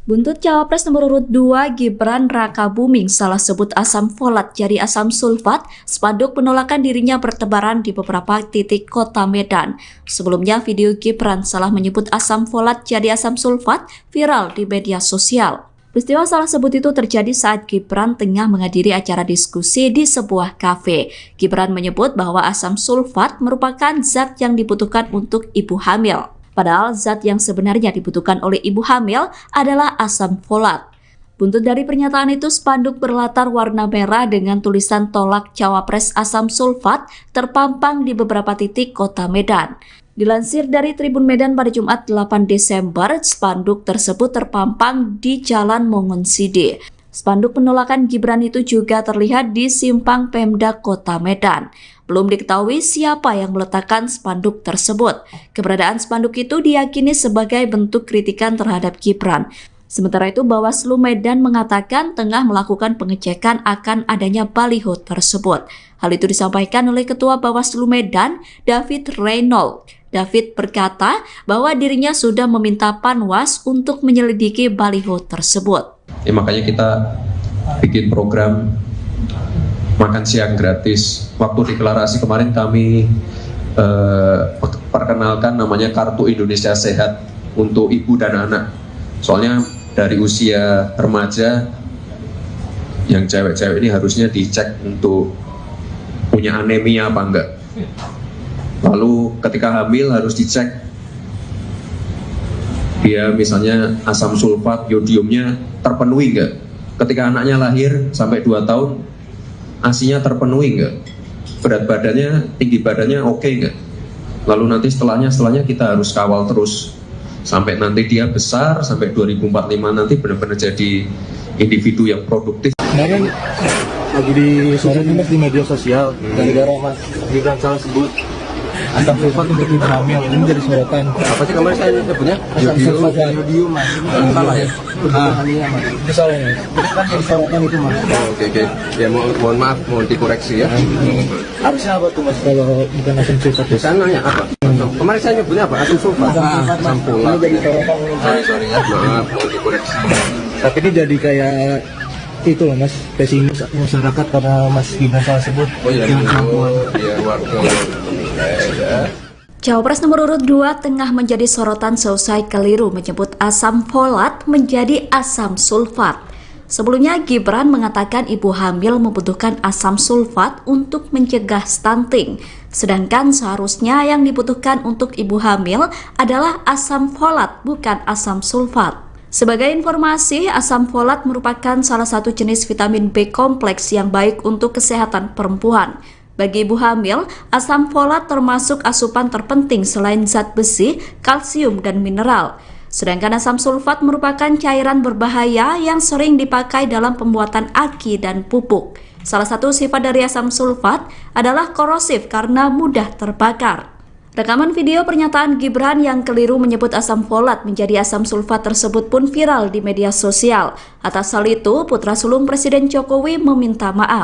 Buntut Cawapres nomor urut 2 Gibran Rakabuming salah sebut asam folat jadi asam sulfat, spanduk penolakan dirinya bertebaran di beberapa titik kota Medan. Sebelumnya video Gibran salah menyebut asam folat jadi asam sulfat viral di media sosial. Peristiwa salah sebut itu terjadi saat Gibran tengah menghadiri acara diskusi di sebuah kafe. Gibran menyebut bahwa asam sulfat merupakan zat yang dibutuhkan untuk ibu hamil. Padahal zat yang sebenarnya dibutuhkan oleh ibu hamil adalah asam folat. Buntut dari pernyataan itu, spanduk berlatar warna merah dengan tulisan tolak cawapres asam sulfat terpampang di beberapa titik kota Medan. Dilansir dari Tribun Medan pada Jumat 8 Desember, spanduk tersebut terpampang di Jalan Mongonside. Spanduk penolakan Gibran itu juga terlihat di simpang Pemda Kota Medan. Belum diketahui siapa yang meletakkan spanduk tersebut. Keberadaan spanduk itu diyakini sebagai bentuk kritikan terhadap Gibran. Sementara itu, Bawaslu Medan mengatakan tengah melakukan pengecekan akan adanya baliho tersebut. Hal itu disampaikan oleh Ketua Bawaslu Medan, David Reynolds. David berkata bahwa dirinya sudah meminta Panwas untuk menyelidiki baliho tersebut. Makanya kita bikin program makan siang gratis. Waktu deklarasi kemarin kami perkenalkan namanya Kartu Indonesia Sehat untuk ibu dan anak. Soalnya dari usia remaja yang cewek-cewek ini harusnya dicek untuk punya anemia apa enggak. Lalu ketika hamil harus dicek dia misalnya asam sulfat, yodiumnya terpenuhi enggak. Ketika anaknya lahir sampai 2 tahun ASI-nya terpenuhi enggak. Berat badannya, tinggi badannya oke enggak. Lalu nanti setelahnya kita harus kawal terus sampai nanti dia besar, sampai 2045 nanti benar-benar jadi individu yang produktif. Kemarin lagi di media sosial, gara-gara Mas Gibran salah sebut asam sulfat untuk ibu hamil, ini jadi sorotan. Apa sih kemarin saya nyebutnya? Asam sulfat yodium, Mas. Salah ya? Itu salah ya? Itu kan jadi sorotan itu, Mas. Oke. Ya mohon maaf, mohon dikoreksi ya. Harusnya apa tuh, Mas, kalau bukan asam sulfat? Saya nanya apa? Kemarin saya nyebutnya apa? Asam sulfat. Asam folat. Ini jadi sorotan. Sorry ya, maaf, mohon dikoreksi. Tapi ini jadi kayak itu loh, Mas, pesimis masyarakat karena Mas Gibran salah sebut. Oh iya, biar warga. Cawapres nomor urut 2 tengah menjadi sorotan seusai keliru menyebut asam folat menjadi asam sulfat. Sebelumnya, Gibran mengatakan ibu hamil membutuhkan asam sulfat untuk mencegah stunting. Sedangkan seharusnya yang dibutuhkan untuk ibu hamil adalah asam folat, bukan asam sulfat. Sebagai informasi, asam folat merupakan salah satu jenis vitamin B kompleks yang baik untuk kesehatan perempuan. Bagi ibu hamil, asam folat termasuk asupan terpenting selain zat besi, kalsium, dan mineral. Sedangkan asam sulfat merupakan cairan berbahaya yang sering dipakai dalam pembuatan aki dan pupuk. Salah satu sifat dari asam sulfat adalah korosif karena mudah terbakar. Rekaman video pernyataan Gibran yang keliru menyebut asam folat menjadi asam sulfat tersebut pun viral di media sosial. Atas hal itu, putra sulung Presiden Jokowi meminta maaf.